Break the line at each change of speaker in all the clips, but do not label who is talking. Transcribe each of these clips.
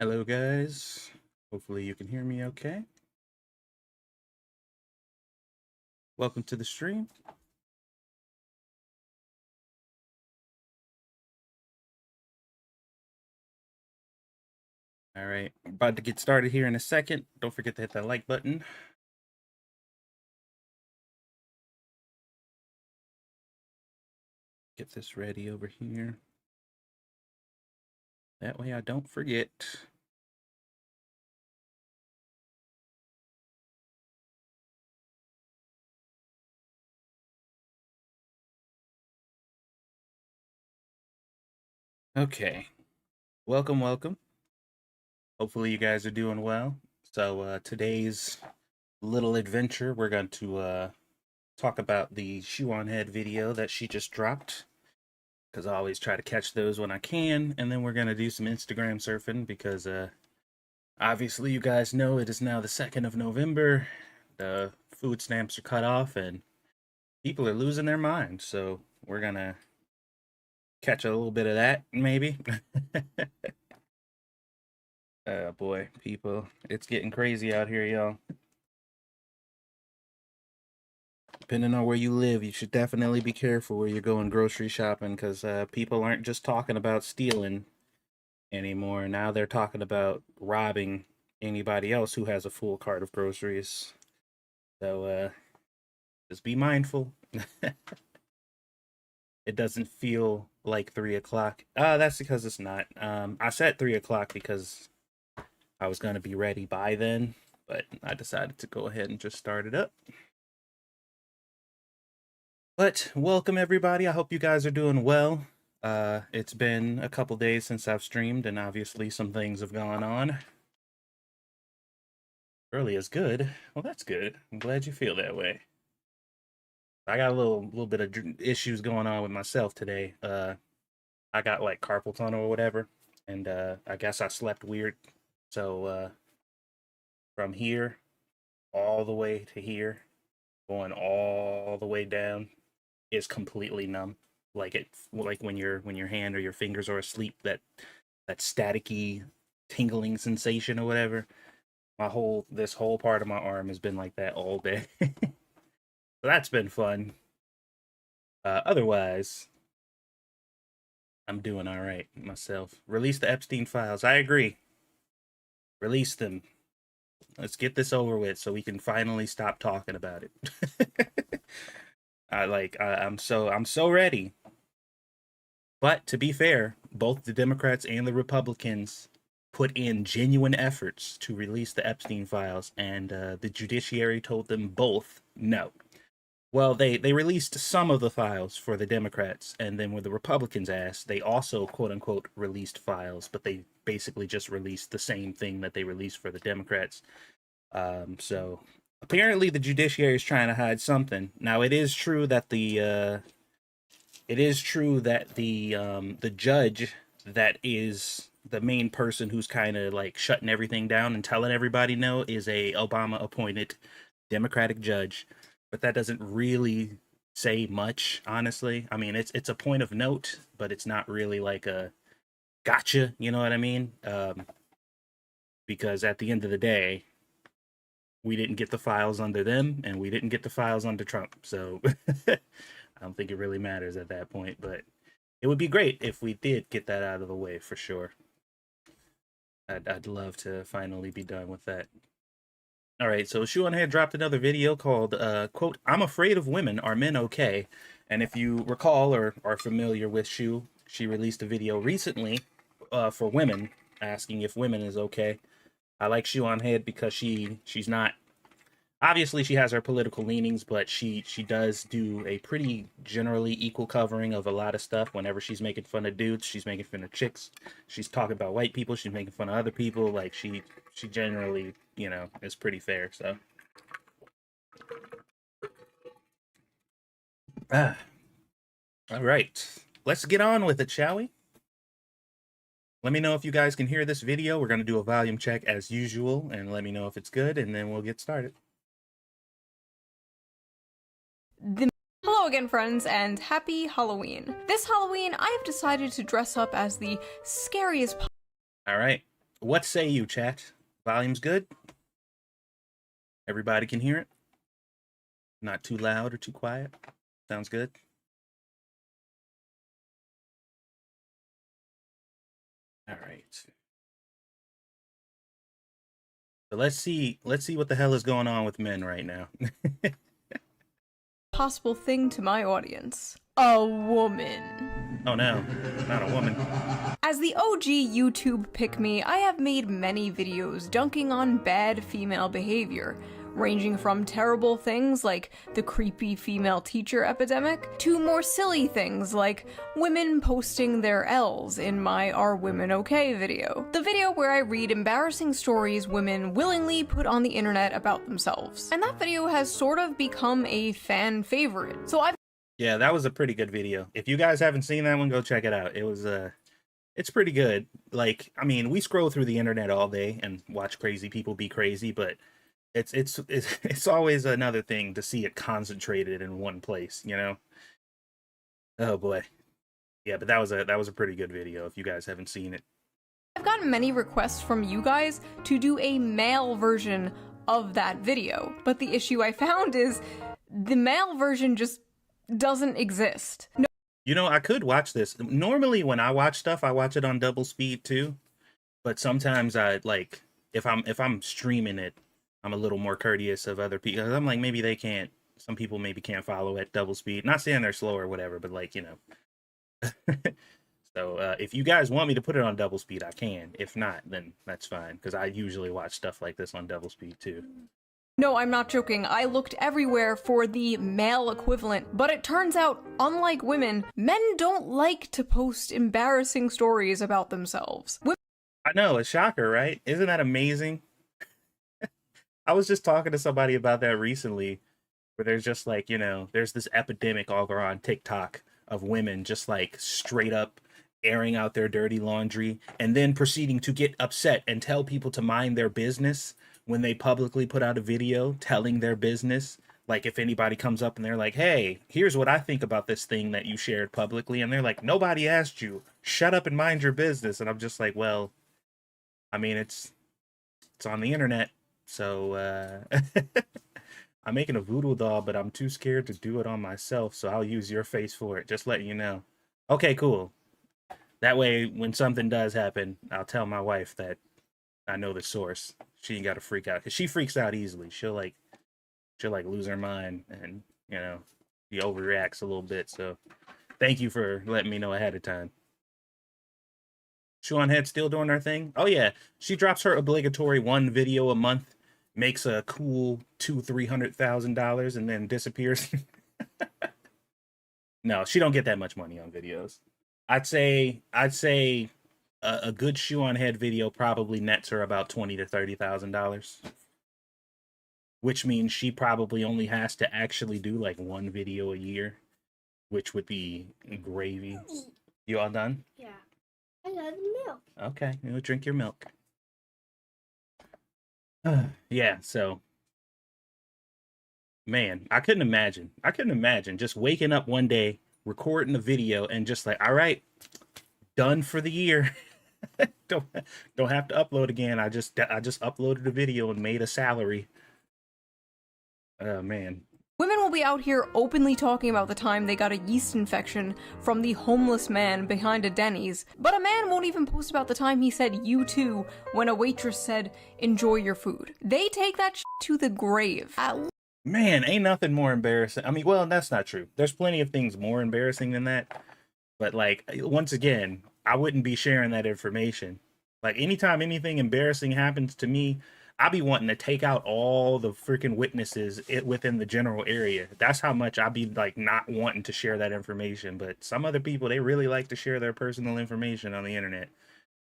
Hello, guys. Hopefully, you can hear me okay. Welcome to the stream. All right, about to get started here in a second. Don't forget to hit that like button. Get this ready over here. That way, I don't forget. Okay, welcome. Hopefully, you guys are doing well. So, today's little adventure, we're going to talk about the Shoe on Head video that she just dropped, because I always try to catch those when I can. And then we're going to do some Instagram surfing because obviously you guys know it is now the 2nd of November. The food stamps are cut off and people are losing their minds. So we're going to catch a little bit of that, maybe. Oh boy, people. It's getting crazy out here, y'all. Depending on where you live, you should definitely be careful where you're going grocery shopping because people aren't just talking about stealing anymore. Now they're talking about robbing anybody else who has a full cart of groceries. So just be mindful. It doesn't feel like 3 o'clock. That's because it's not. I said 3 o'clock because I was gonna be ready by then, but I decided to go ahead and just start it up. But welcome everybody. I hope you guys are doing well. It's been a couple days since I've streamed, and obviously some things have gone on. Early is good. Well, that's good. I'm glad you feel that way. I got a little bit of issues going on with myself today. I got like carpal tunnel or whatever, and I guess I slept weird. So from here all the way to here, going all the way down, is completely numb. Like when your hand or your fingers are asleep, that staticky tingling sensation or whatever. This whole part of my arm has been like that all day. So that's been fun. Otherwise, I'm doing all right myself. Release the Epstein files. I agree. Release them. Let's get this over with so we can finally stop talking about it. I'm so ready. But to be fair, both the Democrats and the Republicans put in genuine efforts to release the Epstein files, and the judiciary told them both no. Well, they released some of the files for the Democrats, and then when the Republicans asked, they also quote unquote released files, but they basically just released the same thing that they released for the Democrats. So apparently the judiciary is trying to hide something. Now it is true that the judge that is the main person who's kind of like shutting everything down and telling everybody no is a Obama appointed Democratic judge, but that doesn't really say much, honestly. I mean, it's a point of note, but it's not really like a gotcha, you know what I mean? Because at the end of the day, we didn't get the files under them and we didn't get the files under Trump. So I don't think it really matters at that point, but it would be great if we did get that out of the way for sure. I'd love to finally be done with that. All right, so Shoe on Head dropped another video called, quote, I'm afraid of women. Are men okay? And if you recall or are familiar with Shoe, she released a video recently for women asking if women is okay. I like Shoe on Head because she's not, obviously she has her political leanings, but she does do a pretty generally equal covering of a lot of stuff. Whenever she's making fun of dudes, she's making fun of chicks, she's talking about white people, she's making fun of other people. Like she generally, is pretty fair. So ah, all right, let's get on with it, shall we? Let me know if you guys can hear this video. We're going to do a volume check as usual, and let me know if it's good, and then we'll get started.
Hello again, friends, and happy Halloween. This Halloween, I have decided to dress up as the scariest.
All right. What say you, chat? Volume's good? Everybody can hear it? Not too loud or too quiet? Sounds good? All right. So let's see what the hell is going on with men right now.
Possible thing to my audience. A woman.
Oh no, not a woman.
As the OG YouTube pick-me, I have made many videos dunking on bad female behavior, ranging from terrible things like the creepy female teacher epidemic, to more silly things like women posting their L's in my Are Women Okay video. The video where I read embarrassing stories women willingly put on the internet about themselves. And that video has sort of become a fan favorite. So
Yeah, that was a pretty good video. If you guys haven't seen that one, go check it out. It was it's pretty good. Like, I mean, we scroll through the internet all day and watch crazy people be crazy, but it's always another thing to see it concentrated in one place, you know? Oh boy. Yeah, but that was a pretty good video if you guys haven't seen it.
I've gotten many requests from you guys to do a male version of that video, but the issue I found is the male version just doesn't exist. No.
You know, I could watch this. Normally when I watch stuff, I watch it on double speed too, but sometimes I like if I'm streaming it, I'm a little more courteous of other people. I'm like, maybe they can't, some people maybe can't follow at double speed. Not saying they're slow or whatever, but like, you know. So if you guys want me to put it on double speed, I can. If not, then that's fine, because I usually watch stuff like this on double speed too.
No, I'm not joking. I looked everywhere for the male equivalent, but it turns out, unlike women, men don't like to post embarrassing stories about themselves.
I know, a shocker, right? Isn't that amazing? I was just talking to somebody about that recently, where there's just like, you know, there's this epidemic all around TikTok of women just like straight up airing out their dirty laundry and then proceeding to get upset and tell people to mind their business when they publicly put out a video telling their business. Like if anybody comes up and they're like, hey, here's what I think about this thing that you shared publicly. And they're like, nobody asked you. Shut up and mind your business. And I'm just like, well, I mean, it's on the internet. So I'm making a voodoo doll, but I'm too scared to do it on myself. So I'll use your face for it. Just letting you know. Okay, cool. That way, when something does happen, I'll tell my wife that I know the source. She ain't got to freak out, because she freaks out easily. She'll lose her mind, and you know, she overreacts a little bit. So thank you for letting me know ahead of time. Shoe on Head still doing her thing? Oh yeah, she drops her obligatory one video a month, makes a cool $200,000-$300,000, and then disappears. No, she don't get that much money on videos. I'd say a good Shoe on Head video probably nets her about $20,000 to $30,000, which means she probably only has to actually do like one video a year, which would be gravy. You all done?
Yeah. I love milk.
Okay, you'll drink your milk. Yeah, so man, I couldn't imagine just waking up one day, recording a video, and just like, all right, done for the year. don't have to upload again. I just uploaded a video and made a salary. Oh man.
Women will be out here openly talking about the time they got a yeast infection from the homeless man behind a Denny's, but a man won't even post about the time he said "you too" when a waitress said "enjoy your food." They take that to the grave.
Man, ain't nothing more embarrassing. I mean, well, that's not true. There's plenty of things more embarrassing than that. But like, once again, I wouldn't be sharing that information. Like, anytime anything embarrassing happens to me, I be wanting to take out all the freaking witnesses within the general area. That's how much I be like not wanting to share that information. But some other people, they really like to share their personal information on the internet.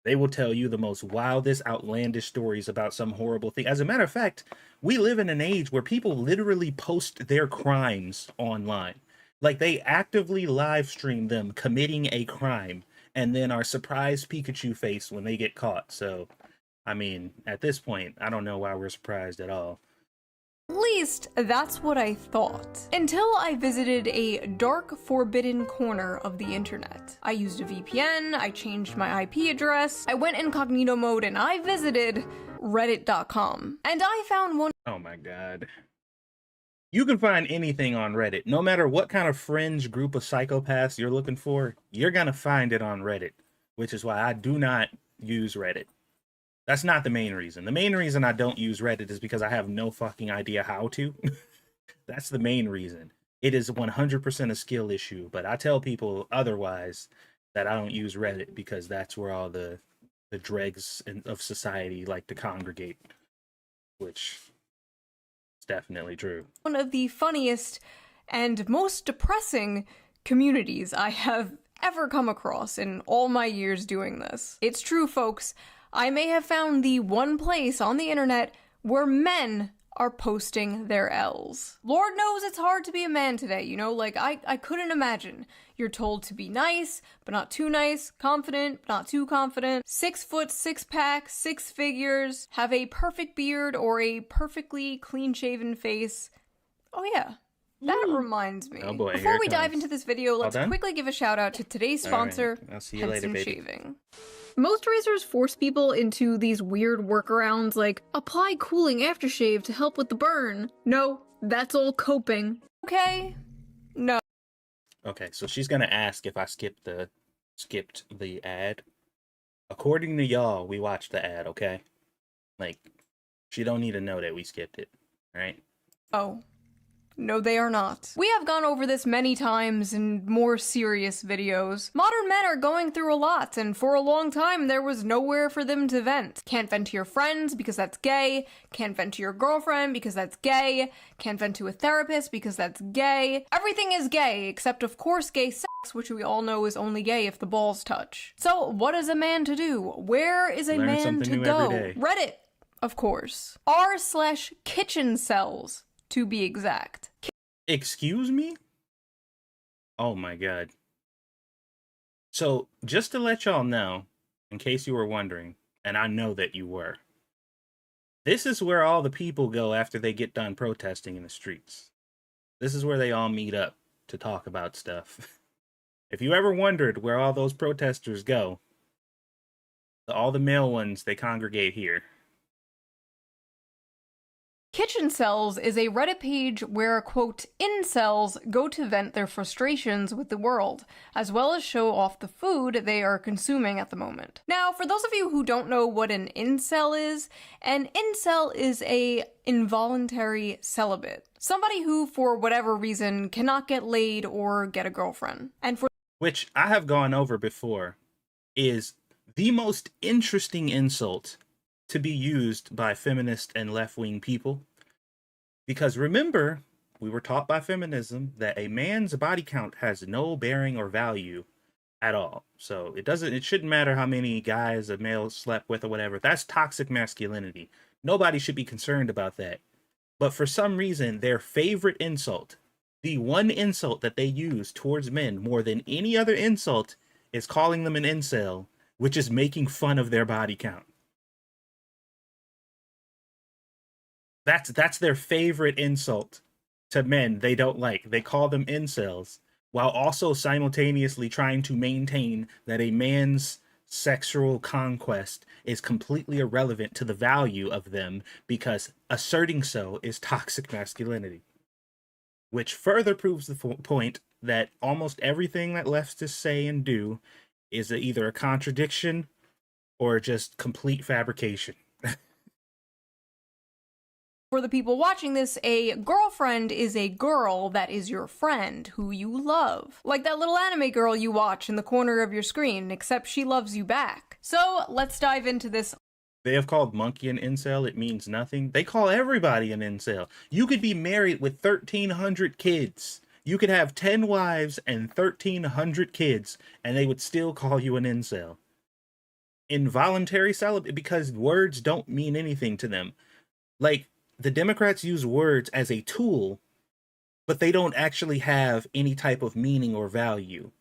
They will tell you the most wildest, outlandish stories about some horrible thing. As a matter of fact, we live in an age where people literally post their crimes online. Like, they actively live stream them committing a crime and then are surprised Pikachu face when they get caught. So, I mean, at this point, I don't know why we're surprised at all.
At least, that's what I thought. Until I visited a dark, forbidden corner of the internet. I used a VPN, I changed my IP address, I went incognito mode, and I visited reddit.com. And I found one.
Oh my god. You can find anything on Reddit. No matter what kind of fringe group of psychopaths you're looking for, you're gonna find it on Reddit. Which is why I do not use Reddit. That's not the main reason. The main reason I don't use Reddit is because I have no fucking idea how to. That's the main reason. It is 100% a skill issue, but I tell people otherwise that I don't use Reddit because that's where all the dregs of society like to congregate, which is definitely true.
One of the funniest and most depressing communities I have ever come across in all my years doing this. It's true, folks. I may have found the one place on the internet where men are posting their L's. Lord knows it's hard to be a man today, you know? Like, I couldn't imagine. You're told to be nice, but not too nice, confident, but not too confident, 6 foot, 6 pack, 6 figures, have a perfect beard or a perfectly clean-shaven face. Oh yeah. That reminds me.
Oh boy,
Before
here it
we dive
comes.
into this video, let's
done?
quickly give a shout out to today's
All right.
sponsor,
I'll see you later,
Henson
baby.
Shaving. Most razors force people into these weird workarounds like, apply cooling aftershave to help with the burn. No, that's all coping. Okay? No.
Okay, so she's gonna ask if I skipped the ad. According to y'all, we watched the ad, okay? Like, she don't need to know that we skipped it, alright?
Oh. No, they are not. We have gone over this many times in more serious videos. Modern men are going through a lot, and for a long time there was nowhere for them to vent. Can't vent to your friends because that's gay. Can't vent to your girlfriend because that's gay. Can't vent to a therapist because that's gay. Everything is gay, except of course gay sex, which we all know is only gay if the balls touch. So what is a man to do? Where is a
Learn
man
something
to
new
go?
every day.
Reddit, of course. r/kitchen cells. To be exact.
Excuse me? Oh my god. So, just to let y'all know, in case you were wondering, and I know that you were, this is where all the people go after they get done protesting in the streets. This is where they all meet up to talk about stuff. If you ever wondered where all those protesters go, all the male ones, they congregate here.
Kitchen Cells is a Reddit page where, quote, incels go to vent their frustrations with the world, as well as show off the food they are consuming at the moment. Now, for those of you who don't know what an incel is a involuntary celibate. Somebody who, for whatever reason, cannot get laid or get a girlfriend. And for
Which I have gone over before, is the most interesting insult to be used by feminist and left-wing people. Because remember, we were taught by feminism that a man's body count has no bearing or value at all. So it shouldn't matter how many guys a male slept with or whatever. That's toxic masculinity. Nobody should be concerned about that. But for some reason, their favorite insult, the one insult that they use towards men more than any other insult, is calling them an incel, which is making fun of their body count. That's their favorite insult to men they don't like. They call them incels, while also simultaneously trying to maintain that a man's sexual conquest is completely irrelevant to the value of them because asserting so is toxic masculinity. Which further proves the point that almost everything that leftists say and do is either a contradiction or just complete fabrication.
For the people watching this, a girlfriend is a girl that is your friend, who you love. Like that little anime girl you watch in the corner of your screen, except she loves you back. So, let's dive into this.
They have called monkey an incel. It means nothing. They call everybody an incel. You could be married with 1,300 kids. You could have 10 wives and 1,300 kids, and they would still call you an incel. Involuntary celibate, because words don't mean anything to them. Like, the Democrats use words as a tool, but they don't actually have any type of meaning or value.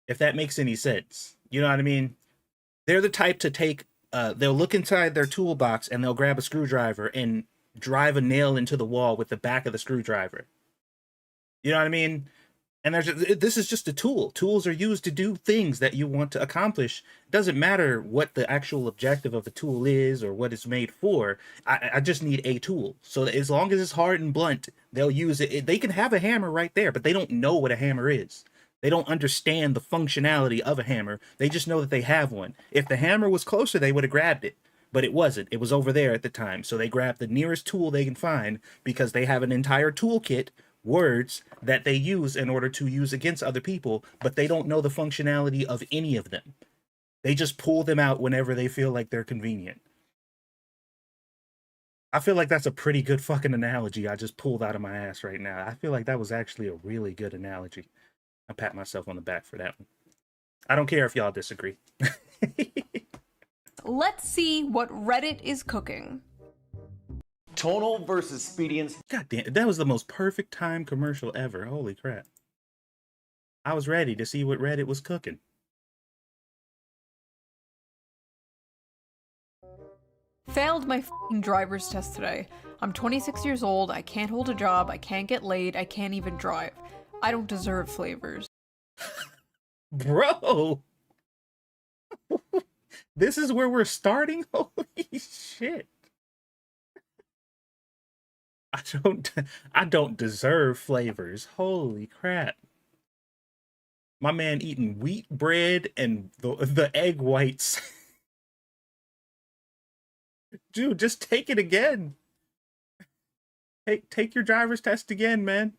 If that makes any sense. You know what I mean? They're the type to take, they'll look inside their toolbox and they'll grab a screwdriver and drive a nail into the wall with the back of the screwdriver. You know what I mean? And this is just a tool. Tools are used to do things that you want to accomplish. It doesn't matter what the actual objective of the tool is or what it's made for. I just need a tool. So that as long as it's hard and blunt, they'll use it. They can have a hammer right there, but they don't know what a hammer is. They don't understand the functionality of a hammer. They just know that they have one. If the hammer was closer, they would have grabbed it. But it wasn't. It was over there at the time. So they grabbed the nearest tool they can find because they have an entire toolkit, words that they use in order to use against other people, but they don't know the functionality of any of them. They just pull them out whenever they feel like they're convenient. I feel like that's a pretty good fucking analogy I just pulled out of my ass right now. I feel like that was actually a really good analogy. I pat myself on the back for that one. I don't care if y'all disagree.
Let's see what Reddit is cooking.
Tonal versus Spediance.
God damn, that was the most perfect time commercial ever. Holy crap. I was ready to see what Reddit was cooking.
Failed my f***ing driver's test today. I'm 26 years old, I can't hold a job, I can't get laid, I can't even drive. I don't deserve flavors.
Bro! This is where we're starting? Holy shit. I don't deserve flavors. Holy crap. My man eating wheat bread and the egg whites. Dude, just take it again. Take your driver's test again, man.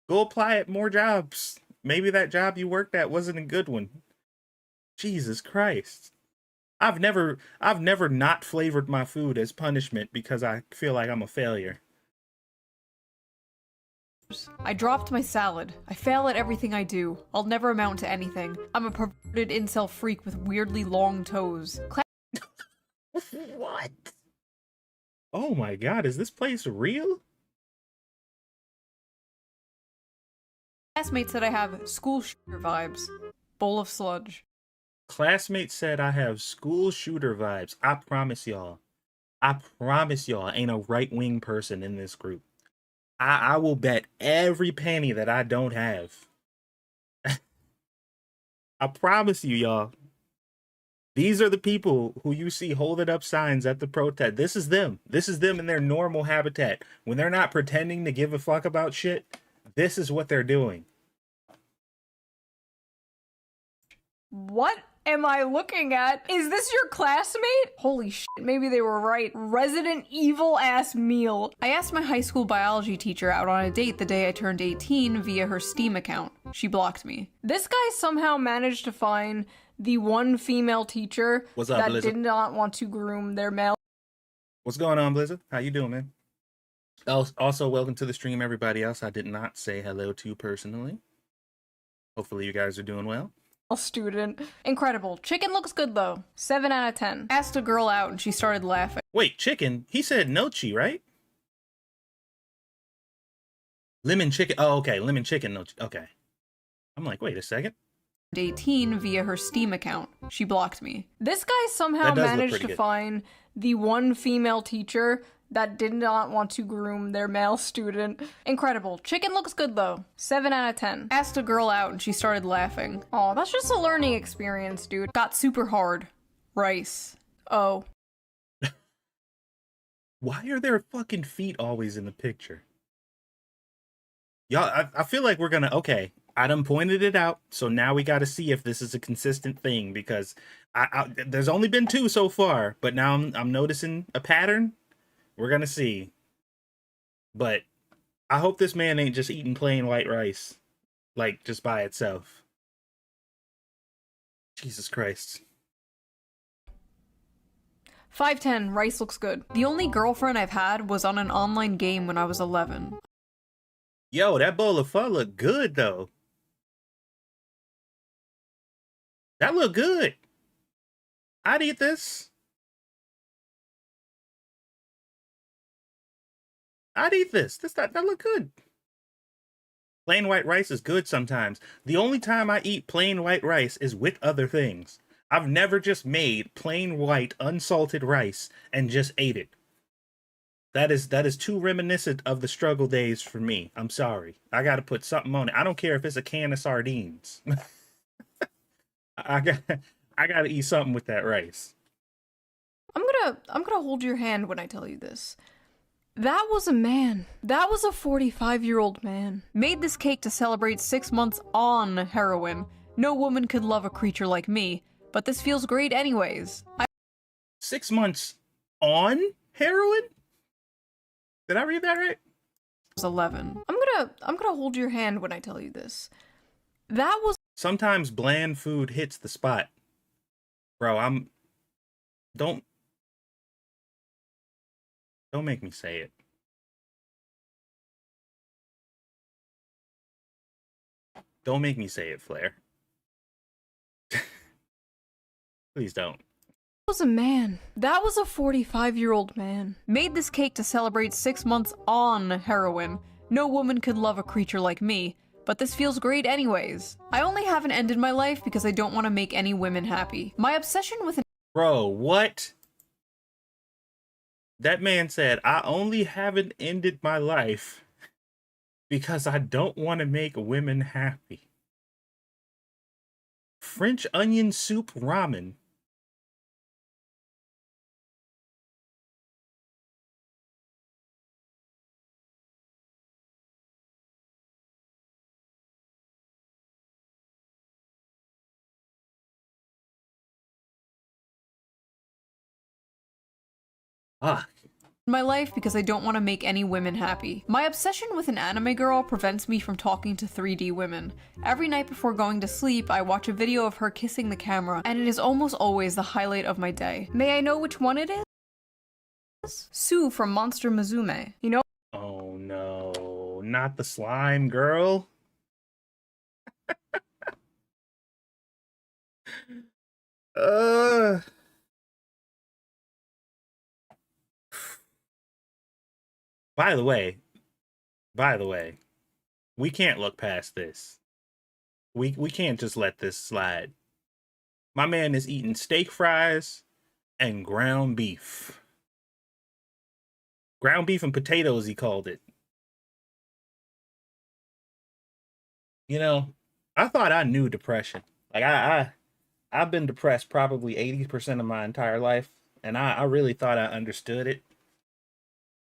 Go apply at more jobs. Maybe that job you worked at wasn't a good one. Jesus Christ. I've never not flavored my food as punishment because I feel like I'm a failure.
I dropped my salad. I fail at everything I do. I'll never amount to anything. I'm a perverted incel freak with weirdly long toes.
What? Oh my god, is this place real?
Classmates said I have school shooter vibes. Bowl of sludge.
Classmates said I have school shooter vibes. I promise y'all ain't a right-wing person in this group. I will bet every penny that I don't have. I promise you, y'all. These are the people who you see holding up signs at the protest. This is them. This is them in their normal habitat. When they're not pretending to give a fuck about shit, this is what they're doing.
What am I looking at? Is this your classmate? Holy shit, maybe they were right. Resident Evil ass meal. I asked my high school biology teacher out on a date the day I turned 18 via her Steam account. She blocked me. This guy somehow managed to find the one female teacher that
Blizzard?
did not want to groom their male.
What's going on, Blizzard? How you doing, man? Also, welcome to the stream, everybody else I did not say hello to personally. Hopefully you guys are doing well.
Student. Incredible. Chicken looks good though. 7 out of 10. Asked a girl out and she started laughing.
Wait, chicken? He said nochi, right? Lemon chicken. Oh, okay. Lemon chicken nochi. Okay. I'm like, wait a second.
18 via her Steam account. She blocked me. This guy somehow managed to find the one female teacher that did not want to groom their male student. Incredible. Chicken looks good though. 7 out of 10. Asked a girl out and she started laughing. Oh, that's just a learning experience, dude. Got super hard. Rice. Oh.
Why are their fucking feet always in the picture? Y'all, I feel like we're gonna, okay, I done pointed it out, so now we gotta see if this is a consistent thing, because there's only been 2 so far, but now I'm noticing a pattern. We're gonna see. But I hope this man ain't just eating plain white rice, like, just by itself. Jesus Christ.
5'10", rice looks good. The only girlfriend I've had was on an online game when I was 11.
Yo, that bowl of pho look good, though. That look good. I'd eat this. I'd eat this. That look good. Plain white rice is good sometimes. The only time I eat plain white rice is with other things. I've never just made plain white unsalted rice and just ate it. That is too reminiscent of the struggle days for me. I'm sorry. I got to put something on it. I don't care if it's a can of sardines. I got I got to eat something with that rice.
I'm gonna hold your hand when I tell you this. That was a man. That was a 45-year-old man. Made this cake to celebrate 6 months on heroin. No woman could love a creature like me, but this feels great anyways.
6 months on heroin? Did I read that right?
Was 11. I'm gonna hold your hand when I tell you this. That was
Sometimes bland food hits the spot. Bro, don't make me say it. Don't make me say it, Flair. Please don't.
was a man. That was a 45-year-old man. Made this cake to celebrate 6 months on heroin. No woman could love a creature like me, but this feels great anyways. I only haven't ended my life because I don't want to make any women happy. My obsession with an
Bro, what? That man said, I only haven't ended my life because I don't want to make women happy. French onion soup ramen. Ah,
my life because I don't want to make any women happy. My obsession with an anime girl prevents me from talking to 3D women. Every night before going to sleep, I watch a video of her kissing the camera, and it is almost always the highlight of my day. May I know which one it is? Sue from Monster Musume. You know?
oh no, not the slime girl. uh By the way, we can't look past this. We can't just let this slide. My man is eating steak fries and ground beef. Ground beef and potatoes, he called it. You know, I thought I knew depression. Like I've been depressed probably 80% of my entire life, and I really thought I understood it.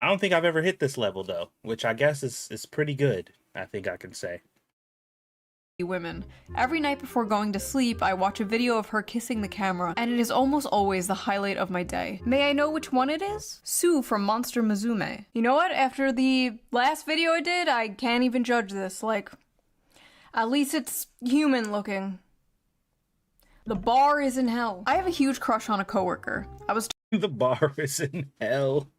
I don't think I've ever hit this level though, which I guess is pretty good, I think I can say.
Women. Every night before going to sleep, I watch a video of her kissing the camera, and it is almost always the highlight of my day. May I know which one it is? Sue from Monster Musume. You know what? After the last video I did, I can't even judge this. Like, at least it's human looking. The bar is in hell. I have a huge crush on a coworker. I was
The bar is in hell.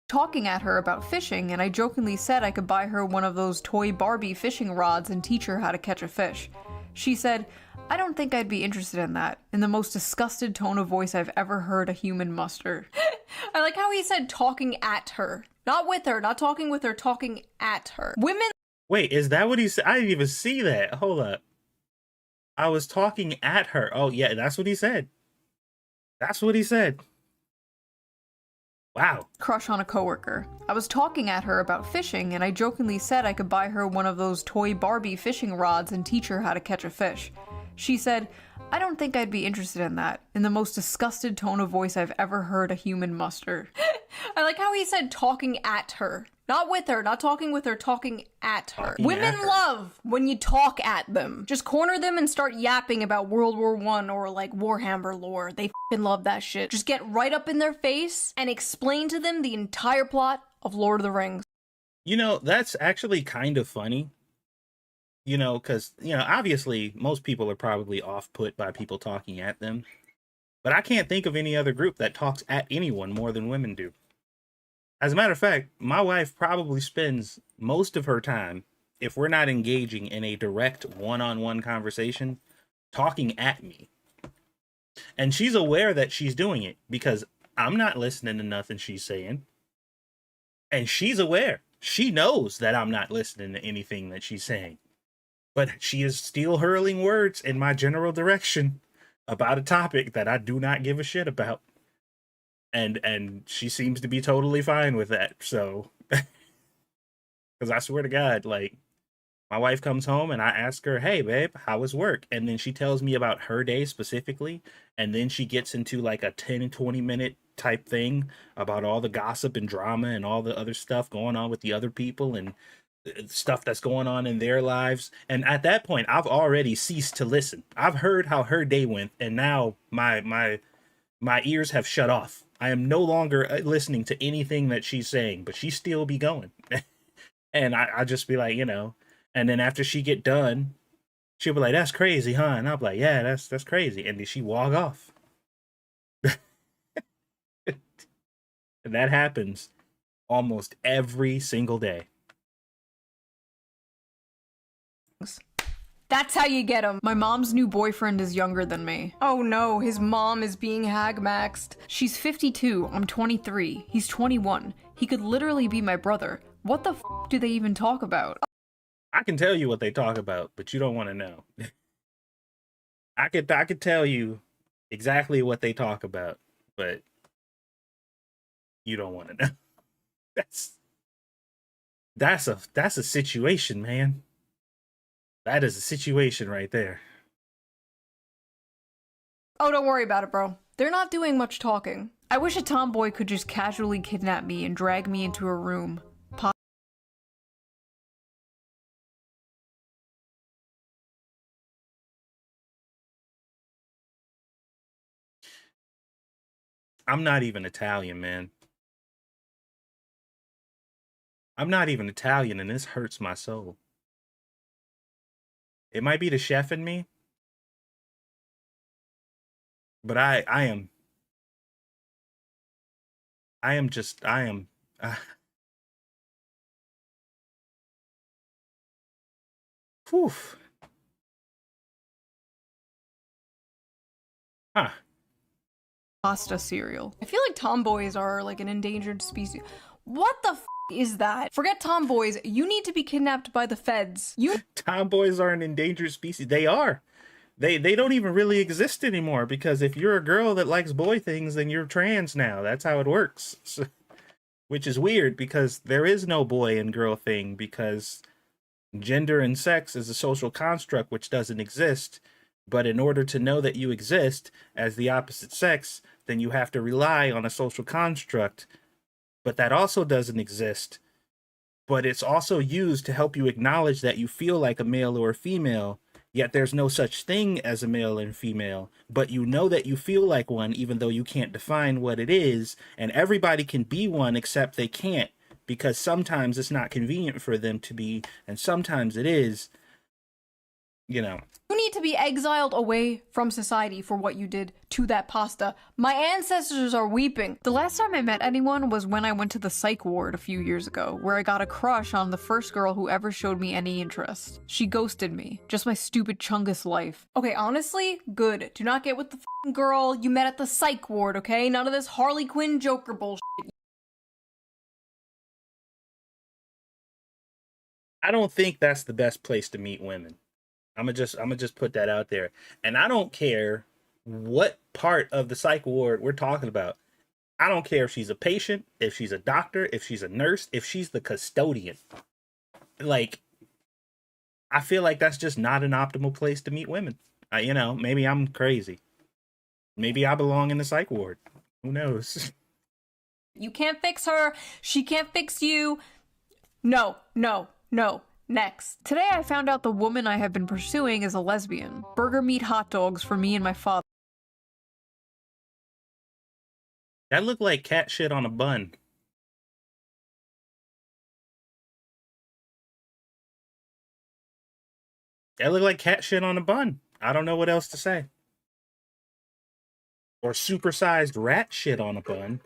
talking at her about fishing, and I jokingly said I could buy her one of those toy Barbie fishing rods and teach her how to catch a fish. She said, I don't think I'd be interested in that, in the most disgusted tone of voice I've ever heard a human muster. I like how he said talking at her. Not with her, not talking with her, talking at her. Women—
Wait, is that what he said? I didn't even see that. Hold up. I was talking at her. Oh, yeah, that's what he said. That's what he said. Wow.
crush on a coworker. I was talking at her about fishing, and I jokingly said I could buy her one of those toy Barbie fishing rods and teach her how to catch a fish. She said, I don't think I'd be interested in that, in the most disgusted tone of voice I've ever heard a human muster. I like how he said talking at her. Not with her, not talking with her, talking at her.
Talking
Women
at her.
love when you talk at them. Just corner them and start yapping about World War I or like Warhammer lore. They f***ing love that shit. Just get right up in their face and explain to them the entire plot of Lord of the Rings.
You know, that's actually kind of funny. You know, because, you know, obviously most people are probably off-put by people talking at them. But I can't think of any other group that talks at anyone more than women do. As a matter of fact, my wife probably spends most of her time, if we're not engaging in a direct one-on-one conversation, talking at me. And she's aware that she's doing it because I'm not listening to nothing she's saying. And she's aware. She knows that I'm not listening to anything that she's saying. But she is still hurling words in my general direction about a topic that I do not give a shit about. and she seems to be totally fine with that. So, because I swear to God, like my wife comes home and I ask her, "Hey, babe, how was work?" And then she tells me about her day specifically, and then she gets into like a 10 and 20 minute type thing about all the gossip and drama and all the other stuff going on with the other people and stuff that's going on in their lives. And at that point, I've already ceased to listen. I've heard how her day went, and now my ears have shut off. I am no longer listening to anything that she's saying, but she still be going. And I just be like, and then after she get done, she'll be like, "That's crazy, huh?" And I'll be like, "Yeah, that's crazy." And then she walk off. And that happens almost every single day.
That's how you get him. My mom's new boyfriend is younger than me. Oh no, his mom is being hag-maxed. She's 52, I'm 23, he's 21. He could literally be my brother. What the f do they even talk about?
I can tell you what they talk about, but you don't want to know. I could tell you exactly what they talk about, but you don't want to know. That's a situation, man. That is a situation right there.
Oh, don't worry about it, bro. They're not doing much talking. I wish a tomboy could just casually kidnap me and drag me into a room.
I'm not even Italian, man. I'm not even Italian, and this hurts my soul. It might be the chef in me, but I am whew. Huh.
Pasta cereal. I feel like tomboys are like an endangered species. What the f is that? Forget tomboys, you need to be kidnapped by the feds.
Tomboys are an endangered species. They are. They don't even really exist anymore, because if you're a girl that likes boy things, then you're trans now. That's how it works. So, which is weird, because there is no boy and girl thing, because gender and sex is a social construct which doesn't exist. But in order to know that you exist as the opposite sex, then you have to rely on a social construct. But that also doesn't exist. But it's also used to help you acknowledge that you feel like a male or a female, yet there's no such thing as a male and female. But you know that you feel like one, even though you can't define what it is. And everybody can be one, except they can't, because sometimes it's not convenient for them to be, and sometimes it is. You
need to be exiled away from society for what you did to that pasta. My ancestors are weeping. The last time I met anyone was when I went to the psych ward a few years ago, where I got a crush on the first girl who ever showed me any interest. She ghosted me. Just my stupid Chungus life. Okay, honestly, good. Do not get with the f***ing girl you met at the psych ward, okay? None of this Harley Quinn Joker bullshit.
I don't think that's the best place to meet women. I'm gonna just put that out there. And I don't care what part of the psych ward we're talking about. I don't care if she's a patient, if she's a doctor, if she's a nurse, if she's the custodian. Like, I feel like that's just not an optimal place to meet women. Maybe I'm crazy. Maybe I belong in the psych ward. Who knows?
You can't fix her. She can't fix you. No, no, no. Next. Today I found out the woman I have been pursuing is a lesbian. Burger meat hot dogs for me and my father.
That looked like cat shit on a bun. That looked like cat shit on a bun. I don't know what else to say. Or supersized rat shit on a bun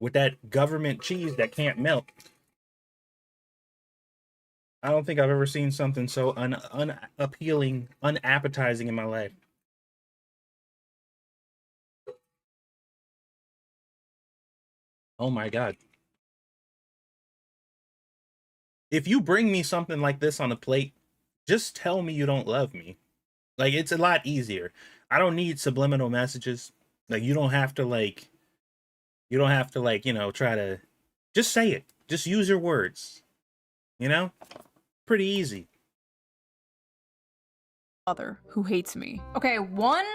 with that government cheese that can't melt. I don't think I've ever seen something so unappealing, unappetizing in my life. Oh my God. If you bring me something like this on a plate, just tell me you don't love me. Like, it's a lot easier. I don't need subliminal messages. Like, you don't have to, like, You don't have to, like, you know, try to just say it. Just use your words. You know? Pretty easy.
Other who hates me. Okay, 1,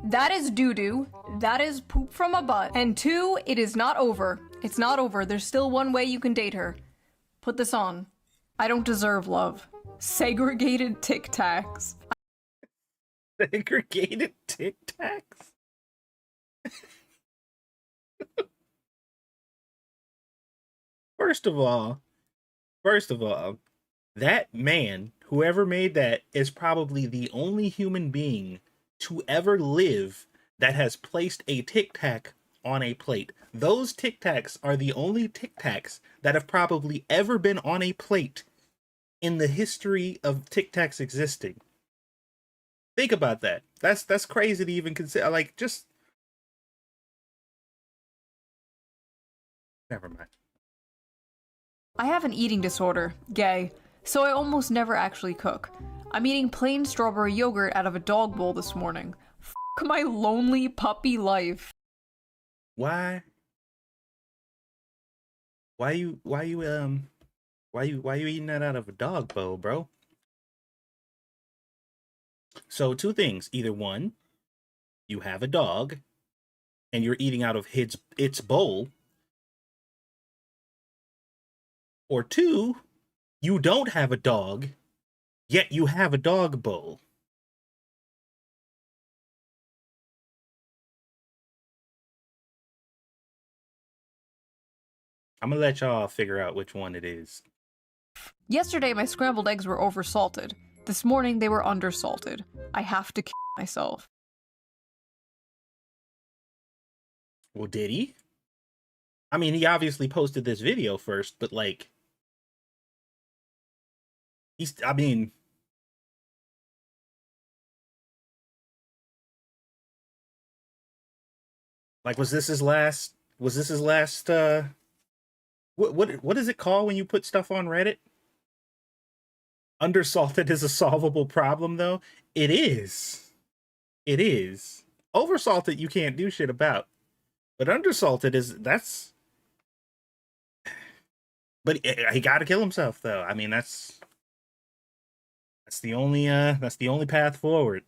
that is doo-doo. That is poop from a butt. And 2, it is not over. It's not over. There's still one way you can date her. Put this on. I don't deserve love. Segregated Tic Tacs.
Segregated Tic Tacs? First of all, that man, whoever made that, is probably the only human being to ever live that has placed a Tic Tac on a plate. Those Tic Tacs are the only Tic Tacs that have probably ever been on a plate in the history of Tic Tacs existing. Think about that. That's crazy to even consider. Like, just never mind.
I have an eating disorder, gay, so I almost never actually cook. I'm eating plain strawberry yogurt out of a dog bowl this morning. F my lonely puppy life.
Why you eating that out of a dog bowl, bro? So 2 things. Either 1, you have a dog and you're eating out of its bowl. Or 2, you don't have a dog, yet you have a dog bowl. I'm gonna let y'all figure out which one it is.
Yesterday my scrambled eggs were oversalted. This morning they were undersalted. I have to kill myself.
Well, did he? I mean, he obviously posted this video first, but like, I mean, like, was this his last, what is it called when you put stuff on Reddit? Undersalted is a solvable problem, though. It is. It is. Oversalted you can't do shit about. But undersalted that's... But he gotta kill himself, though. I mean, that's the only path forward.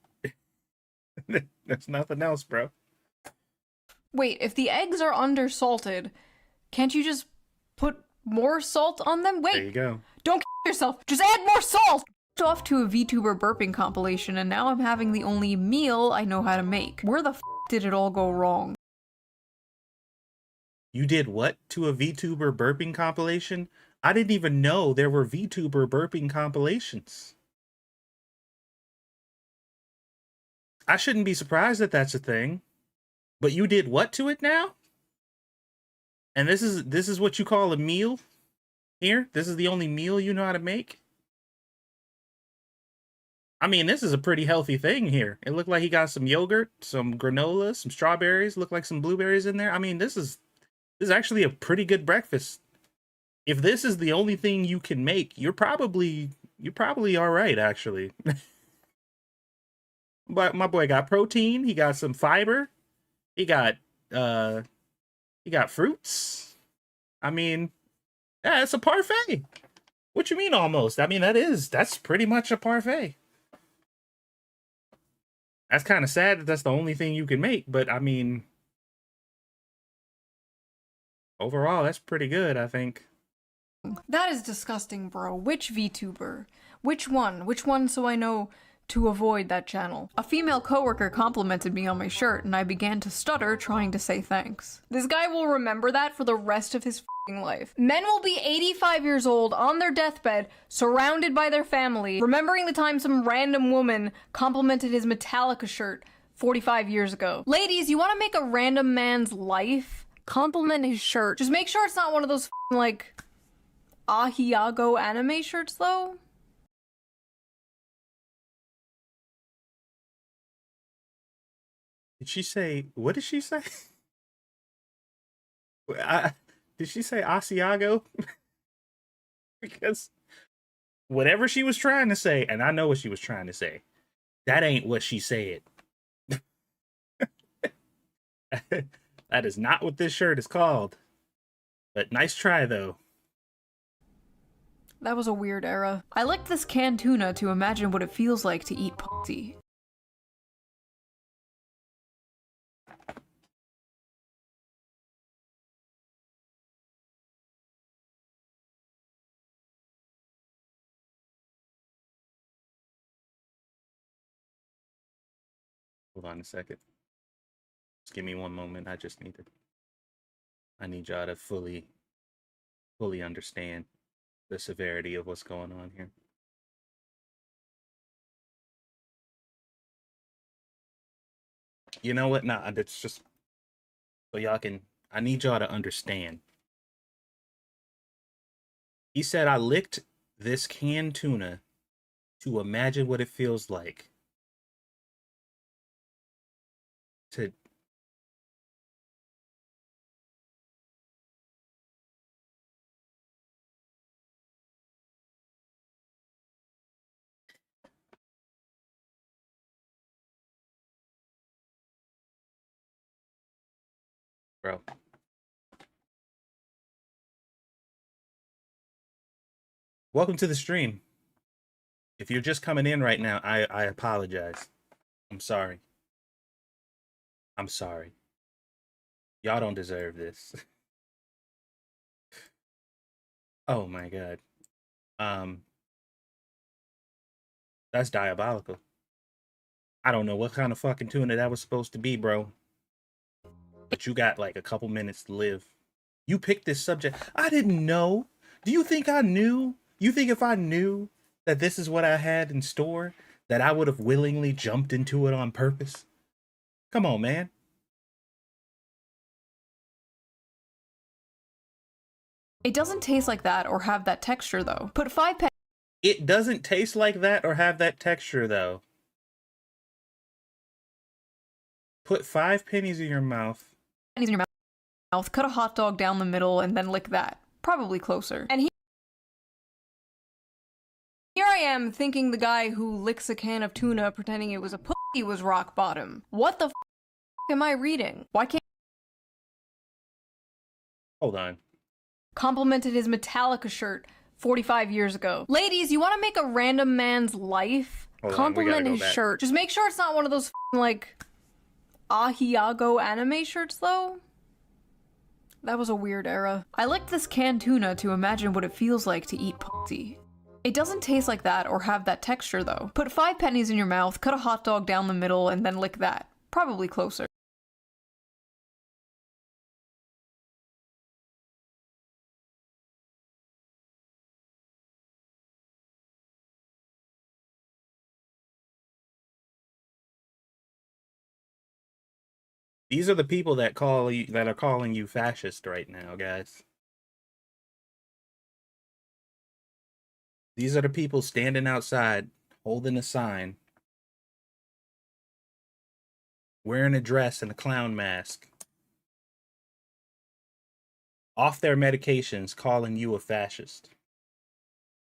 There's nothing else, bro.
Wait, if the eggs are undersalted, can't you just put more salt on them? Wait,
There you go.
don't kill yourself. Just add more salt. Off to a VTuber burping compilation, and now I'm having the only meal I know how to make. Where the f did it all go wrong?
You did what to a VTuber burping compilation? I didn't even know there were VTuber burping compilations. I shouldn't be surprised that that's a thing. But you did what to it now? And this is what you call a meal? Here? This is the only meal you know how to make? I mean, this is a pretty healthy thing here. It looked like he got some yogurt, some granola, some strawberries, looked like some blueberries in there. I mean, this is actually a pretty good breakfast. If this is the only thing you can make, you're probably all right, actually. But my boy got protein, he got some fiber, he got fruits. I mean, yeah, it's a parfait. What you mean almost? I mean, that's pretty much a parfait. That's kind of sad that that's the only thing you can make, but I mean, overall, that's pretty good, I think.
That is disgusting, bro. Which VTuber? Which one? Which one so I know to avoid that channel? A female coworker complimented me on my shirt and I began to stutter trying to say thanks. This guy will remember that for the rest of his f***ing life. Men will be 85 years old on their deathbed, surrounded by their family, remembering the time some random woman complimented his Metallica shirt 45 years ago. Ladies, you want to make a random man's life? Compliment his shirt. Just make sure it's not one of those f***ing, like, Ahiago anime shirts, though?
Did she say, what did she say? Did she say Asiago? Because whatever she was trying to say, and I know what she was trying to say, that ain't what she said. That is not what this shirt is called. But nice try, though.
That was a weird era. I licked this canned tuna to imagine what it feels like to eat pussy.
Hold on a second. Just give me one moment. I need y'all to fully understand the severity of what's going on here. You know what? Nah, that's just so y'all can. I need y'all to understand. He said, I licked this canned tuna to imagine what it feels like to. Bro. Welcome to the stream. If you're just coming in right now, I apologize. I'm sorry. I'm sorry. Y'all don't deserve this. Oh my god. That's diabolical. I don't know what kind of fucking tuna that was supposed to be, bro. But you got like a couple minutes to live. You picked this subject. I didn't know. Do you think I knew? You think if I knew that this is what I had in store, that I would have willingly jumped into it on purpose? Come on, man.
It doesn't taste like that or have that texture though. Put 5 pennies
It doesn't taste like that or have that texture though. Put 5 pennies in your mouth.
in your mouth, cut a hot dog down the middle, and then lick that. Probably closer. And here I am thinking the guy who licks a can of tuna pretending it was a pussy was rock bottom. What the f am I reading? Why can't
Hold on.
complimented his Metallica shirt 45 years ago. Ladies, you want to make a random man's life?
Hold on, we gotta
Compliment
go
his
back.
shirt. Just make sure it's not one of those like Ahiago anime shirts though. That was a weird era. I licked this canned tuna to imagine what it feels like to eat pussy. It doesn't taste like that or have that texture though. Put 5 pennies in your mouth, cut a hot dog down the middle, and then lick that. Probably closer.
These are the people that are calling you fascist right now, guys. These are the people standing outside holding a sign, wearing a dress and a clown mask, off their medications, calling you a fascist.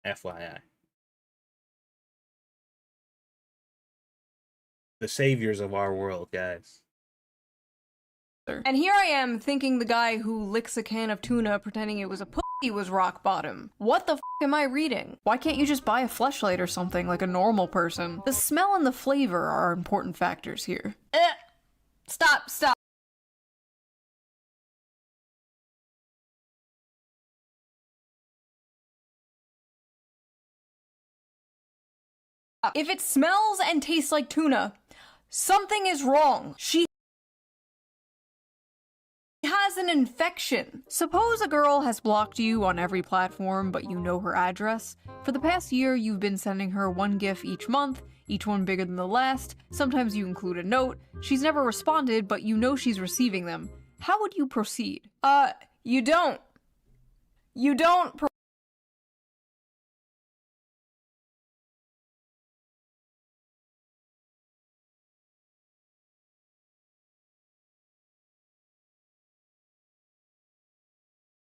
FYI. The saviors of our world, guys.
And here I am thinking the guy who licks a can of tuna pretending it was a pussy was rock bottom. What the f am I reading? Why can't you just buy a Fleshlight or something like a normal person? The smell and the flavor are important factors here. Stop. If it smells and tastes like tuna, something is wrong. She has an infection. Suppose a girl has blocked you on every platform, but you know her address. For the past year, you've been sending her one GIF each month, each one bigger than the last. Sometimes you include a note. She's never responded, but you know she's receiving them. How would you proceed? You don't. You don't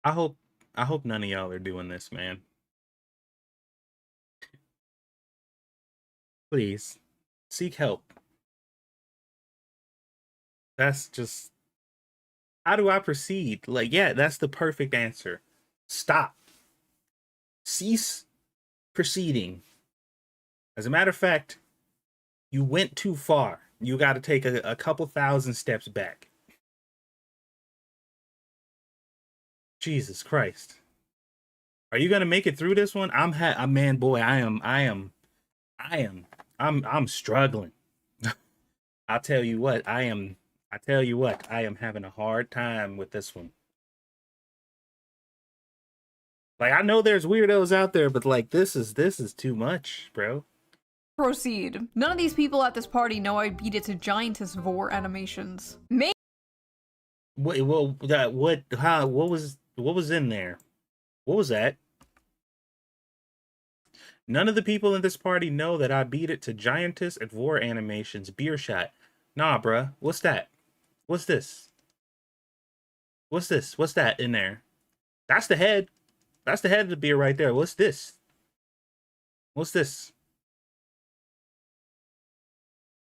I hope none of y'all are doing this, man. Please seek help. That's just How do I proceed? Like, yeah, that's the perfect answer. Stop. Cease proceeding. As a matter of fact, you went too far. You got to take a couple thousand steps back. Jesus Christ. Are you gonna make it through this one? Man, boy, I'm struggling. I tell you what, I am having a hard time with this one. Like, I know there's weirdos out there, but like this is too much, bro.
Proceed. None of these people at this party know I beat it to Giantess Vor animations.
What was in there? What was that? None of the people in this party know that I beat it to Giantess and Vor animations. Beer shot. Nah, bruh. What's that? What's this? What's this? What's that in there? That's the head. That's the head of the beer right there. What's this? What's this?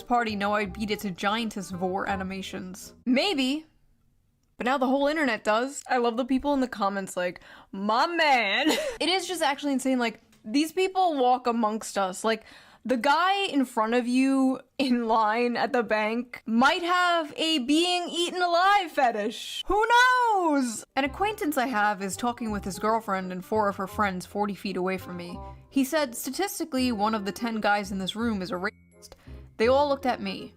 Party know I beat it to Giantess Vor animations. Maybe. But now the whole internet does. I love the people in the comments like, my man. It is just actually insane. Like, these people walk amongst us. Like, the guy in front of you in line at the bank might have a being eaten alive fetish. Who knows? An acquaintance I have is talking with his girlfriend and 4 of her friends 40 feet away from me. He said, statistically, one of the 10 guys in this room is a rapist. They all looked at me.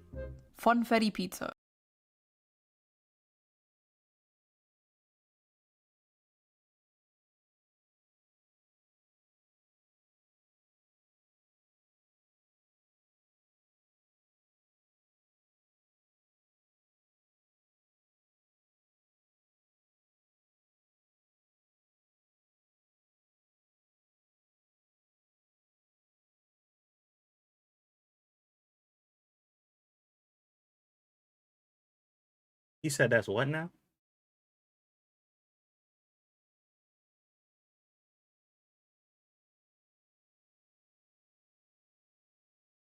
Funfetti pizza.
He said that's what now?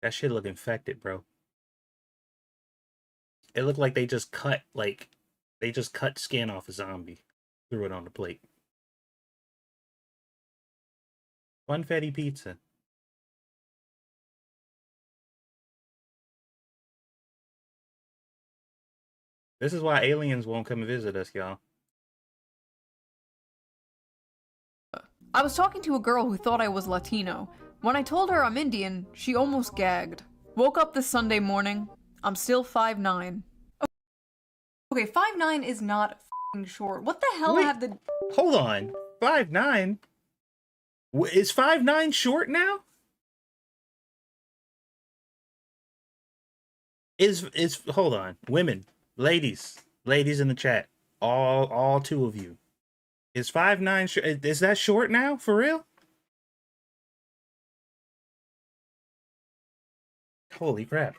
That shit look infected, bro. It looked like they just cut skin off a zombie, threw it on the plate. Funfetti pizza. This is why aliens won't come and visit us, y'all.
I was talking to a girl who thought I was Latino. When I told her I'm Indian, she almost gagged. Woke up this Sunday morning. I'm still 5'9". Okay, 5'9" is not f***ing short. What the hell
Wait,
have the...
Hold on. 5'9"? Is 5'9" short now? Hold on. Women, ladies in the chat, all 2 of you. Is 5'9" is that short now? For real? Holy crap.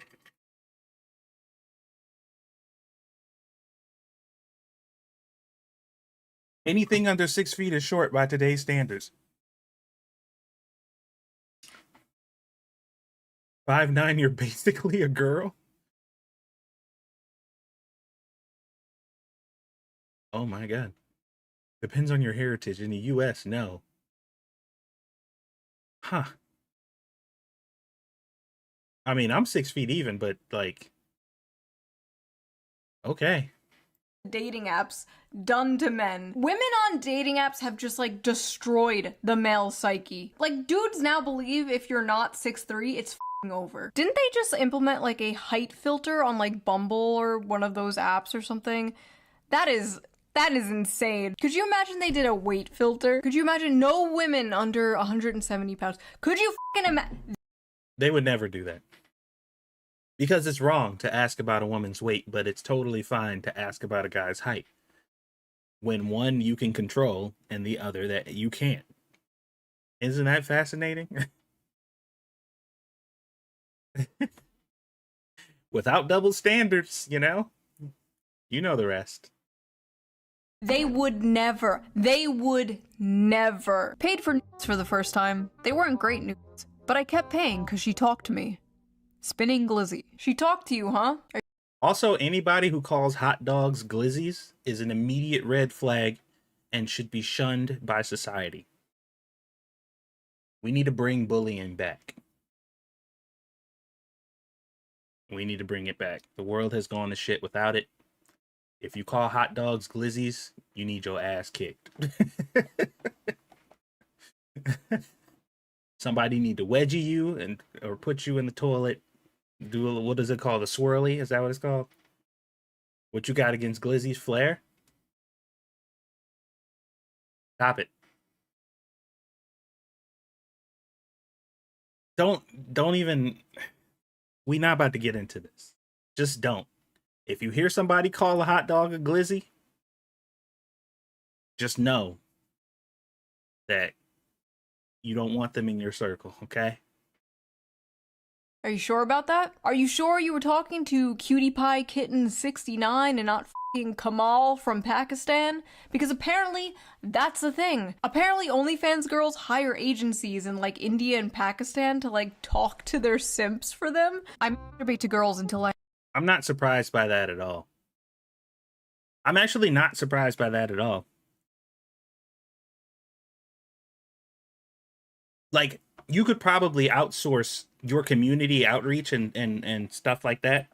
Anything under 6 feet is short by today's standards. 5'9", you're basically a girl? Oh my god. Depends on your heritage. In the US, no. Huh. I mean, I'm 6 feet even, but like... Okay.
dating apps done to men. Women on dating apps have just like destroyed the male psyche. Like, dudes now believe if you're not 6'3", it's f***ing over. Didn't they just implement like a height filter on like Bumble or one of those apps or something? That is insane. Could you imagine they did a weight filter? Could you imagine no women under 170 pounds? Could you f***ing imagine?
They would never do that. Because it's wrong to ask about a woman's weight, but it's totally fine to ask about a guy's height. When one you can control and the other that you can't. Isn't that fascinating? Without double standards, you know? You know the rest.
They would never. Paid for nudes for the first time. They weren't great nudes, but I kept paying because she talked to me. Spinning Glizzy. She talked to you, huh?
Also, anybody who calls hot dogs glizzies is an immediate red flag and should be shunned by society. We need to bring bullying back. We need to bring it back. The world has gone to shit without it. If you call hot dogs glizzies, you need your ass kicked. Somebody need to wedgie you and or put you in the toilet. Do what is it called? The swirly? Is that what it's called? What you got against glizzies? Flair? Stop it. Don't even. We not about to get into this. Just don't. If you hear somebody call a hot dog a glizzy, just know that you don't want them in your circle, okay?
Are you sure about that? Are you sure you were talking to Cutie Pie Kitten 69 and not f***ing Kamal from Pakistan? Because apparently that's the thing. Apparently OnlyFans girls hire agencies in like India and Pakistan to like talk to their simps for them. I masturbate to girls until
I'm not surprised by that at all. I'm actually not surprised by that at all. Like, you could probably outsource your community outreach and stuff like that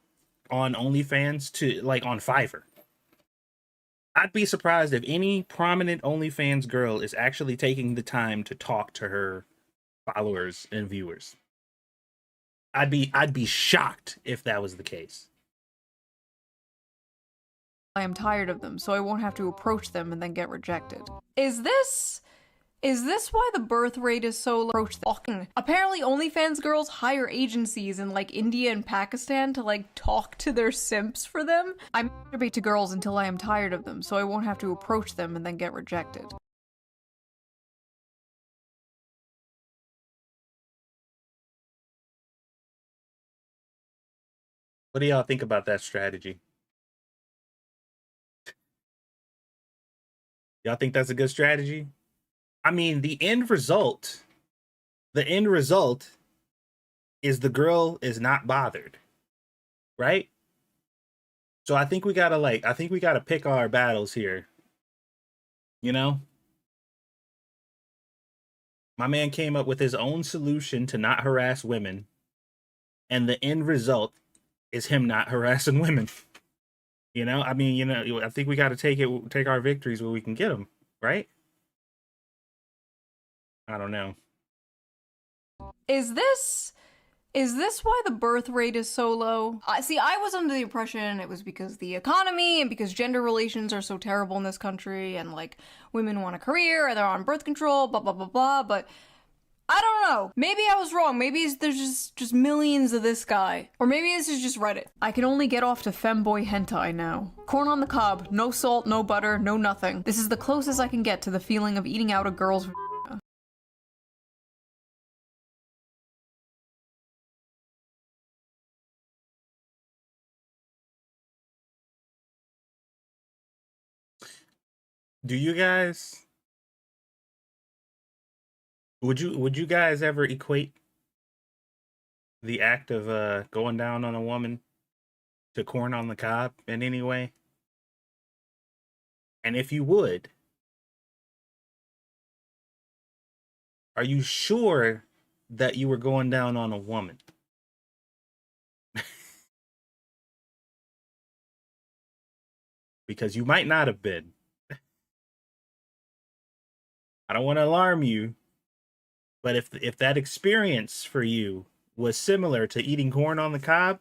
on OnlyFans to like on Fiverr. I'd be surprised if any prominent OnlyFans girl is actually taking the time to talk to her followers and viewers. I'd be shocked if that was the case.
I am tired of them, so I won't have to approach them and then get rejected. Is this why the birth rate is so low? Apparently OnlyFans girls hire agencies in like India and Pakistan to like talk to their simps for them. I masturbate to girls until I am tired of them, so I won't have to approach them and then get rejected.
What do y'all think about that strategy? Y'all think that's a good strategy? I mean, the end result is the girl is not bothered, right? So I think we gotta pick our battles here. You know? My man came up with his own solution to not harass women, and the end result is him not harassing women. You know, I mean, you know, I think we got to take our victories where we can get them, right? I don't know.
Is this why the birth rate is so low? I was under the impression it was because the economy and because gender relations are so terrible in this country and like women want a career and they're on birth control, blah blah blah blah, but I don't know. Maybe I was wrong. Maybe there's just millions of this guy. Or maybe this is just Reddit. I can only get off to femboy hentai now. Corn on the cob, no salt, no butter, no nothing. This is the closest I can get to the feeling of eating out a girl's vagina.
Do you guys would you guys ever equate the act of going down on a woman to corn on the cob in any way? And if you would, are you sure that you were going down on a woman? Because you might not have been. I don't want to alarm you, but if that experience for you was similar to eating corn on the cob,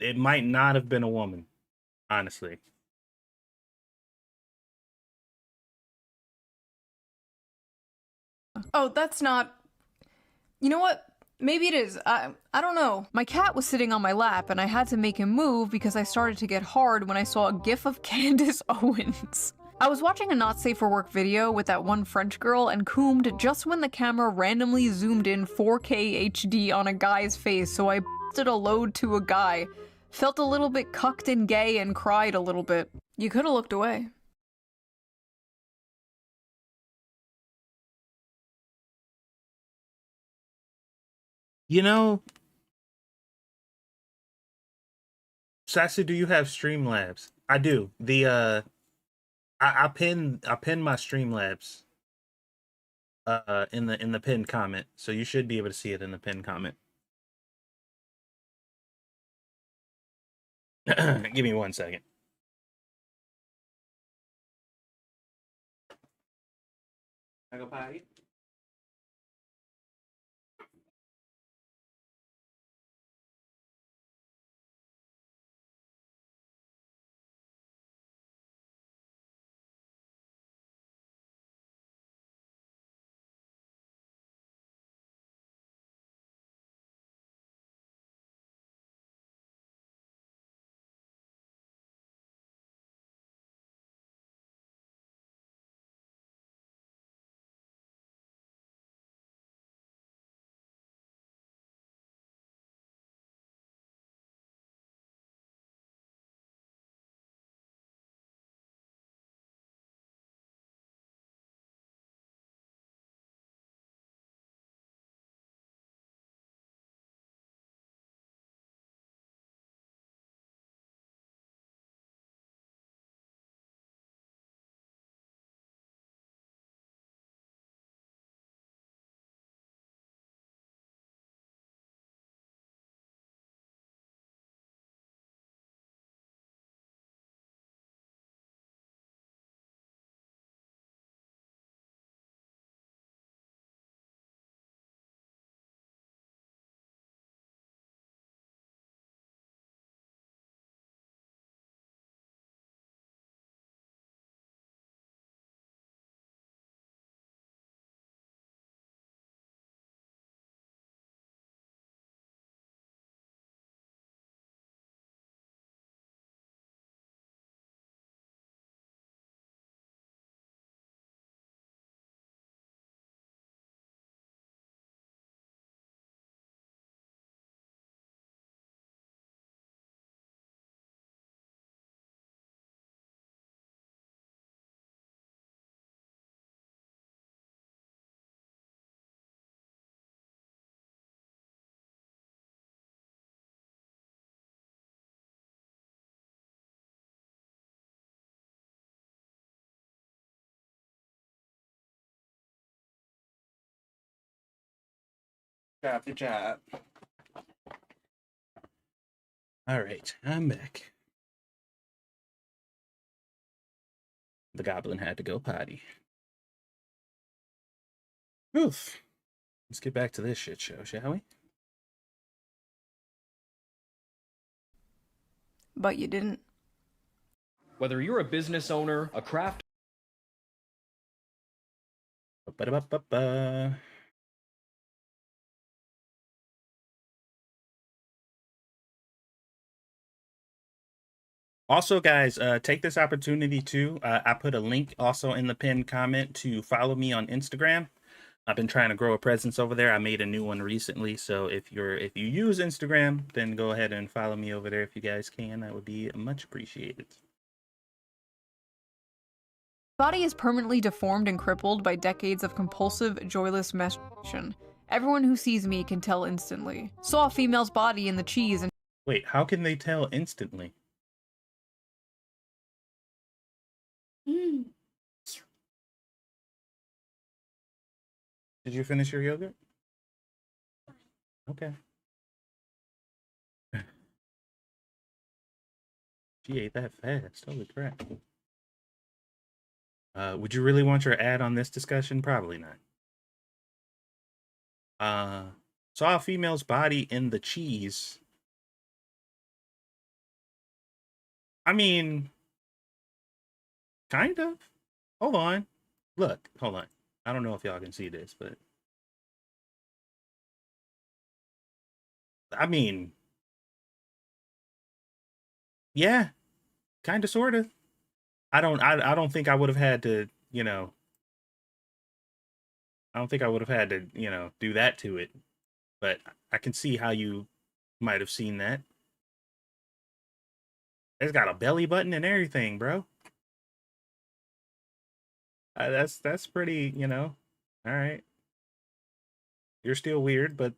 it might not have been a woman, honestly.
Oh, that's not... You know what? Maybe it is. I don't know. My cat was sitting on my lap and I had to make him move because I started to get hard when I saw a gif of Candace Owens. I was watching a not safe for work video with that one French girl and coomed just when the camera randomly zoomed in 4K HD on a guy's face, so I busted a load to a guy. Felt a little bit cucked and gay and cried a little bit. You could have looked away.
You know, Sassy, do you have Streamlabs? I do. I pin my Streamlabs in the pinned comment, so you should be able to see it in the pinned comment. Give me 1 second. I go potty. Good job. All right, I'm back. The goblin had to go potty. Oof. Let's get back to this shit show, shall we?
But you didn't.
Whether you're a business owner, a craft
Ba-da-ba-ba-ba. Also, guys, take this opportunity too. I put a link also in the pinned comment to follow me on Instagram. I've been trying to grow a presence over there. I made a new one recently, so if you use Instagram, then go ahead and follow me over there if you guys can. That would be much appreciated.
Body is permanently deformed and crippled by decades of compulsive, joyless masturbation. Everyone who sees me can tell instantly. Saw a female's body in the cheese and
Wait, how can they tell instantly?
Mm.
Did you finish your yogurt? Okay. She ate that fast. Holy crap. Would you really want your ad on this discussion? Probably not. Saw a female's body in the cheese. I mean, kind of. Hold on. Look, hold on. I don't know if y'all can see this, but I mean, yeah, kind of, sort of. I don't think I would have had to, I don't think I would have had to, do that to it. But I can see how you might have seen that. It's got a belly button and everything, bro. That's pretty, all right. You're still weird, but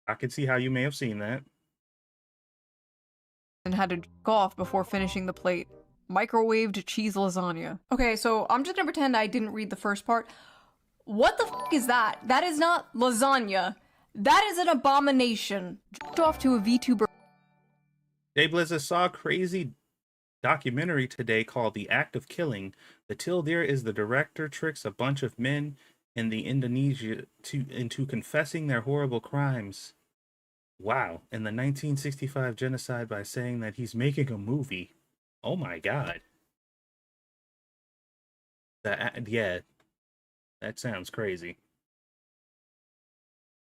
I can see how you may have seen that.
and had to jerk off before finishing the plate. Microwaved cheese lasagna. Okay, so I'm just gonna pretend I didn't read the first part. What the f is that? That is not lasagna. That is an abomination. Jerked off to a VTuber.
Jay Blizzard saw a crazy documentary today called The Act of Killing. The Tildir is the director tricks a bunch of men in the Indonesia into confessing their horrible crimes. Wow. In the 1965 genocide by saying that he's making a movie. Oh my god. Yeah. That sounds crazy.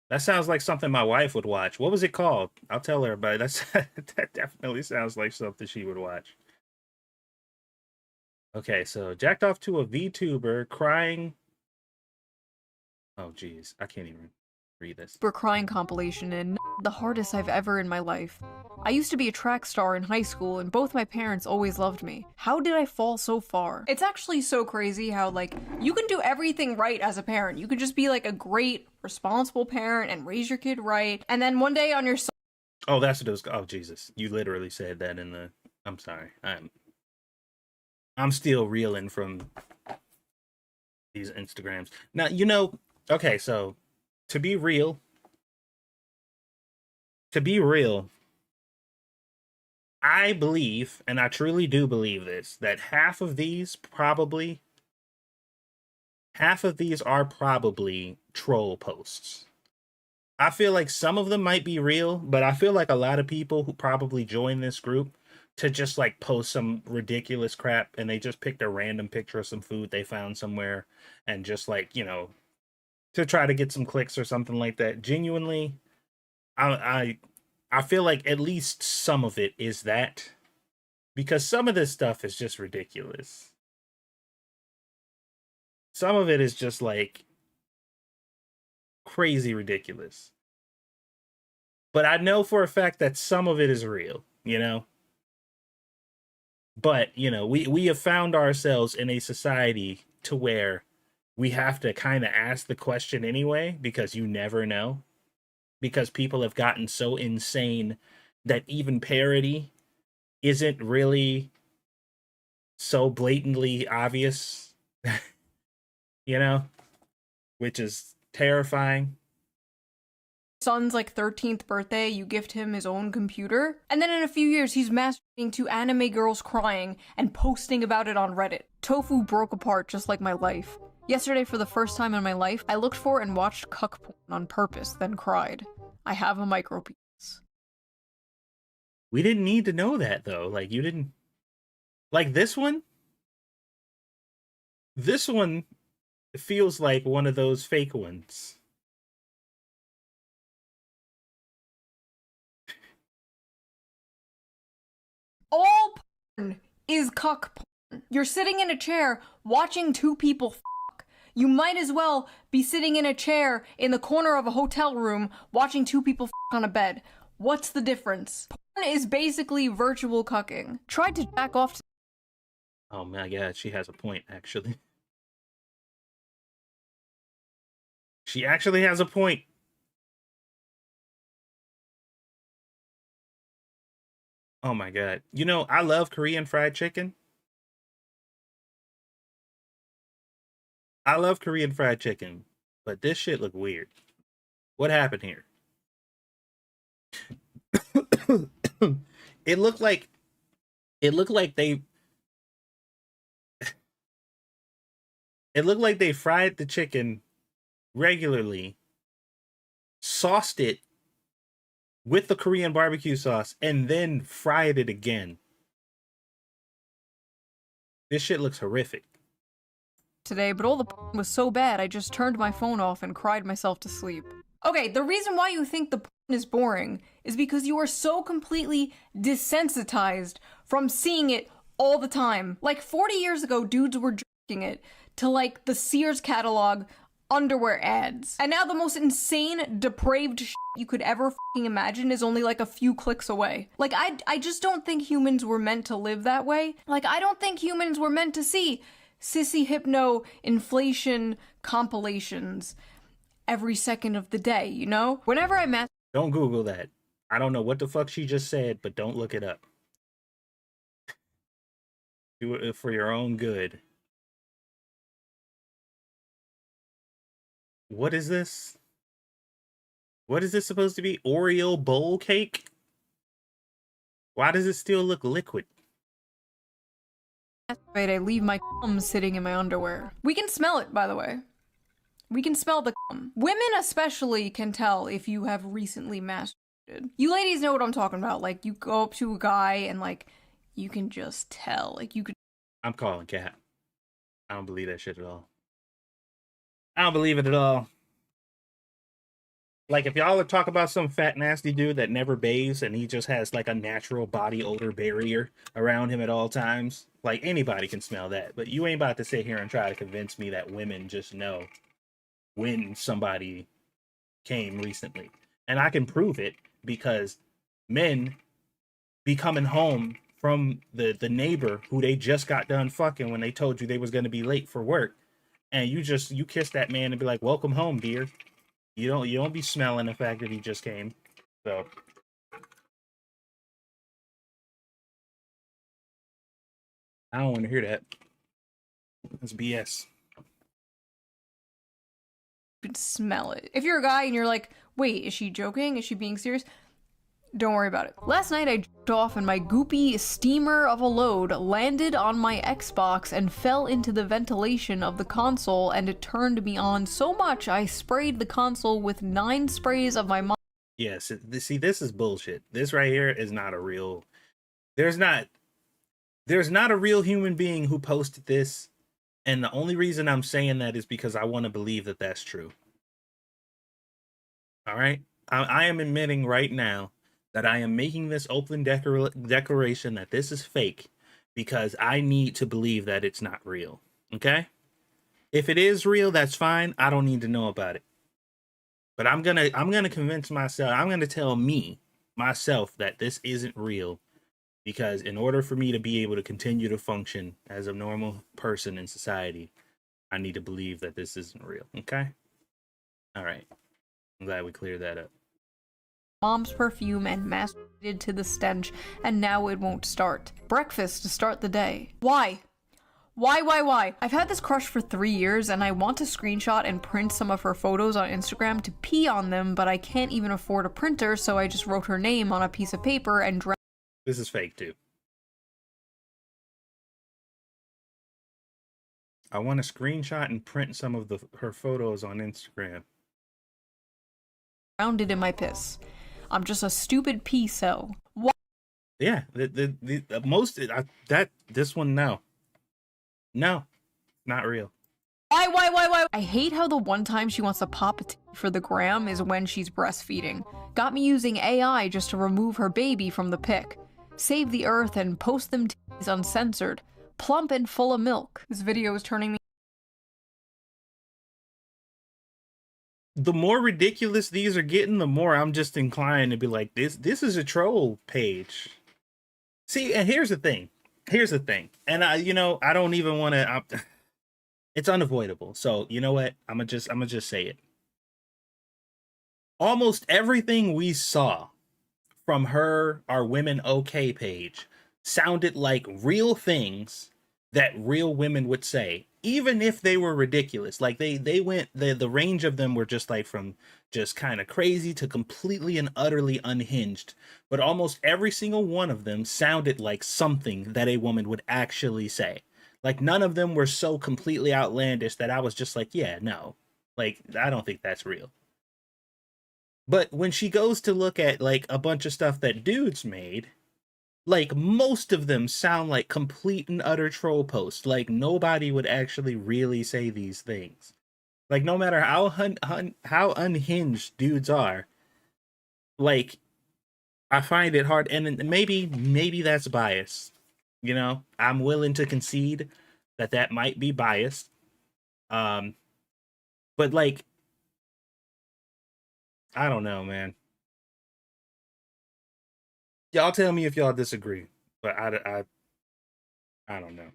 That sounds like something my wife would watch. What was it called? I'll tell everybody. That definitely sounds like something she would watch. Okay, so jacked off to a VTuber crying. Oh, geez. I can't even read this.
Crying compilation and the hardest I've ever in my life. I used to be a track star in high school and both my parents always loved me. How did I fall so far? It's actually so crazy how, like, you can do everything right as a parent. You could just be like a great, responsible parent and raise your kid right. And then one day on your
Oh, that's what it was. Oh, Jesus. You literally said that in the... I'm sorry. I'm still reeling from these Instagrams. Now, you know... Okay, so... To be real, I believe, and I truly do believe this, that half of these are probably troll posts. I feel like some of them might be real, but I feel like a lot of people who probably join this group to just like post some ridiculous crap, and they just picked a random picture of some food they found somewhere and just like, you know, to try to get some clicks or something like that. Genuinely, I feel like at least some of it is that, because some of this stuff is just ridiculous. Some of it is just like crazy ridiculous. But I know for a fact that some of it is real, you know? But, you know, we have found ourselves in a society to where we have to kind of ask the question anyway, because you never know. Because people have gotten so insane that even parody isn't really so blatantly obvious, you know, which is terrifying.
son's like 13th birthday, you gift him his own computer, and then in a few years he's masturbating to anime girls crying and posting about it on Reddit. Tofu broke apart just like my life. Yesterday, for the first time in my life, I looked for and watched cuck porn on purpose, then cried. I have a micro penis.
We didn't need to know that, though. Like, you didn't... Like, this one? This one feels like one of those fake ones.
All porn is cuck porn. You're sitting in a chair watching two people fuck. You might as well be sitting in a chair in the corner of a hotel room watching two people fuck on a bed. What's the difference? Porn is basically virtual cucking. Tried to jack off to...
Oh my god, she has a point, actually. She actually has a point. Oh my god. You know, I love Korean fried chicken. I love Korean fried chicken, but this shit look weird. What happened here? It looked like they fried the chicken regularly, sauced it with the Korean barbecue sauce, and then fried it again. This shit looks horrific.
Today, but all the porn was so bad I just turned my phone off and cried myself to sleep. Okay, the reason why you think the porn is boring is because you are so completely desensitized from seeing it all the time. Like 40 years ago, dudes were jerking it to like the Sears catalog underwear ads. And now the most insane, depraved shit you could ever fucking imagine is only like a few clicks away. Like, I just don't think humans were meant to live that way. Like, I don't think humans were meant to see sissy hypno inflation compilations every second of the day, you know? Whenever I
Don't Google that. I don't know what the fuck she just said, but don't look it up. Do it for your own good. What is this? What is this supposed to be? Oreo bowl cake? Why does it still look liquid?
Right, I leave my cum sitting in my underwear. We can smell it, by the way. We can smell the cum. Women especially can tell if you have recently masturbated. You ladies know what I'm talking about. Like, you go up to a guy and, like, you can just tell. Like, you could...
I'm calling cat. I don't believe that shit at all. I don't believe it at all. Like, if y'all are talking about some fat, nasty dude that never bathes and he just has, like, a natural body odor barrier around him at all times, like, anybody can smell that. But you ain't about to sit here and try to convince me that women just know when somebody came recently. And I can prove it because men be coming home from the neighbor who they just got done fucking when they told you they was going to be late for work. And you kiss that man and be like, welcome home, dear. You don't be smelling the fact that he just came. So I don't want to hear that. That's BS.
You could smell it. If you're a guy and you're like, wait, is she joking? Is she being serious? Don't worry about it. Last night I jerked off and my goopy steamer of a load landed on my Xbox and fell into the ventilation of the console, and it turned me on so much I sprayed the console with 9 sprays of my mom.
Yes, see, this is bullshit. This right here is not a real... There's not a real human being who posted this, and the only reason I'm saying that is because I want to believe that that's true. All right? I am admitting right now that I am making this open declaration that this is fake because I need to believe that it's not real. Okay? If it is real, that's fine. I don't need to know about it. But I'm gonna convince myself, I'm gonna tell myself that this isn't real, because in order for me to be able to continue to function as a normal person in society, I need to believe that this isn't real. Okay? All right. I'm glad we cleared that up.
Mom's perfume and masturbated to the stench, and now it won't start. Breakfast to start the day. Why? Why? I've had this crush for 3 years, and I want to screenshot and print some of her photos on Instagram to pee on them, but I can't even afford a printer, so I just wrote her name on a piece of paper and
This is fake too. I want to screenshot and print some of her photos on Instagram.
drowned it in my piss. I'm just a stupid pee cell. Why?
Yeah, the most this one no, not real.
Why? I hate how the one time she wants to pop a tea for the gram is when she's breastfeeding. Got me using AI just to remove her baby from the pic. Save the earth and post them teas uncensored. Plump and full of milk. This video is turning me...
The more ridiculous these are getting, the more I'm just inclined to be like, this is a troll page. See, and here's the thing. And I don't even want to, it's unavoidable. So you know what? I'm gonna just say it. Almost everything we saw from our Women OK page sounded like real things that real women would say, even if they were ridiculous. Like they went, the range of them were just like from just kind of crazy to completely and utterly unhinged. But almost every single one of them sounded like something that a woman would actually say. Like none of them were so completely outlandish that I was just like, yeah, no, like I don't think that's real. But when she goes to look at like a bunch of stuff that dudes made, like most of them sound like complete and utter troll posts. Like nobody would actually really say these things. Like no matter how unhinged dudes are, like I find it hard, and maybe that's bias. You know, I'm willing to concede that might be biased. But like, I don't know, man. Y'all tell me if y'all disagree, but I don't know.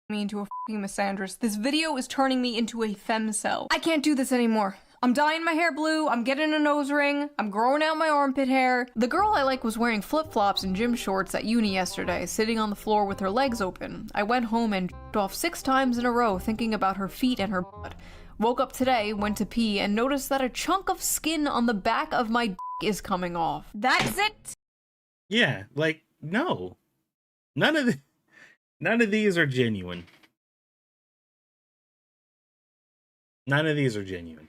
Me into a fucking misandrist. This video is turning me into a femcel. I can't do this anymore. I'm dyeing my hair blue, I'm getting a nose ring, I'm growing out my armpit hair. The girl I like was wearing flip-flops and gym shorts at uni yesterday, sitting on the floor with her legs open. I went home and j***ed off 6 times in a row thinking about her feet and her butt. Woke up today, went to pee, and noticed that a chunk of skin on the back of my dick is coming off. That's it?
Yeah, like, no. None of these are genuine. None of these are genuine.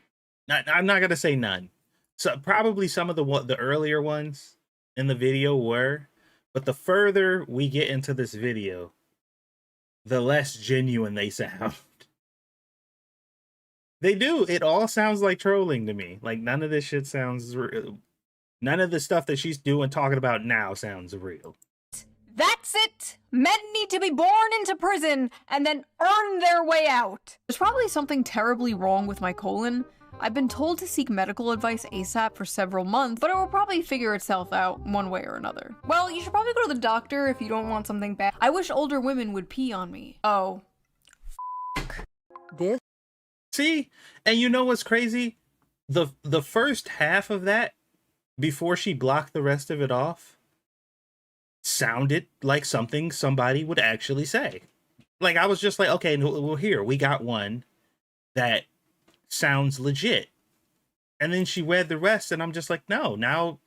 I'm not gonna say none. So probably some of the earlier ones in the video were, but the further we get into this video, the less genuine they sound. They do. It all sounds like trolling to me. Like none of this shit sounds real. None of the stuff that she's doing, talking about now, sounds real.
That's it! Men need to be born into prison and then earn their way out. There's probably something terribly wrong with my colon. I've been told to seek medical advice ASAP for several months, but it will probably figure itself out one way or another. Well, you should probably go to the doctor if you don't want something bad. I wish older women would pee on me. Oh.
This
See? And you know what's crazy? The first half of that, before she blocked the rest of it off, sounded like something somebody would actually say. Like, I was just like, okay, well, here, we got one that sounds legit. And then she read the rest, and I'm just like, no, now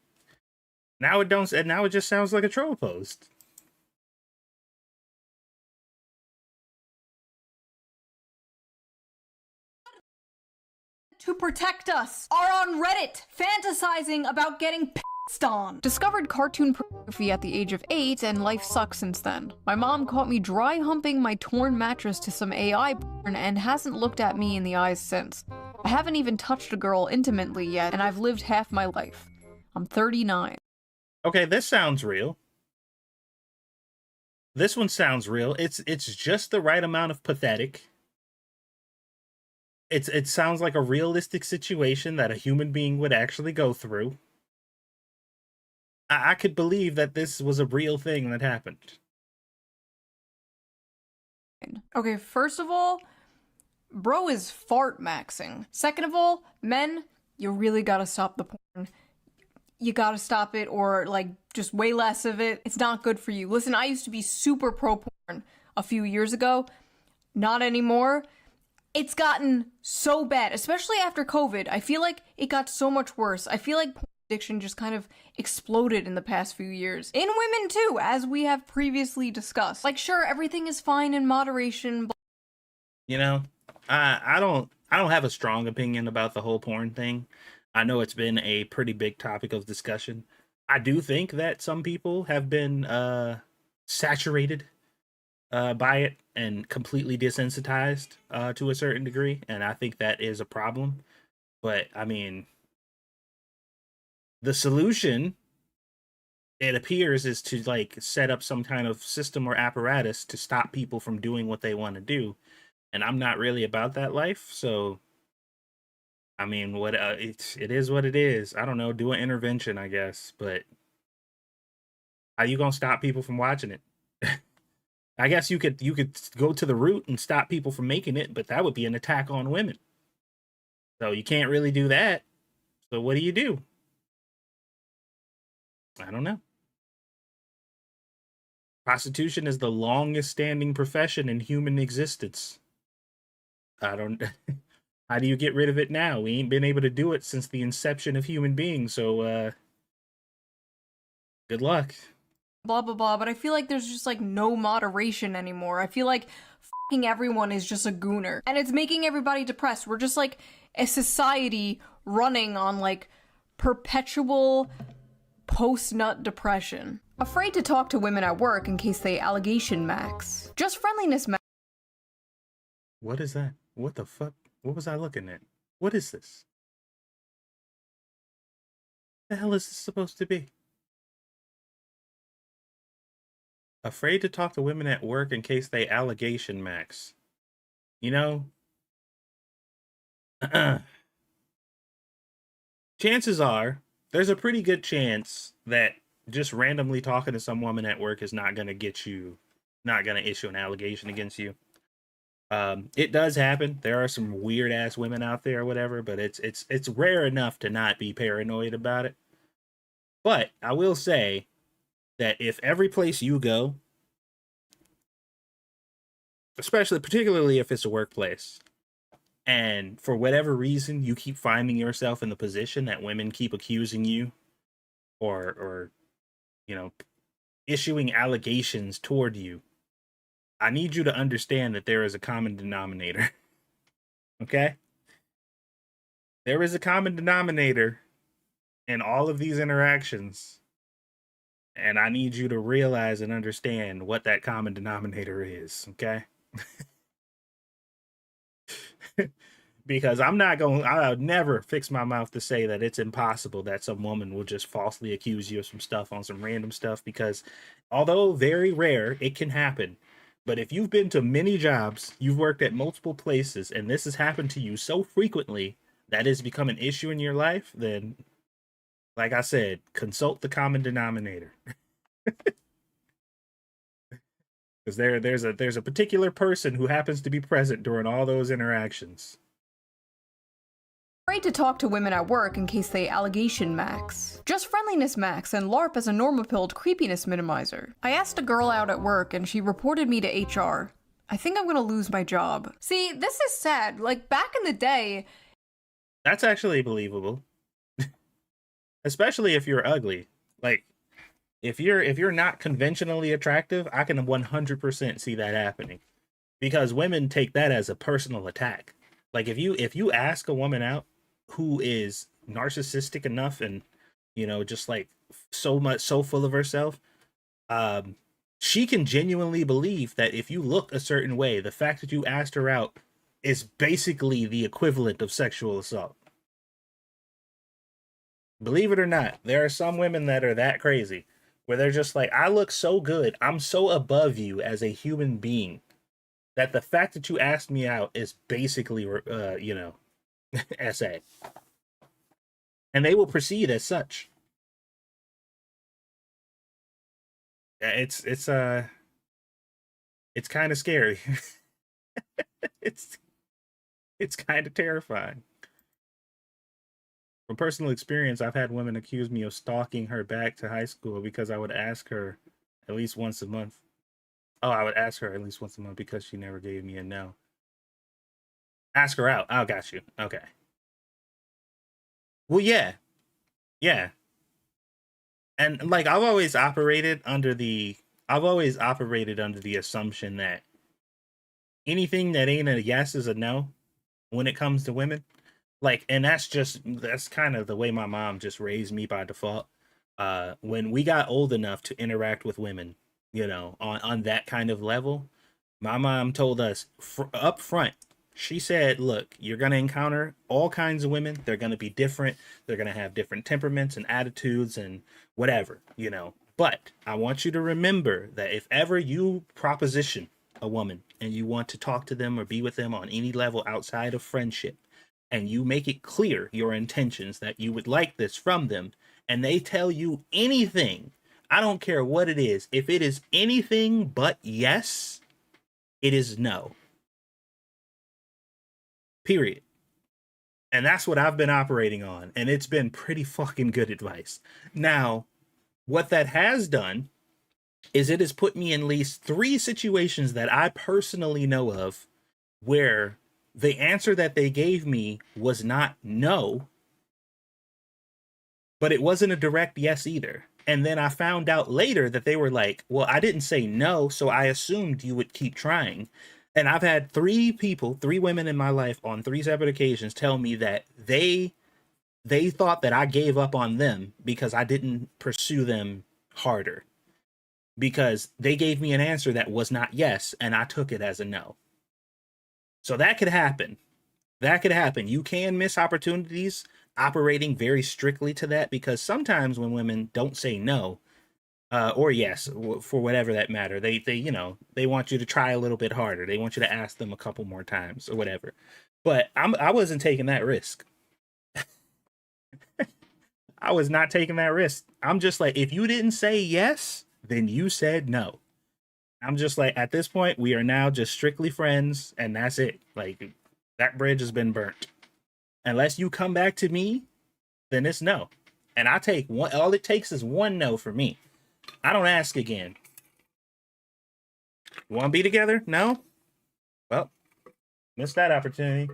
it don't, and now it just sounds like a troll post.
To protect us are on Reddit fantasizing about getting pissed on. Discovered cartoon pornography at the age of 8 and life sucks since then. My mom caught me dry humping my torn mattress to some AI porn and hasn't looked at me in the eyes since. I haven't even touched a girl intimately yet and I've lived half my life. I'm 39.
Okay, this sounds real. This one sounds real. It's just the right amount of pathetic. It sounds like a realistic situation that a human being would actually go through. I could believe that this was a real thing that happened.
Okay, first of all, bro is fart maxing. Second of all, men, you really gotta stop the porn. You gotta stop it, or like just way less of it. It's not good for you. Listen, I used to be super pro porn a few years ago. Not anymore. It's gotten so bad, especially after COVID. I feel like it got so much worse. I feel like porn addiction just kind of exploded in the past few years. In women too, as we have previously discussed. Like, sure, everything is fine in moderation, but
You know, I don't have a strong opinion about the whole porn thing. I know it's been a pretty big topic of discussion. I do think that some people have been saturated by it and completely desensitized to a certain degree, and I think that is a problem. But I mean, the solution, it appears, is to like set up some kind of system or apparatus to stop people from doing what they want to do, and I'm not really about that life. So I mean, what it is what it is. I don't know, do an intervention, I guess, but how you gonna stop people from watching it? I guess you could go to the root and stop people from making it, but that would be an attack on women. So you can't really do that. So what do? I don't know. Prostitution is the longest standing profession in human existence. I don't how do you get rid of it now? We ain't been able to do it since the inception of human beings, so good luck.
blah blah blah, but I feel like there's just like no moderation anymore. I feel like fucking everyone is just a gooner, and it's making everybody depressed. We're just like a society running on like perpetual post-nut depression. Afraid to talk to women at work in case they allegation max. Just friendliness max.
What is that? What the fuck? What was I looking at? What is this? The hell is this supposed to be? Afraid to talk to women at work in case they allegation max. You know, chances are there's a pretty good chance that just randomly talking to some woman at work is not going to issue an allegation against you. It does happen. There are some weird ass women out there or whatever, but it's rare enough to not be paranoid about it. But I will say that if every place you go, especially particularly if it's a workplace, and for whatever reason you keep finding yourself in the position that women keep accusing you or you know, issuing allegations toward you, I need you to understand that there is a common denominator. Okay? There is a common denominator in all of these interactions. And I need you to realize and understand what that common denominator is, okay? Because I'll never fix my mouth to say that it's impossible that some woman will just falsely accuse you of some stuff on some random stuff, because although very rare, it can happen. But if you've been to many jobs, you've worked at multiple places, and this has happened to you so frequently that it's become an issue in your life, then, like I said, consult the common denominator. Because there's a particular person who happens to be present during all those interactions.
Afraid to talk to women at work in case they allegation max. Just friendliness max and LARP as a normapilled creepiness minimizer. I asked a girl out at work and she reported me to HR. I think I'm gonna lose my job. See, this is sad. Like, back in the day...
That's actually believable. Especially if you're ugly. Like, if you're not conventionally attractive, I can 100% see that happening. Because women take that as a personal attack. Like, if you ask a woman out who is narcissistic enough and, you know, just like so full of herself, she can genuinely believe that if you look a certain way, the fact that you asked her out is basically the equivalent of sexual assault. Believe it or not, there are some women that are that crazy, where they're just like, I look so good, I'm so above you as a human being, that the fact that you asked me out is basically, you know, SA. And they will proceed as such. It's kind of scary. it's kind of terrifying. From personal experience, I've had women accuse me of stalking her back to high school because I would ask her at least once a month. Oh, I would ask her at least once a month because she never gave me a no. Ask her out. Oh, got you. Okay. Well, yeah. Yeah. And like I've always operated under the assumption that anything that ain't a yes is a no when it comes to women. Like, and that's kind of the way my mom just raised me by default. When we got old enough to interact with women, you know, on that kind of level, my mom told us up front, she said, look, you're going to encounter all kinds of women. They're going to be different. They're going to have different temperaments and attitudes and whatever, you know. But I want you to remember that if ever you proposition a woman and you want to talk to them or be with them on any level outside of friendship, and you make it clear your intentions that you would like this from them, and they tell you anything, I don't care what it is, if it is anything but yes, it is no. Period. And that's what I've been operating on, and it's been pretty fucking good advice. Now, what that has done is it has put me in at least 3 situations that I personally know of where the answer that they gave me was not no, but it wasn't a direct yes either. And then I found out later that they were like, well, I didn't say no, so I assumed you would keep trying. And I've had 3 women in my life on 3 separate occasions tell me that they thought that I gave up on them because I didn't pursue them harder. Because they gave me an answer that was not yes, and I took it as a no. So that could happen. That could happen. You can miss opportunities operating very strictly to that, because sometimes when women don't say no, or yes, for whatever that matter, they you know, they want you to try a little bit harder. They want you to ask them a couple more times or whatever. But I wasn't taking that risk. I was not taking that risk. I'm just like, if you didn't say yes, then you said no. I'm just like, at this point, we are now just strictly friends, and that's it. Like, that bridge has been burnt. Unless you come back to me, then it's no. And I take one, all it takes is one no for me. I don't ask again. Want to be together? No? Well, missed that opportunity.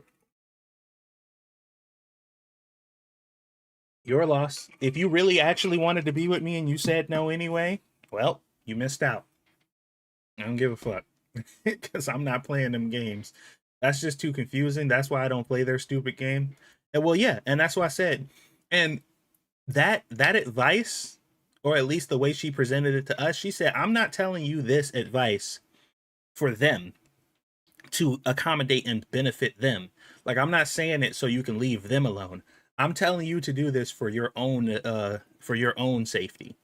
Your loss. If you really actually wanted to be with me and you said no anyway, well, you missed out. I don't give a fuck. Because I'm not playing them games. That's just too confusing. That's why I don't play their stupid game. And well, yeah, and that's why I said, and that advice, or at least the way she presented it to us, she said, I'm not telling you this advice for them to accommodate and benefit them. Like, I'm not saying it so you can leave them alone. I'm telling you to do this for your own safety.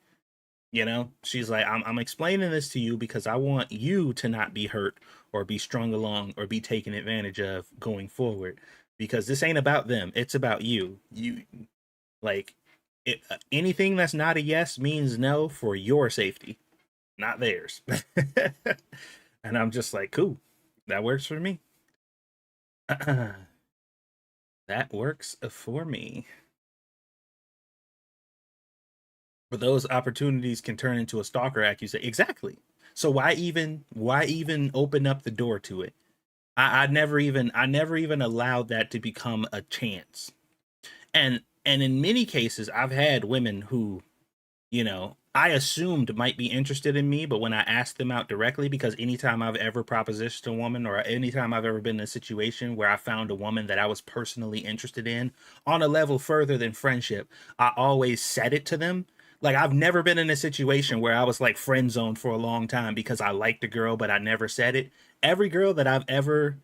You know, she's like, I'm explaining this to you because I want you to not be hurt or be strung along or be taken advantage of going forward, because this ain't about them. It's about you. You like it, anything that's not a yes means no for your safety, not theirs. And I'm just like, cool, that works for me. That works for me. But those opportunities can turn into a stalker accusation. Exactly. So why even open up the door to it? I never even allowed that to become a chance. And in many cases, I've had women who, you know, I assumed might be interested in me, but when I asked them out directly, because anytime I've ever propositioned a woman, or anytime I've ever been in a situation where I found a woman that I was personally interested in on a level further than friendship, I always said it to them. Like, I've never been in a situation where I was like friend zoned for a long time because I liked a girl, but I never said it. Every girl that I've ever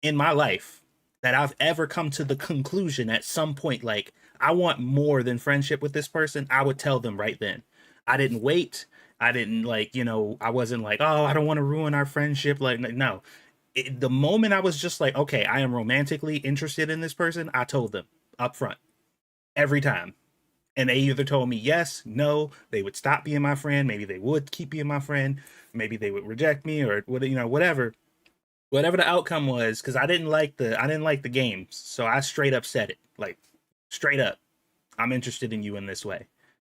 in my life that I've ever come to the conclusion at some point, like, I want more than friendship with this person, I would tell them right then. I didn't wait. I didn't like, you know, I wasn't like, oh, I don't want to ruin our friendship. Like, no. The moment I was just like, okay, I am romantically interested in this person, I told them up front every time. And they either told me yes, no, they would stop being my friend. Maybe they would keep being my friend. Maybe they would reject me, or you know, whatever the outcome was, because I didn't like the games. So I straight up said it, like, straight up, I'm interested in you in this way.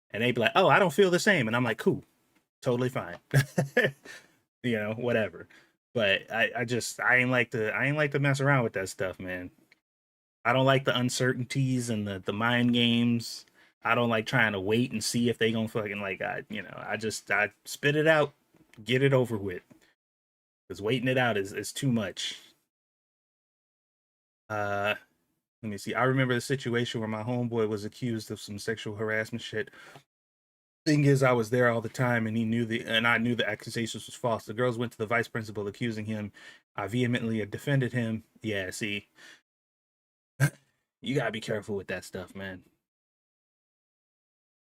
And they'd be like, oh, I don't feel the same. And I'm like, cool, totally fine. You know, whatever. But I ain't like to mess around with that stuff, man. I don't like the uncertainties and the mind games. I don't like trying to wait and see if they gonna fucking like, I spit it out, get it over with. Because waiting it out is too much. Let me see. I remember the situation where my homeboy was accused of some sexual harassment shit. Thing is, I was there all the time, and I knew the accusations was false. The girls went to the vice principal accusing him. I vehemently defended him. Yeah, see, you gotta be careful with that stuff, man.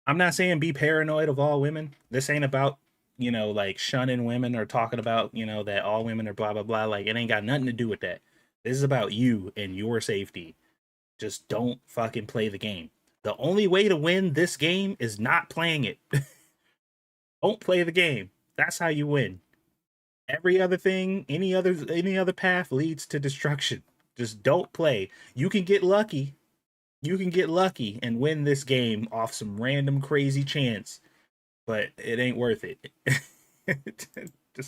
I'm not saying be paranoid of all women. This ain't about, you know, like shunning women or talking about, you know, that all women are blah, blah, blah. Like, it ain't got nothing to do with that. This is about you and your safety. Just don't fucking play the game. The only way to win this game is not playing it. Don't play the game. That's how you win. Every other thing, any other path leads to destruction. Just don't play. You can get lucky. You can get lucky and win this game off some random crazy chance, but it ain't worth it.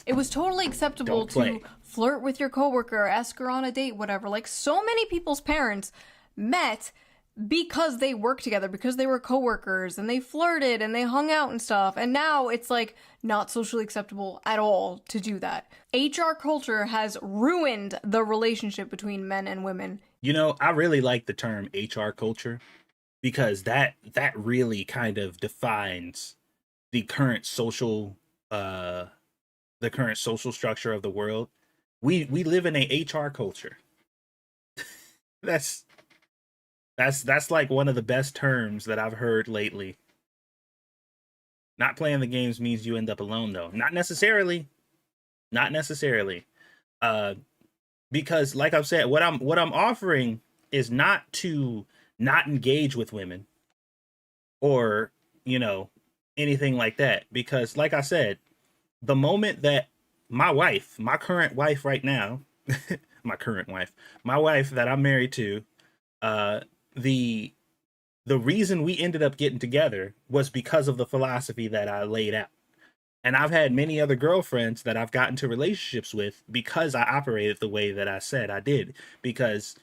It was totally acceptable to flirt with your coworker, ask her on a date, whatever. Like, so many people's parents met because they worked together, because they were coworkers, and they flirted and they hung out and stuff. And now it's like not socially acceptable at all to do that. HR culture has ruined the relationship between men and women.
You know, I really like the term HR culture, because that really kind of defines the current social structure of the world. We live in a HR culture. That's like one of the best terms that I've heard lately. Not playing the games means you end up alone, though. Not necessarily. Because like I've said, what I'm offering is not to not engage with women or, you know, anything like that. Because like I said, the moment that my wife, my current wife right now, my current wife, my wife that I'm married to, uh, the the reason we ended up getting together was because of the philosophy that I laid out. And I've had many other girlfriends that I've gotten to relationships with because I operated the way that I said I did. Because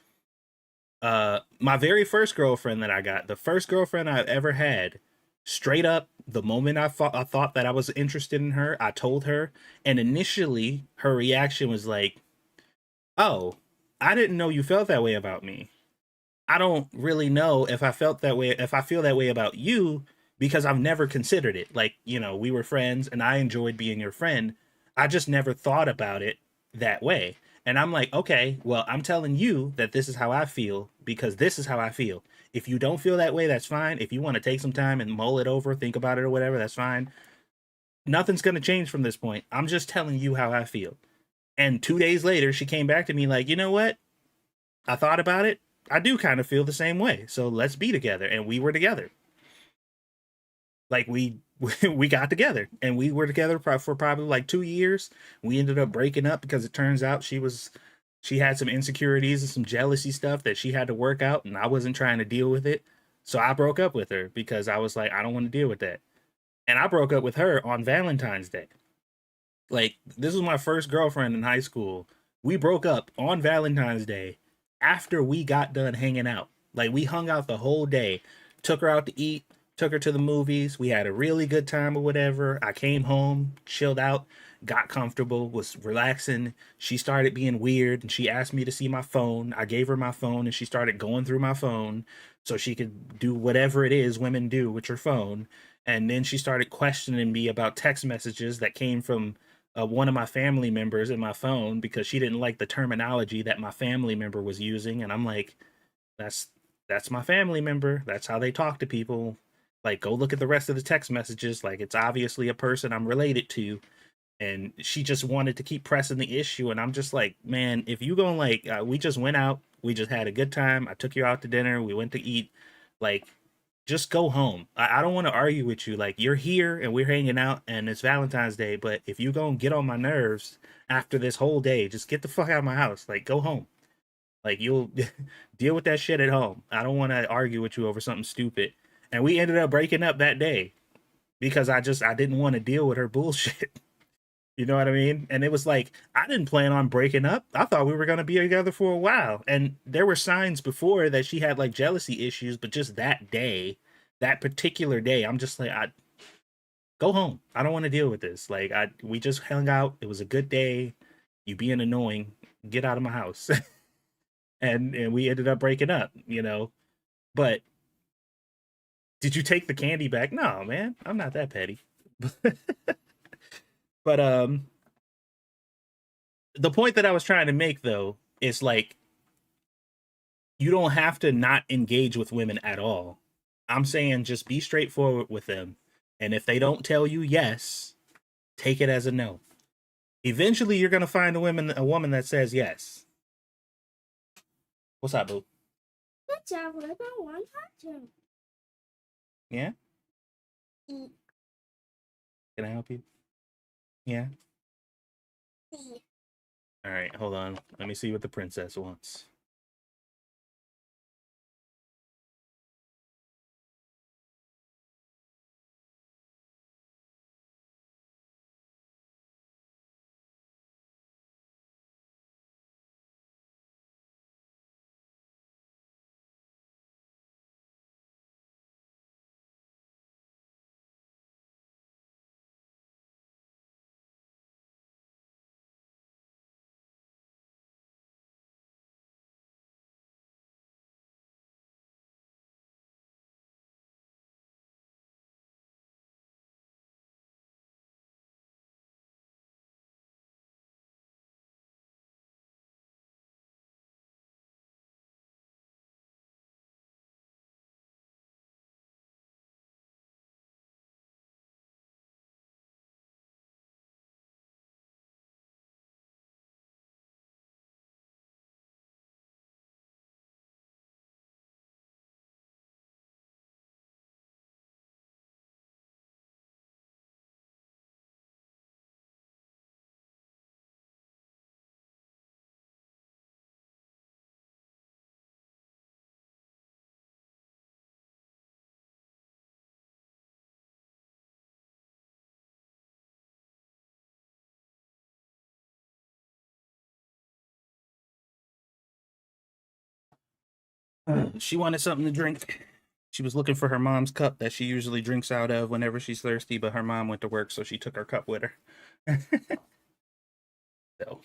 my very first girlfriend that I got, the first girlfriend I've ever had, straight up, the moment I thought that I was interested in her, I told her, and initially her reaction was like, "Oh, I didn't know you felt that way about me. I don't really know if I felt that way, if I feel that way about you, because I've never considered it. Like, you know, we were friends and I enjoyed being your friend. I just never thought about it that way." And I'm like, okay, well, I'm telling you that this is how I feel because this is how I feel. If you don't feel that way, that's fine. If you want to take some time and mull it over, think about it or whatever, that's fine. Nothing's going to change from this point. I'm just telling you how I feel. And 2 days later, she came back to me like, you know what? I thought about it. I do kind of feel the same way. So let's be together. And we were together. Like we got together and we were together for probably like 2 years. We ended up breaking up because it turns out she had some insecurities and some jealousy stuff that she had to work out and I wasn't trying to deal with it. So I broke up with her because I was like, I don't want to deal with that. And I broke up with her on Valentine's Day. Like, this was my first girlfriend in high school. We broke up on Valentine's Day after we got done hanging out. Like, we hung out the whole day, took her out to eat, took her to the movies. We had a really good time or whatever. I came home, chilled out, got comfortable, was relaxing. She started being weird and she asked me to see my phone. I gave her my phone and she started going through my phone so she could do whatever it is women do with your phone. And then she started questioning me about text messages that came from one of my family members in my phone because she didn't like the terminology that my family member was using. And I'm like, that's that's my family member. That's how they talk to people. Like, go look at the rest of the text messages. Like, it's obviously a person I'm related to. And she just wanted to keep pressing the issue. And I'm just like, man, if you going like, we just went out, we just had a good time. I took you out to dinner. We went to eat. Like, just go home. I don't want to argue with you. Like, you're here and we're hanging out and it's Valentine's Day. But if you go and get on my nerves after this whole day, just get the fuck out of my house. Like, go home. Like, you'll deal with that shit at home. I don't want to argue with you over something stupid. And we ended up breaking up that day because I didn't want to deal with her bullshit. You know what I mean? And it was like, I didn't plan on breaking up. I thought we were going to be together for a while. And there were signs before that she had like jealousy issues, but just that day, that particular day, I'm just like, I go home. I don't want to deal with this. Like, we just hung out. It was a good day. You being annoying. Get out of my house. And we ended up breaking up, you know. But did you take the candy back? No, man. I'm not that petty. But the point that I was trying to make though is like, you don't have to not engage with women at all. I'm saying just be straightforward with them. And if they don't tell you yes, take it as a no. Eventually you're gonna find a woman that says yes. What's up, boo?
那家伙在玩他去。
Yeah?
嗯
Can I help you? Yeah?
嗯
Alright, hold on. Let me see what the princess wants. She wanted something to drink. She was looking for her mom's cup that she usually drinks out of whenever she's thirsty, but her mom went to work, so she took her cup with her. So,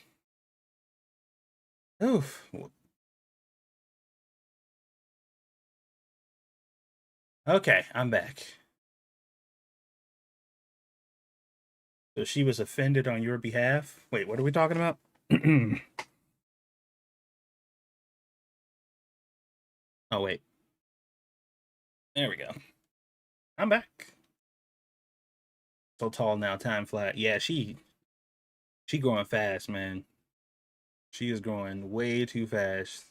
oof. Okay, I'm back. So she was offended on your behalf. Wait, what are we talking about? Oh, wait. There we go. I'm back. So tall now, time flat. Yeah, she growing fast, man. She is growing way too fast.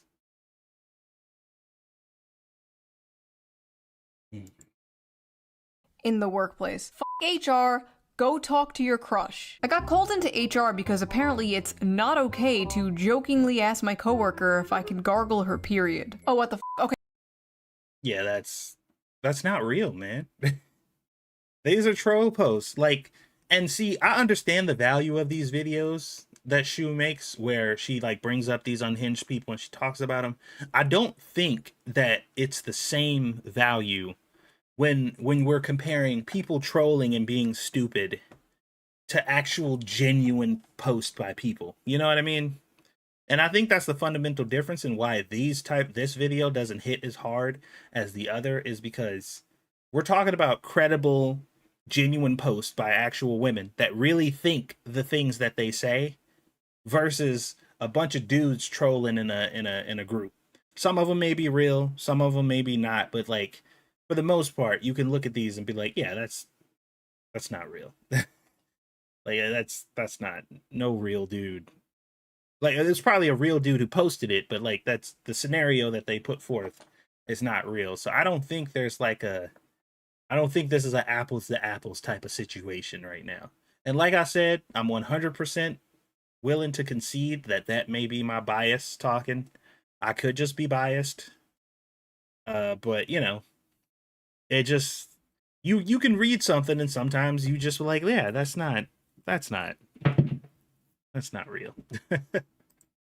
In the workplace. F HR, go talk to your crush. I got called into HR because apparently it's not okay to jokingly ask my coworker if I can gargle her period. Oh, what the f? Okay.
Yeah, that's not real, man. These are troll posts. Like, and see, I understand the value of these videos that Shu makes where she like brings up these unhinged people and she talks about them. I don't think that it's the same value when we're comparing people trolling and being stupid to actual genuine posts by people. You know what I mean? And I think that's the fundamental difference in why this video doesn't hit as hard as the other is because we're talking about credible, genuine posts by actual women that really think the things that they say versus a bunch of dudes trolling in a group. Some of them may be real, some of them maybe not, but like for the most part, you can look at these and be like, yeah, that's not real. Like that's not no real dude. Like it's probably a real dude who posted it, but like that's the scenario that they put forth is not real. So I don't think there's like I don't think this is an apples to apples type of situation right now. And like I said, I'm 100% willing to concede that that may be my bias talking. I could just be biased. But you know, it just you can read something and sometimes you just like, yeah, that's not real.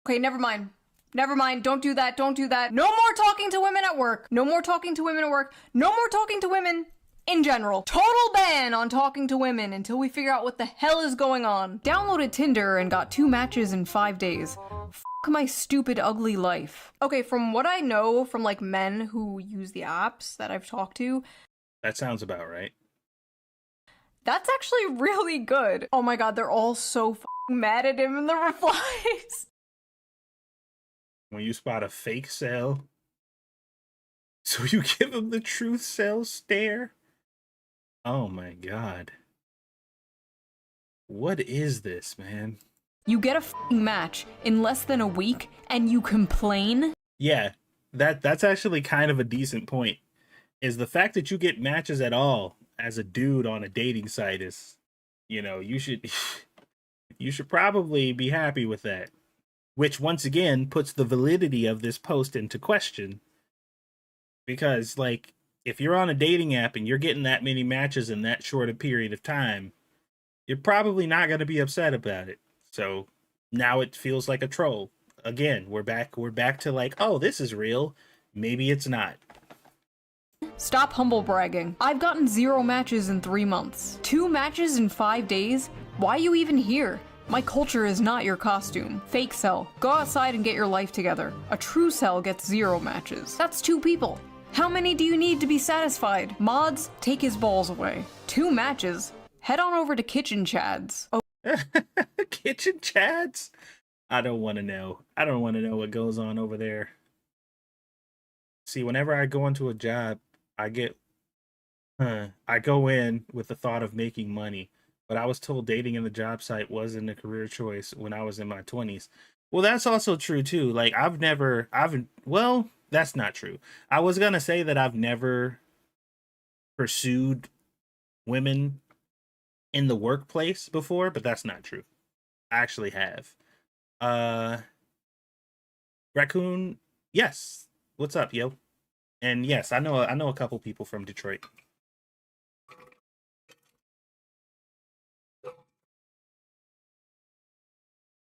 Okay, never mind. Never mind. Don't do that. Don't do that. No more talking to women at work. No more talking to women at work. No more talking to women in general. Total ban on talking to women until we figure out what the hell is going on. Downloaded Tinder and got 2 matches in 5 days. F my stupid, ugly life. Okay, from what I know from like men who use the apps that I've talked to,
That sounds about right.
that's actually really good. Oh my god, they're all so f***ing mad at him in the replies.
When you spot a fake cell, so you give him the truth cell stare. Oh my god. What is this, man?
You get a f***ing match in less than a week and you complain?
Yeah, that's actually kind of a decent point. Is the fact that you get matches at all as a dude on a dating site is, you know, you should you should probably be happy with that. Which once again puts the validity of this post into question. Because like if you're on a dating app and you're getting that many matches in that short a period of time, you're probably not going to be upset about it. So now it feels like a troll. Again, we're back to like, oh, this is real. Maybe it's not.
Stop humble bragging. I've gotten 0 matches in 3 months. 2 matches in 5 days? Why are you even here? My culture is not your costume. Fake cell. Go outside and get your life together. A true cell gets 0 matches. That's 2 people. How many do you need to be satisfied? Mods, take his balls away. 2 matches? Head on over to Kitchen Chads. Oh.
Kitchen Chads? I don't want to know. I don't want to know what goes on over there. See, whenever I go into a job, I go in with the thought of making money, but I was told dating in the job site wasn't a career choice when I was in my 20s. Well, that's also true too. Like well, that's not true. I was going to say that I've never pursued women in the workplace before, but that's not true. I actually have. Raccoon, yes. What's up, yo? And yes, I know a couple people from Detroit.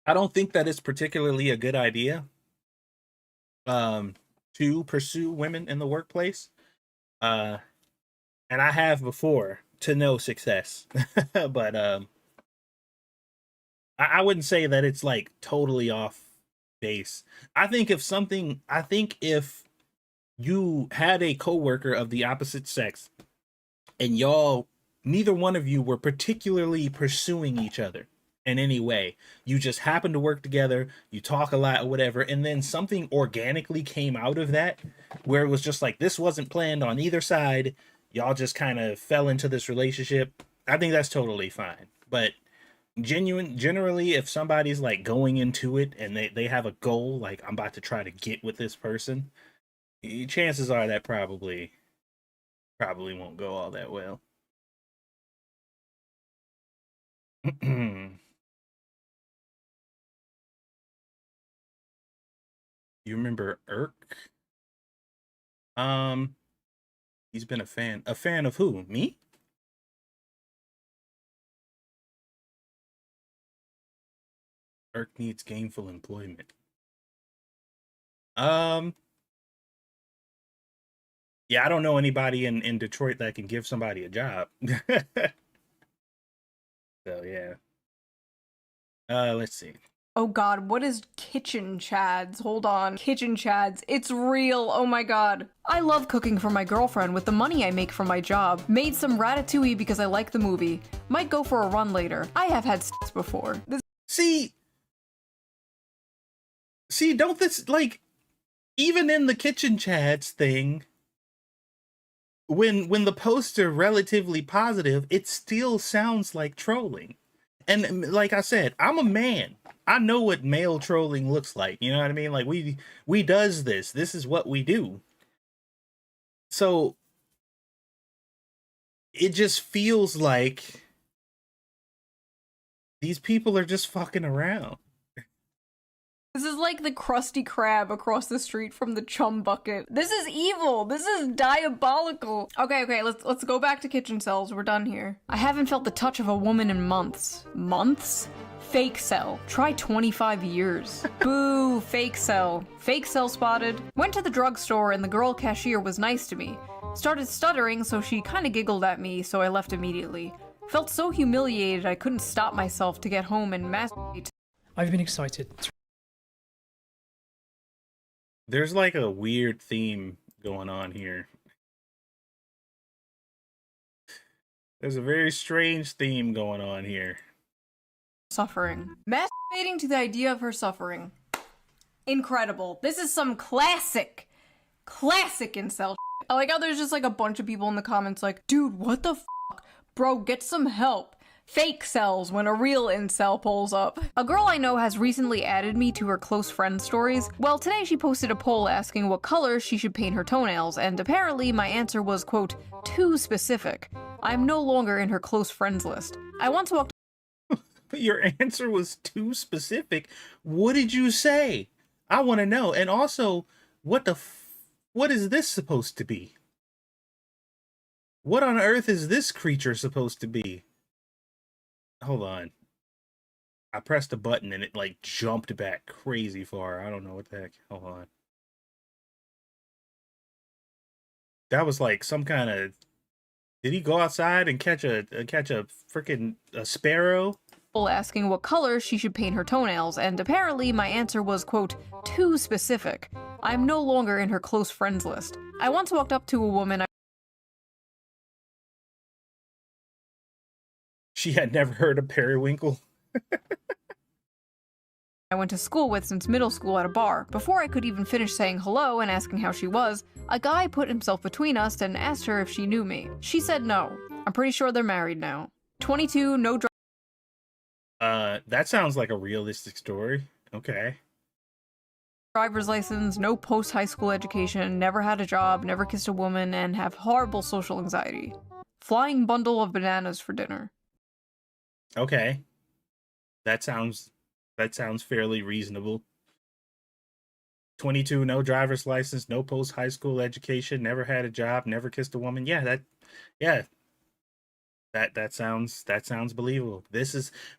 I don't think that it's particularly a good idea to to pursue women in the workplace. And I have before to no success. But I wouldn't say that it's like totally off base. I think if you had a coworker of the opposite sex and y'all, neither one of you were particularly pursuing each other in any way, you just happen to work together, you talk a lot or whatever, and then something organically came out of that where it was just like this wasn't planned on either side, y'all just kind of fell into this relationship. I think that's totally fine. But generally, if somebody's like going into it and they have a goal, like I'm about to try to get with this person, chances are that probably won't go all that well. You remember Irk? He's been a fan. A fan of who? Me? Irk needs gainful employment. Yeah, I don't know anybody in Detroit that can give somebody a job. So yeah. Let's see.
Oh god, what is Kitchen Chads? Hold on. Kitchen Chads. It's real. Oh my god. I love cooking for my girlfriend with the money I make from my job. Made some ratatouille because I like the movie. Might go for a run later. I have had sex before.
See, don't this, like, even in the Kitchen Chads thing, when the posts are relatively positive, it still sounds like trolling. And like I said, I'm a man. I know what male trolling looks like. You know what I mean? Like we does this. This is what we do. So it just feels like these people are just fucking around.
This is like the Krusty Krab across the street from the Chum Bucket. This is evil. This is diabolical. Okay, let's go back to kitchen cells. We're done here. I haven't felt the touch of a woman in months. Months? Fake cell. Try 25 years. Boo, fake cell. Fake cell spotted. Went to the drugstore and the girl cashier was nice to me. Started stuttering, so she kinda giggled at me, so I left immediately. Felt so humiliated I couldn't stop myself to get home and masturbate.
I've been excited.
There's like a weird theme going on here. There's a very strange theme going on here.
Suffering. Masturbating to the idea of her suffering. Incredible. This is some classic incel. I like how there's just like a bunch of people in the comments like, dude, what the fuck? Bro, get some help. Fake cells when a real incel pulls up. A girl I know has recently added me to her close friend stories. Well, today she posted a poll asking what color she should paint her toenails, and apparently my answer was, quote, too specific. I'm no longer in her close friends list. I once walked—
Your answer was too specific. What did you say? I want to know. And also, what is this supposed to be? What on earth is this creature supposed to be? Hold on. I pressed a button and it like jumped back crazy far. I don't know what the heck. Hold on. That was like some kind of... Did he go outside and catch a freaking sparrow?
asking what color she should paint her toenails, and apparently my answer was, quote, too specific. I'm no longer in her close friends list. I once walked up to a woman
She had never heard of Periwinkle.
I went to school with since middle school at a bar. Before I could even finish saying hello and asking how she was, a guy put himself between us and asked her if she knew me. She said no. I'm pretty sure they're married now. 22, no
That sounds like a realistic story. Okay.
driver's license, no post-high school education, never had a job, never kissed a woman, and have horrible social anxiety. Flying bundle of bananas for dinner.
Okay. That sounds fairly reasonable. 22, no driver's license, no post high school education, never had a job, never kissed a woman. That sounds believable.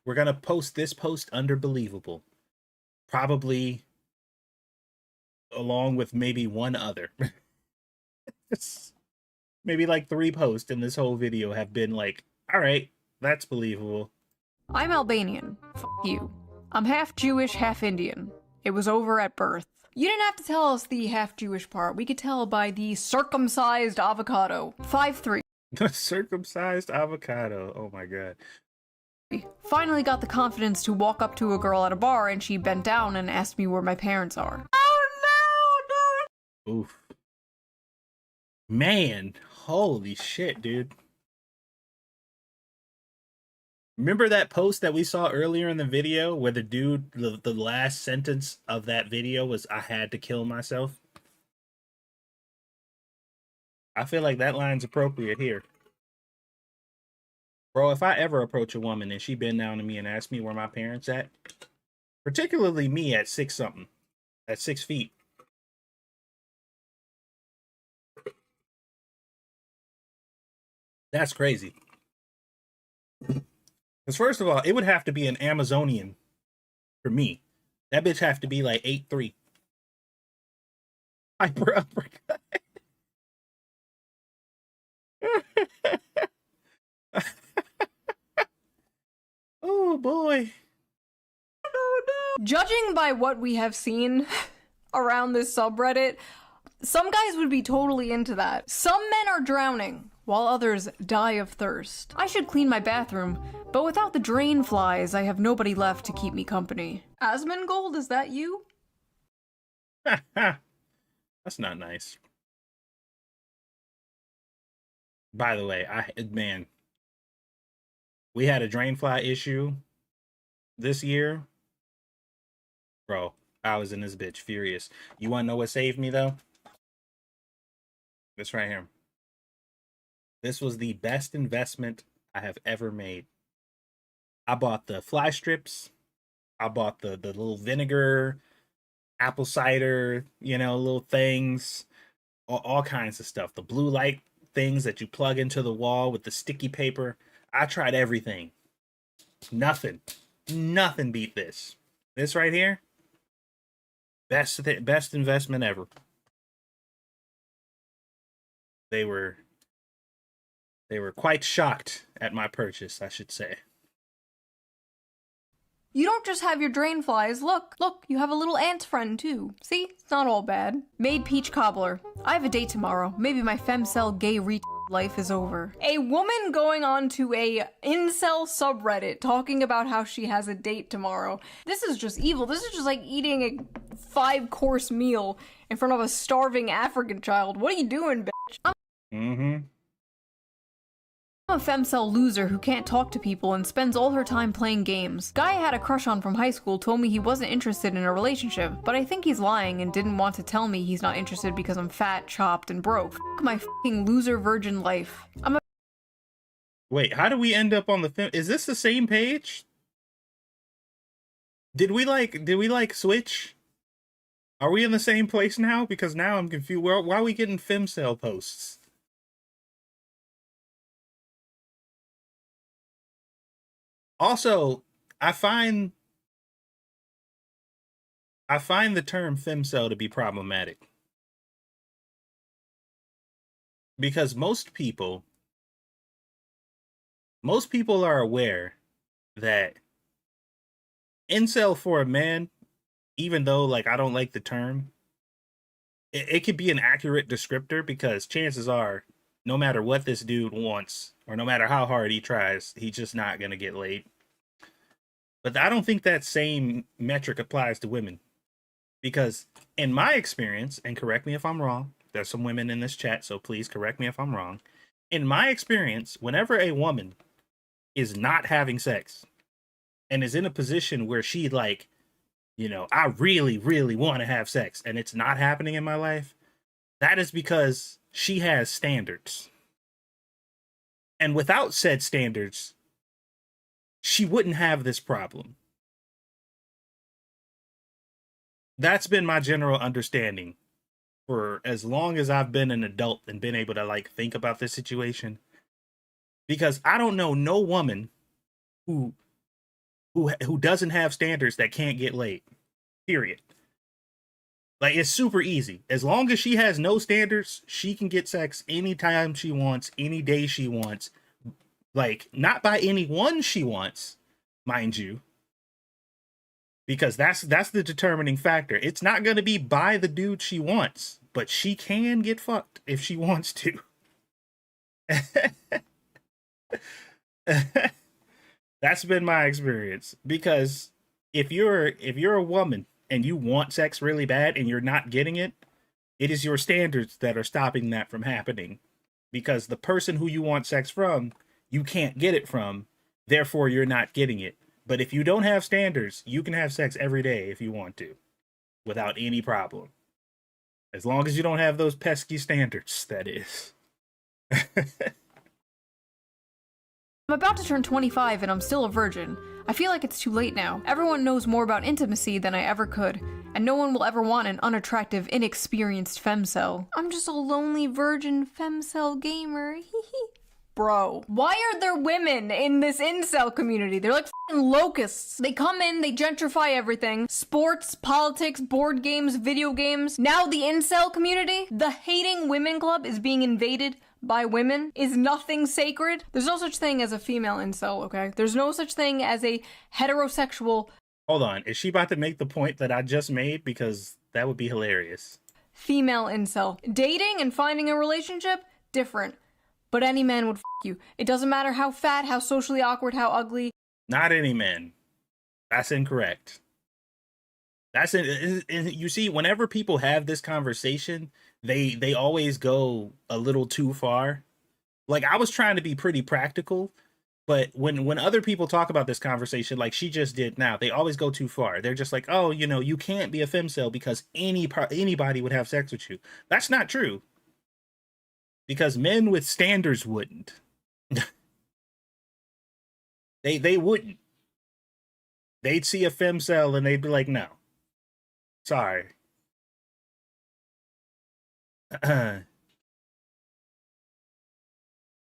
We're gonna post this post under believable. Probably along with maybe one other. Maybe like 3 posts in this whole video have been like, all right, that's believable.
I'm Albanian. F you. I'm half Jewish, half Indian. It was over at birth. You didn't have to tell us the half Jewish part. We could tell by the circumcised avocado. 5'3".
Circumcised avocado. Oh my god.
Finally got the confidence to walk up to a girl at a bar and she bent down and asked me where my parents are. Oh no,
Oof. Man, holy shit, dude. Remember that post that we saw earlier in the video where the dude, the last sentence of that video was, I had to kill myself? I feel like that line's appropriate here. Bro, if I ever approach a woman and she bend down to me and ask me where my parents at, particularly me at 6 something, at 6 feet, that's crazy. Because first of all, it would have to be an Amazonian for me. That bitch have to be like 8'3". Hyper uppercut. Oh boy.
Judging by what we have seen around this subreddit, some guys would be totally into that. Some men are drowning, while others die of thirst. I should clean my bathroom, but without the drain flies, I have nobody left to keep me company. Asmongold, is that you?
That's not nice. By the way, man, we had a drainfly issue this year. Bro, I was in this bitch furious. You want to know what saved me, though? This right here. This was the best investment I have ever made. I bought the fly strips. I bought the little vinegar, apple cider, you know, little things. All kinds of stuff. The blue light things that you plug into the wall with the sticky paper. I tried everything. Nothing beat this. This right here, best investment ever. They were quite shocked at my purchase, I should say.
You don't just have your drain flies. Look, you have a little ant friend too. See? It's not all bad. Made peach cobbler. I have a date tomorrow. Maybe my femcel gay life is over. A woman going on to a incel subreddit talking about how she has a date tomorrow. This is just evil. This is just like eating a 5-course meal in front of a starving African child. What are you doing, bitch? I'm a femcel loser who can't talk to people and spends all her time playing games. Guy I had a crush on from high school told me he wasn't interested in a relationship, but I think he's lying and didn't want to tell me he's not interested because I'm fat, chopped, and broke. F my f***ing loser virgin life.
Wait, how do we end up on the is this the same page? Did we like switch? Are we in the same place now? Because now I'm confused. Why are we getting femcel posts? Also, I find the term femcel to be problematic. Because most people are aware that incel for a man, even though like I don't like the term, it could be an accurate descriptor because chances are no matter what this dude wants or no matter how hard he tries, he's just not going to get laid. But I don't think that same metric applies to women. Because in my experience, and correct me if I'm wrong, there's some women in this chat, so please correct me if I'm wrong. In my experience, whenever a woman is not having sex and is in a position where she like, you know, I really, really want to have sex and it's not happening in my life, that is because she has standards. And without said standards, she wouldn't have this problem. That's been my general understanding for as long as I've been an adult and been able to like think about this situation. Because I don't know no woman who doesn't have standards that can't get laid. Period. Like, it's super easy. As long as she has no standards, she can get sex anytime she wants, any day she wants. Like, not by anyone she wants, mind you. Because that's the determining factor. It's not going to be by the dude she wants, but she can get fucked if she wants to. That's been my experience. Because if you're a woman and you want sex really bad and you're not getting it, it is your standards that are stopping that from happening. Because the person who you want sex from, you can't get it from, therefore you're not getting it. But if you don't have standards, you can have sex every day if you want to, without any problem. As long as you don't have those pesky standards, that is.
I'm about to turn 25 and I'm still a virgin. I feel like it's too late now. Everyone knows more about intimacy than I ever could, and no one will ever want an unattractive, inexperienced femcel. I'm just a lonely virgin femcel gamer. Bro, why are there women in this incel community? They're like f***ing locusts. They come in, they gentrify everything. Sports, politics, board games, video games. Now the incel community, the hating women club is being invaded by women. Is nothing sacred? There's no such thing as a female incel, okay? There's no such thing as a heterosexual...
Hold on, is she about to make the point that I just made? Because that would be hilarious.
Female incel. Dating and finding a relationship? Different. But any man would f*** you. It doesn't matter how fat, how socially awkward, how ugly.
Not any man. That's incorrect. That's it. You see, whenever people have this conversation, they always go a little too far. Like, I was trying to be pretty practical, but when other people talk about this conversation, like she just did now, they always go too far. They're just like, oh, you know, you can't be a femcel because anybody would have sex with you. That's not true. Because men with standards wouldn't. They wouldn't. They'd see a femcel and they'd be like, no. Sorry.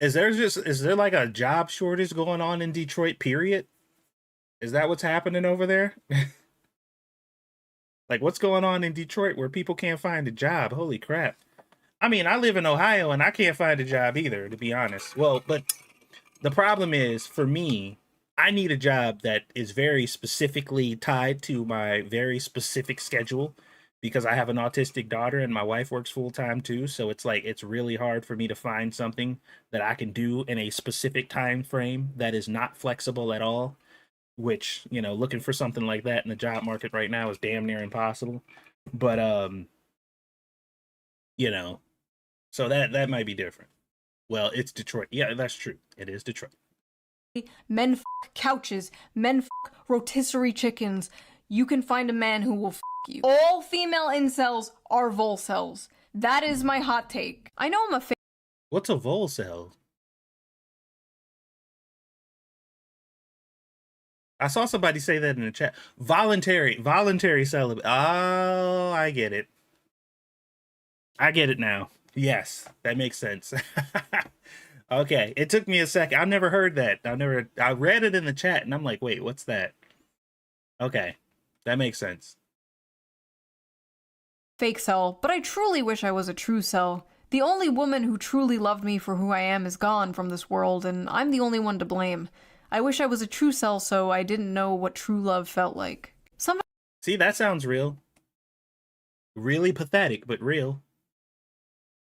Is there like a job shortage going on in Detroit, period? Is that what's happening over there? Like, what's going on in Detroit where people can't find a job? Holy crap. I mean, I live in Ohio and I can't find a job either, to be honest. Well, but the problem is, for me, I need a job that is very specifically tied to my very specific schedule because I have an autistic daughter and my wife works full time too. So it's like, it's really hard for me to find something that I can do in a specific time frame that is not flexible at all, which, you know, looking for something like that in the job market right now is damn near impossible. But, you know, so that might be different. Well, it's Detroit. Yeah, that's true. It is Detroit.
Men f*** couches. Men f*** rotisserie chickens. You can find a man who will f*** you. All female incels are volcels. That is my hot take. I know I'm a
What's a volcel? I saw somebody say that in the chat. Voluntary celibate. Oh, I get it. I get it now. Yes, that makes sense. Okay, it took me a second. I've never heard that. I read it in the chat and I'm like, wait, what's that? Okay, that makes sense.
fake cell, but I truly wish I was a true cell. The only woman who truly loved me for who I am is gone from this world, and I'm the only one to blame. I wish I was a true cell so I didn't know what true love felt like.
See, that sounds real. Really pathetic, but real.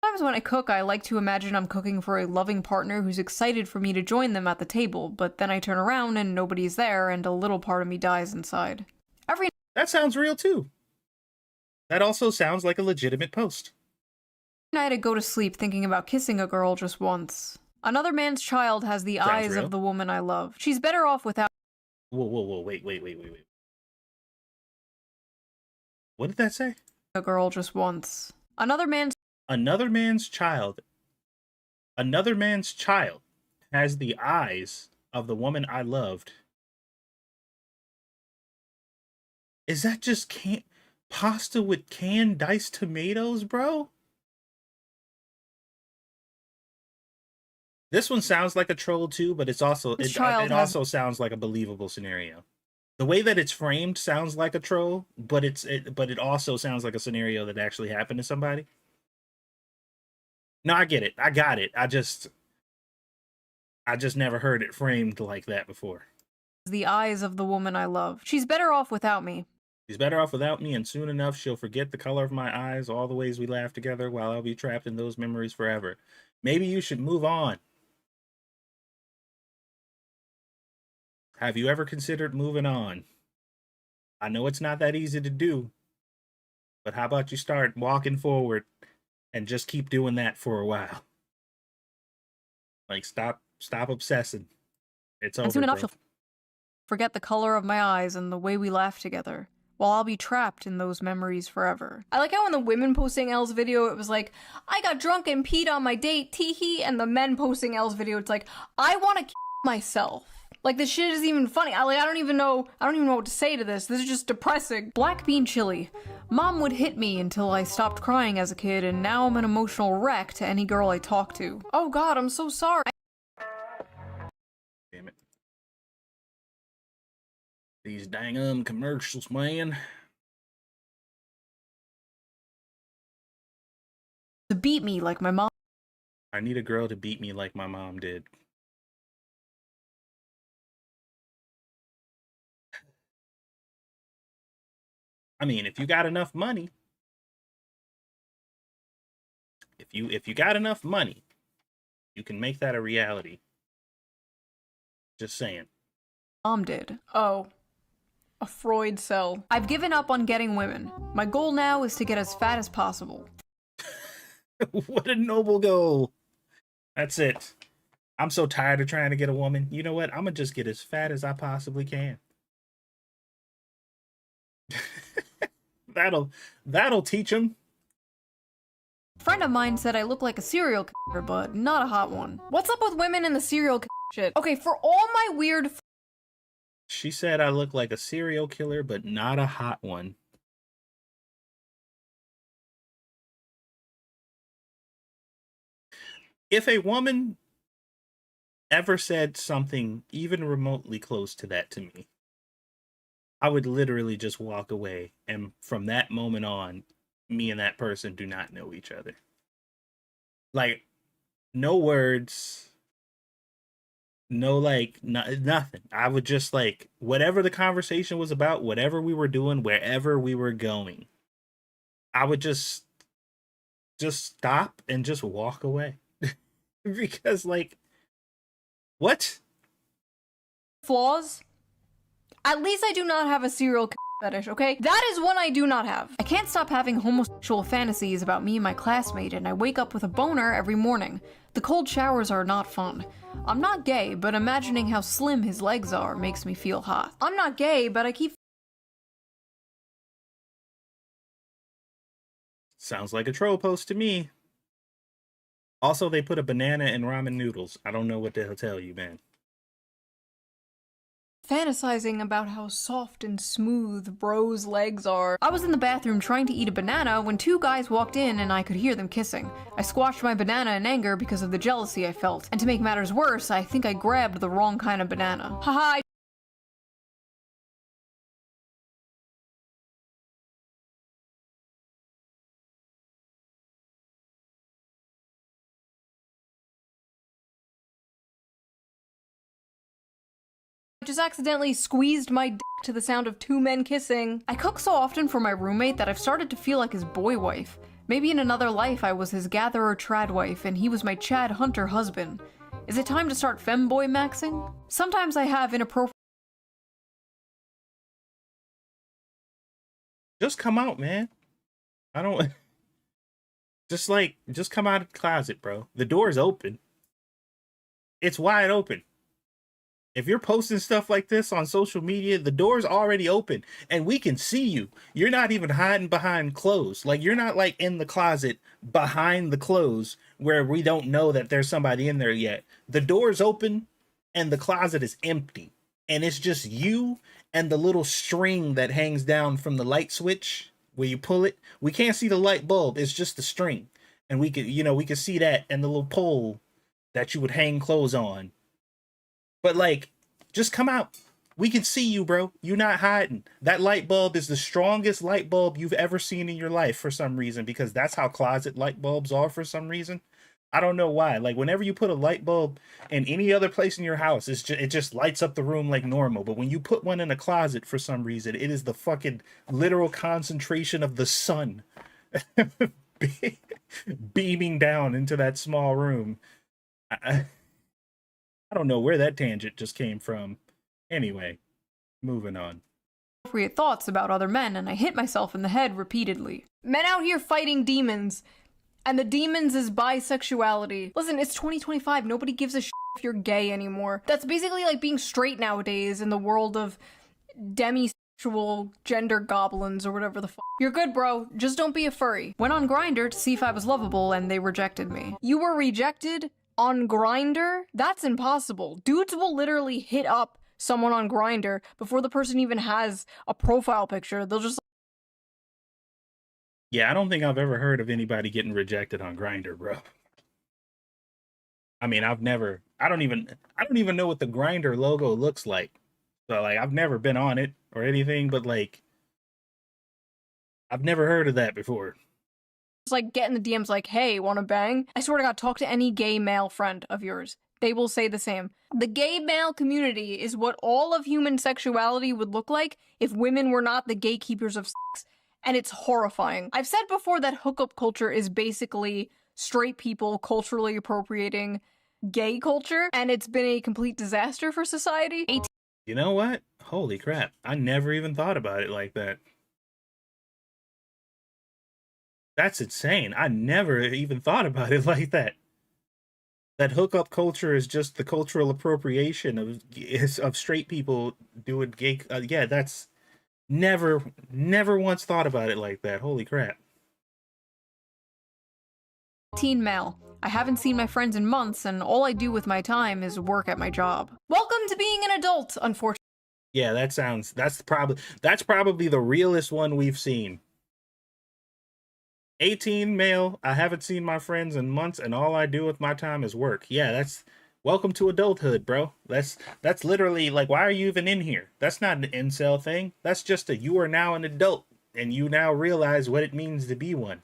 Sometimes when I cook, I like to imagine I'm cooking for a loving partner who's excited for me to join them at the table, but then I turn around and nobody's there and a little part of me dies inside.
That sounds real too. That also sounds like a legitimate post.
Night I go to sleep thinking about kissing a girl just once. Another man's child has the
Sounds
eyes
real.
of the woman I love. She's better off without
Whoa, wait. What did that say?
a girl just once. Another man's
Child has the eyes of the woman I loved. Is that just pasta with canned diced tomatoes, bro? This one sounds like a troll too, but it's also
This
it
child has-
also sounds like a believable scenario. The way that it's framed sounds like a troll, but it also sounds like a scenario that actually happened to somebody. No, I get it. I got it. I just never heard it framed like that before.
The eyes of the woman I love. She's better off without me.
She's better off without me, and soon enough she'll forget the color of my eyes, all the ways we laughed together, while I'll be trapped in those memories forever. Maybe you should move on. Have you ever considered moving on? I know it's not that easy to do, but how about you start walking forward and just keep doing that for a while? Like, stop obsessing. It's over.
And soon enough
bro.
she'll forget the color of my eyes and the way we laughed together, while I'll be trapped in those memories forever. I like how in the women posting Elle's video, it was like, I got drunk and peed on my date, teehee, and the men posting Elle's video, it's like, I want to myself. Like, this shit isn't even funny. I don't even know what to say to this. This is just depressing. Black bean chili. Mom would hit me until I stopped crying as a kid, and now I'm an emotional wreck to any girl I talk to. Oh god, I'm so sorry.
Damn it. These dang commercials, man.
To beat me like my mom.
I need a girl to beat me like my mom did. I mean, if you got enough money, if you got enough money, you can make that a reality. Just saying.
Mom did. Oh. A Freud cell. I've given up on getting women. My goal now is to get as fat as possible.
What a noble goal. That's it. I'm so tired of trying to get a woman. You know what? I'm gonna just get as fat as I possibly can. That'll teach him.
A friend of mine said I look like a serial killer, but not a hot one. What's up with women in the serial shit? Okay, for all my weird
She said I look like a serial killer, but not a hot one. If a woman ever said something even remotely close to that to me, I would literally just walk away. And from that moment on, me and that person do not know each other. Like, no words, no, like, nothing. I would just, like, whatever the conversation was about, whatever we were doing, wherever we were going, I would just stop and just walk away. Because, like, what?
flaws. At least I do not have a serial fetish, okay? That is one I do not have. I can't stop having homosexual fantasies about me and my classmate, and I wake up with a boner every morning. The cold showers are not fun. I'm not gay, but imagining how slim his legs are makes me feel hot. I'm not gay, but I keep
Sounds like a troll post to me. Also, they put a banana in ramen noodles. I don't know what to tell you, man.
fantasizing about how soft and smooth bro's legs are. I was in the bathroom trying to eat a banana when two guys walked in and I could hear them kissing. I squashed my banana in anger because of the jealousy I felt, and to make matters worse, I think I grabbed the wrong kind of banana. Haha. I just accidentally squeezed my dick to the sound of two men kissing. I cook so often for my roommate that I've started to feel like his boy wife. Maybe in another life I was his gatherer trad wife and he was my Chad Hunter husband. Is it time to start femboy maxing? Sometimes I have inappropriate.
Just come out, man. I don't... Just come out of the closet, bro. The door's open. It's wide open. If you're posting stuff like this on social media, the door's already open and we can see you. You're not even hiding behind clothes. Like, you're not like in the closet behind the clothes where we don't know that there's somebody in there yet. The door's open and the closet is empty. And it's just you and the little string that hangs down from the light switch where you pull it. We can't see the light bulb. It's just the string. And we could see that and the little pole that you would hang clothes on. But, like, just come out. We can see you, bro. You're not hiding. That light bulb is the strongest light bulb you've ever seen in your life for some reason, because that's how closet light bulbs are for some reason. I don't know why. Like, whenever you put a light bulb in any other place in your house, it just lights up the room like normal. But when you put one in a closet for some reason, it is the fucking literal concentration of the sun beaming down into that small room. I don't know where that tangent just came from. Anyway, moving on.
Appropriate thoughts about other men, and I hit myself in the head repeatedly. Men out here fighting demons, and the demons is bisexuality. Listen, it's 2025. Nobody gives a shit if you're gay anymore. That's basically like being straight nowadays in the world of demisexual gender goblins or whatever the fuck. You're good, bro. Just don't be a furry. Went on Grindr to see if I was lovable, and they rejected me. You were rejected on Grindr? That's impossible. Dudes will literally hit up someone on Grindr before the person even has a profile picture. They'll just...
Yeah, I don't think I've ever heard of anybody getting rejected on Grindr, bro. I mean, I don't even know what the Grindr logo looks like. So like, I've never been on it or anything, but like, I've never heard of that before.
It's like getting the DMs like, hey, wanna bang? I swear to God, talk to any gay male friend of yours. They will say the same. The gay male community is what all of human sexuality would look like if women were not the gatekeepers of sex. And it's horrifying. I've said before that hookup culture is basically straight people culturally appropriating gay culture, and it's been a complete disaster for society.
You know what? Holy crap. I never even thought about it like that. That's insane. I never even thought about it like that. That hookup culture is just the cultural appropriation of straight people doing gay. Yeah, that's never once thought about it like that. Holy crap.
Teen male. I haven't seen my friends in months, and all I do with my time is work at my job. Welcome to being an adult, unfortunately.
Yeah, that's probably the realest one we've seen. 18 male, I haven't seen my friends in months, and all I do with my time is work. Yeah, that's welcome to adulthood, bro. That's literally like, why are you even in here? That's not an incel thing. That's just you are now an adult, and you now realize what it means to be one.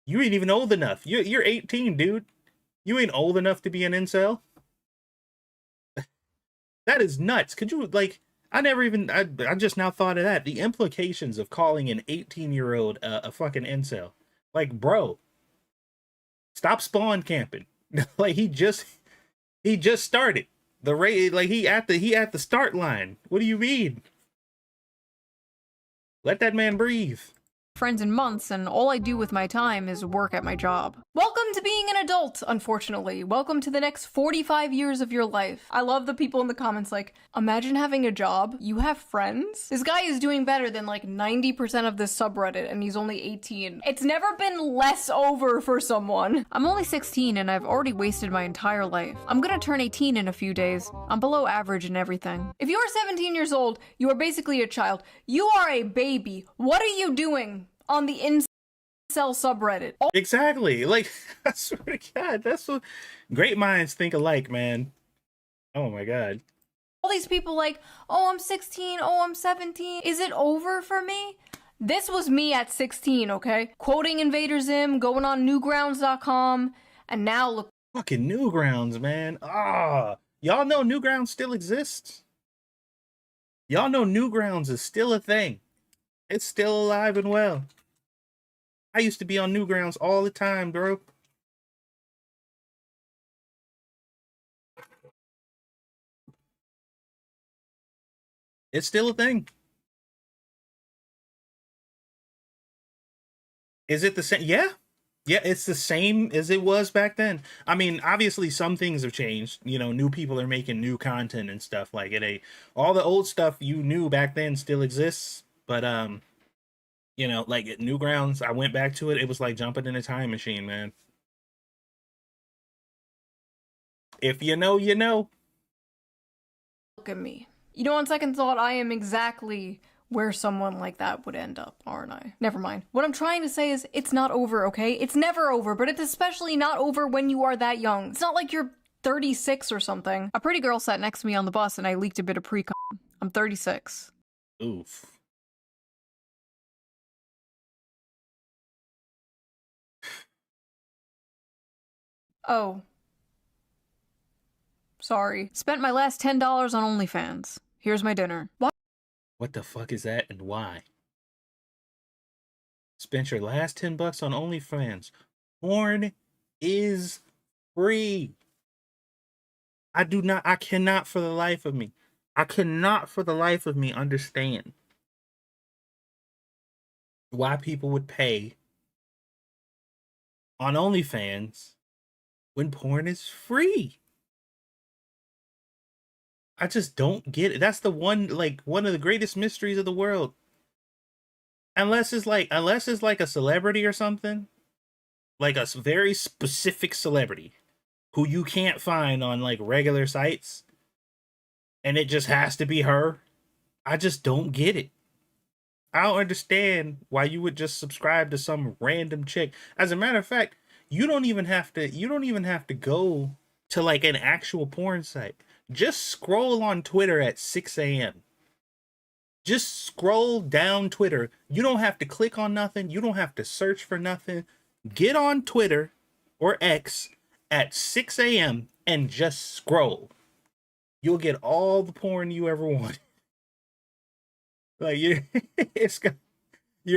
You ain't even old enough. You're 18, dude. You ain't old enough to be an incel. That is nuts. Could you, like, I just now thought of that. The implications of calling an 18-year-old a fucking incel. Like, bro, stop spawn camping. Like, he just started the raid. Like, he at the start line. What do you mean? Let that man breathe.
Friends in months, and all I do with my time is work at my job. Welcome to being an adult, unfortunately. Welcome to the next 45 years of your life. I love the people in the comments like, imagine having a job, you have friends? This guy is doing better than like 90% of this subreddit, and he's only 18. It's never been less over for someone. I'm only 16, and I've already wasted my entire life. I'm gonna turn 18 in a few days. I'm below average in everything. If you're 17 years old, you are basically a child. You are a baby. What are you doing on the incel subreddit?
Exactly. Like, I swear to God, that's what great minds think alike, man. Oh my God.
All these people like, oh, I'm 16, oh, I'm 17. Is it over for me? This was me at 16, okay? Quoting Invader Zim, going on newgrounds.com, and now look.
Fucking Newgrounds, man. Y'all know Newgrounds still exists? Y'all know Newgrounds is still a thing. It's still alive and well. I used to be on Newgrounds all the time, bro. It's still a thing. Is it the same? Yeah. Yeah, it's the same as it was back then. I mean, obviously some things have changed. You know, new people are making new content and stuff like it. All the old stuff you knew back then still exists. But, you know, like at Newgrounds, I went back to it. It was like jumping in a time machine, man. If you know, you know.
Look at me. You know, on second thought, I am exactly where someone like that would end up, aren't I? Never mind. What I'm trying to say is, it's not over, okay? It's never over, but it's especially not over when you are that young. It's not like you're 36 or something. A pretty girl sat next to me on the bus and I leaked a bit of pre-com. I'm 36.
Oof.
Oh. Sorry. Spent my last $10 on OnlyFans. Here's my dinner.
What the fuck is that and why? Spent your last $10 on OnlyFans. Porn is free. I cannot for the life of me understand why people would pay on OnlyFans when porn is free. I just don't get it. That's one of the greatest mysteries of the world. Unless it's like a celebrity or something, like a very specific celebrity who you can't find on like regular sites, and it just has to be her. I just don't get it. I don't understand why you would just subscribe to some random chick. As a matter of fact, you don't even have to go to like an actual porn site. Just scroll on Twitter at 6 a.m. Just scroll down Twitter. You don't have to click on nothing. You don't have to search for nothing. Get on Twitter or X at 6 a.m. and just scroll. You'll get all the porn you ever want. Like you're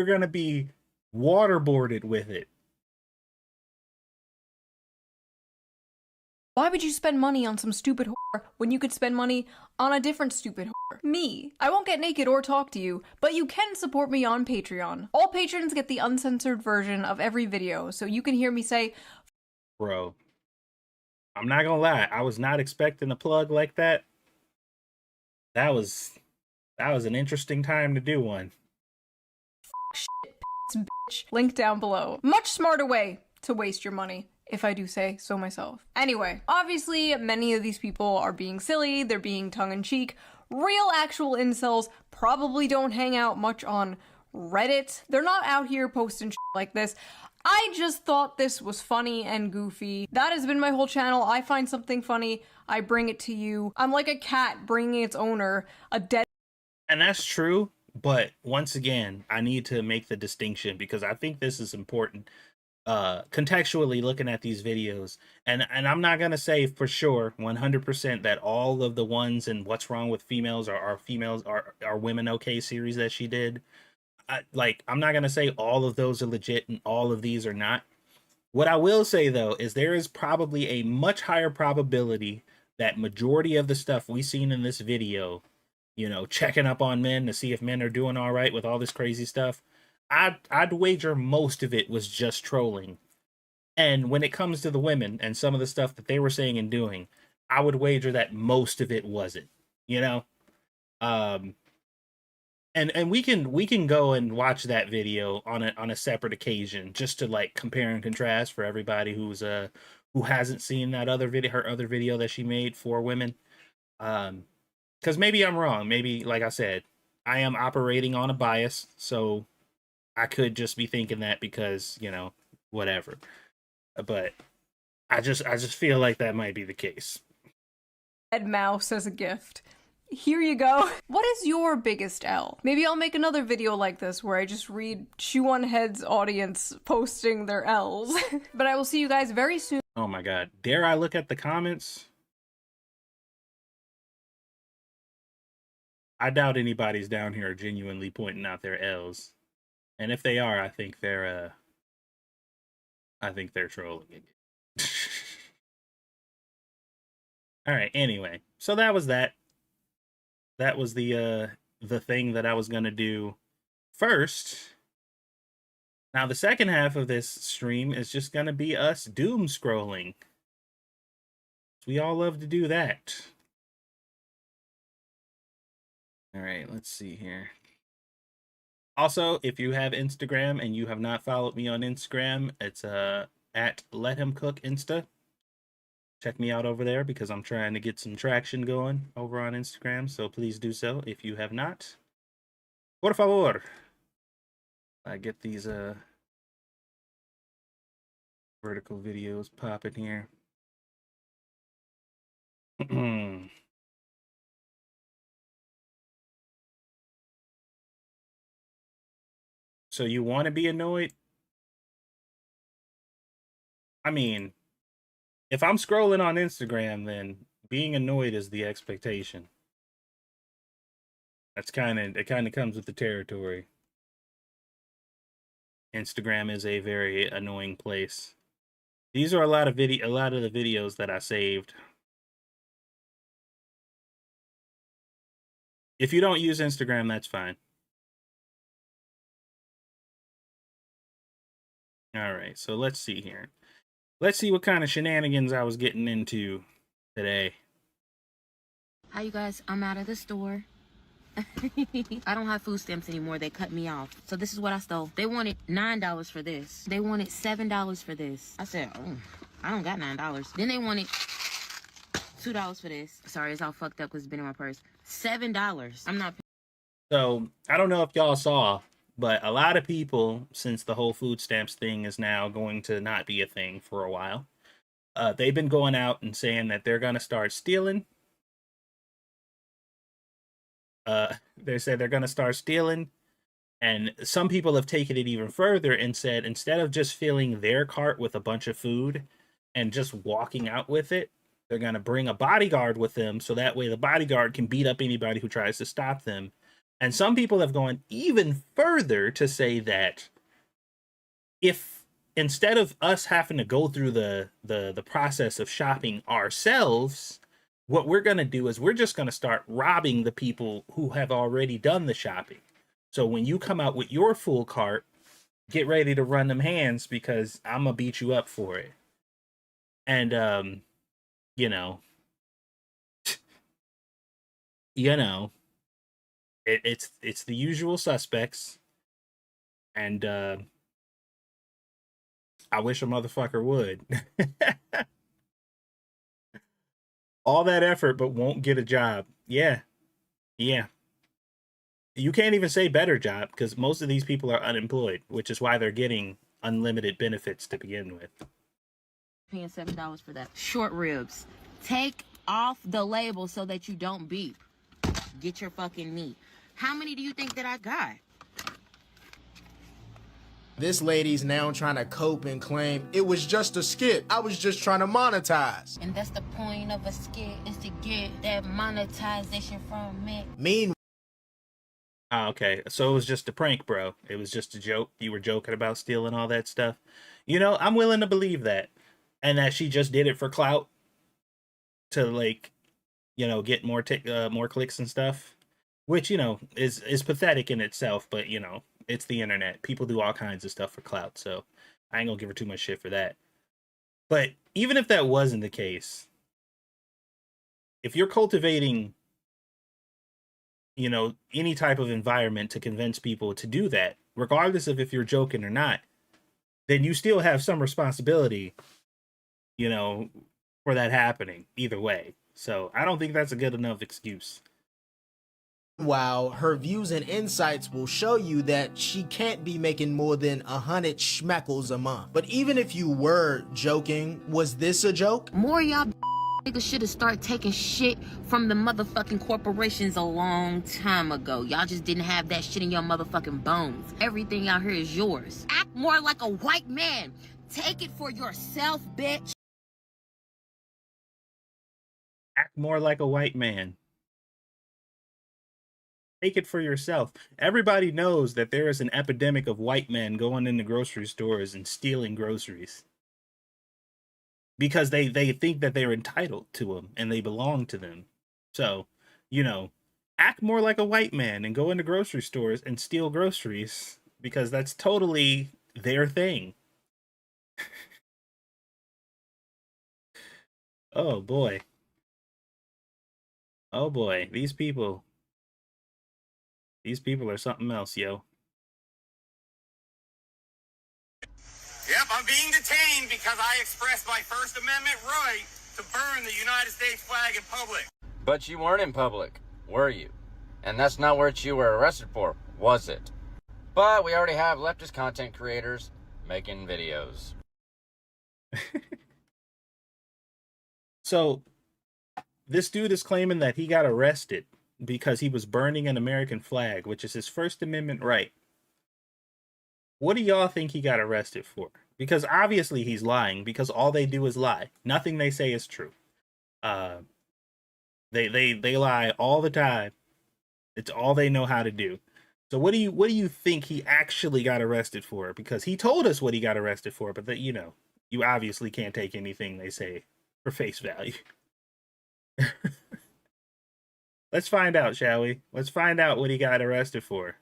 gonna be waterboarded with it.
Why would you spend money on some stupid whore when you could spend money on a different stupid whore? Me. I won't get naked or talk to you, but you can support me on Patreon. All patrons get the uncensored version of every video, so you can hear me say,
Bro, I'm not gonna lie, I was not expecting a plug like that. That was an interesting time to do one.
bitch. Link down below. Much smarter way to waste your money, if I do say so myself. Anyway, obviously many of these people are being silly, they're being tongue-in-cheek. Real actual incels probably don't hang out much on Reddit. They're not out here posting shit like this. I just thought this was funny and goofy. That has been my whole channel. I find something funny, I bring it to you. I'm like a cat bringing its owner a dead.
And that's true, but once again, I need to make the distinction because I think this is important. Contextually looking at these videos, and I'm not gonna say for sure 100% that all of the ones in What's Wrong with Females are females are women okay series that she did. I'm not gonna say all of those are legit and all of these are not. What I will say though is there is probably a much higher probability that majority of the stuff we seen in this video, you know, checking up on men to see if men are doing all right with all this crazy stuff, I'd wager most of it was just trolling. And when it comes to the women and some of the stuff that they were saying and doing, I would wager that most of it wasn't, you know? And we can go and watch that video on a separate occasion just to like compare and contrast for everybody who hasn't seen that her other video that she made for women. Because maybe I'm wrong. Maybe, like I said, I am operating on a bias, so I could just be thinking that because, you know, whatever. But I just feel like that might be the case.
Dead mouse as a gift. Here you go. What is your biggest L? Maybe I'll make another video like this where I just read Chew on Head's audience posting their L's. But I will see you guys very soon.
Oh my god. Dare I look at the comments? I doubt anybody's down here genuinely pointing out their L's. And if they are, I think they're trolling again. All right, anyway. So that was that. That was the thing that I was going to do first. Now the second half of this stream is just going to be us doom scrolling. We all love to do that. All right, let's see here. Also, if you have Instagram and you have not followed me on Instagram, it's at Let Him Cook Insta. Check me out over there because I'm trying to get some traction going over on Instagram. So please do so if you have not. Por favor. I get these vertical videos popping here. So you want to be annoyed? I mean, if I'm scrolling on Instagram, then being annoyed is the expectation. It kind of comes with the territory. Instagram is a very annoying place. These are a lot of the videos that I saved. If you don't use Instagram, that's fine. All right, so let's see here. Let's see what kind of shenanigans I was getting into today.
Hi, you guys. I'm out of the store. I don't have food stamps anymore. They cut me off. So this is what I stole. They wanted $9 for this. They wanted $7 for this. I said, oh, I don't got $9. Then they wanted $2 for this. Sorry, it's all fucked up because it's been in my purse. $7. I'm not.
So I don't know if y'all saw, but a lot of people, since the whole food stamps thing is now going to not be a thing for a while, they've been going out and saying that they're going to start stealing. They said they're going to start stealing. And some people have taken it even further and said, instead of just filling their cart with a bunch of food and just walking out with it, they're going to bring a bodyguard with them. So that way the bodyguard can beat up anybody who tries to stop them. And some people have gone even further to say that if instead of us having to go through the process of shopping ourselves, what we're going to do is we're just going to start robbing the people who have already done the shopping. So when you come out with your full cart, get ready to run them hands because I'm going to beat you up for it. And, you know, it's the usual suspects. And I wish a motherfucker would. All that effort, but won't get a job. Yeah. You can't even say better job because most of these people are unemployed, which is why they're getting unlimited benefits to begin with.
Paying $7 for that. Short ribs. Take off the label so that you don't beep. Get your fucking meat. How many do you think that I got?
This lady's now trying to cope and claim it was just a skit. I was just trying to monetize.
And that's the point of a skit, is to get that monetization from it.
Meanwhile,
Okay, so it was just a prank, bro. It was just a joke. You were joking about stealing all that stuff. You know, I'm willing to believe that. And that she just did it for clout to, like, you know, get more more clicks and stuff. Which, you know, is pathetic in itself, but, you know, it's the internet. People do all kinds of stuff for clout, so I ain't gonna give her too much shit for that. But even if that wasn't the case, if you're cultivating, you know, any type of environment to convince people to do that, regardless of if you're joking or not, then you still have some responsibility, you know, for that happening either way. So I don't think that's a good enough excuse.
her views and insights will show you that she can't be making more than 100 schmeckles a month. But even if you were joking, was this a joke?
More y'all niggas should have started taking shit from the motherfucking corporations a long time ago. Y'all just didn't have that shit in your motherfucking bones. Everything out here is yours. Act more like a white man. Take it for yourself, bitch.
Act more like a white man. Take it for yourself. Everybody knows that there is an epidemic of white men going into grocery stores and stealing groceries. Because they think that they're entitled to them and they belong to them. So, you know, act more like a white man and go into grocery stores and steal groceries because that's totally their thing. Oh boy. Oh boy, these people are something else, yo.
Yep, I'm being detained because I expressed my First Amendment right to burn the United States flag in public.
But you weren't in public, were you? And that's not what you were arrested for, was it? But we already have leftist content creators making videos.
So This dude is claiming that he got arrested because he was burning an American flag, which is his First Amendment right. What do y'all think he got arrested for? Because obviously he's lying, because all they do is lie. Nothing they say is true. They lie all the time. It's all they know how to do. So what do you think he actually got arrested for? Because he told us what he got arrested for, but that, you know, you obviously can't take anything they say for face value. Let's find out, shall we? Let's find out what he got arrested for.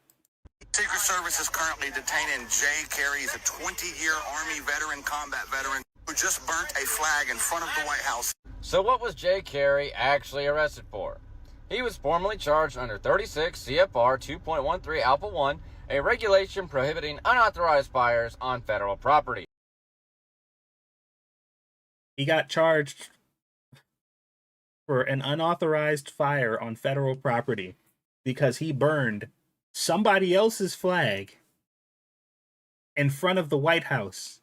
Secret Service is currently detaining Jay Carey. He's a 20-year Army veteran, combat veteran, who just burnt a flag in front of the White House.
So what was Jay Carey actually arrested for? He was formally charged under 36 CFR 2.13 Alpha 1, a regulation prohibiting unauthorized fires on federal property.
He got charged for an unauthorized fire on federal property because he burned somebody else's flag in front of the White House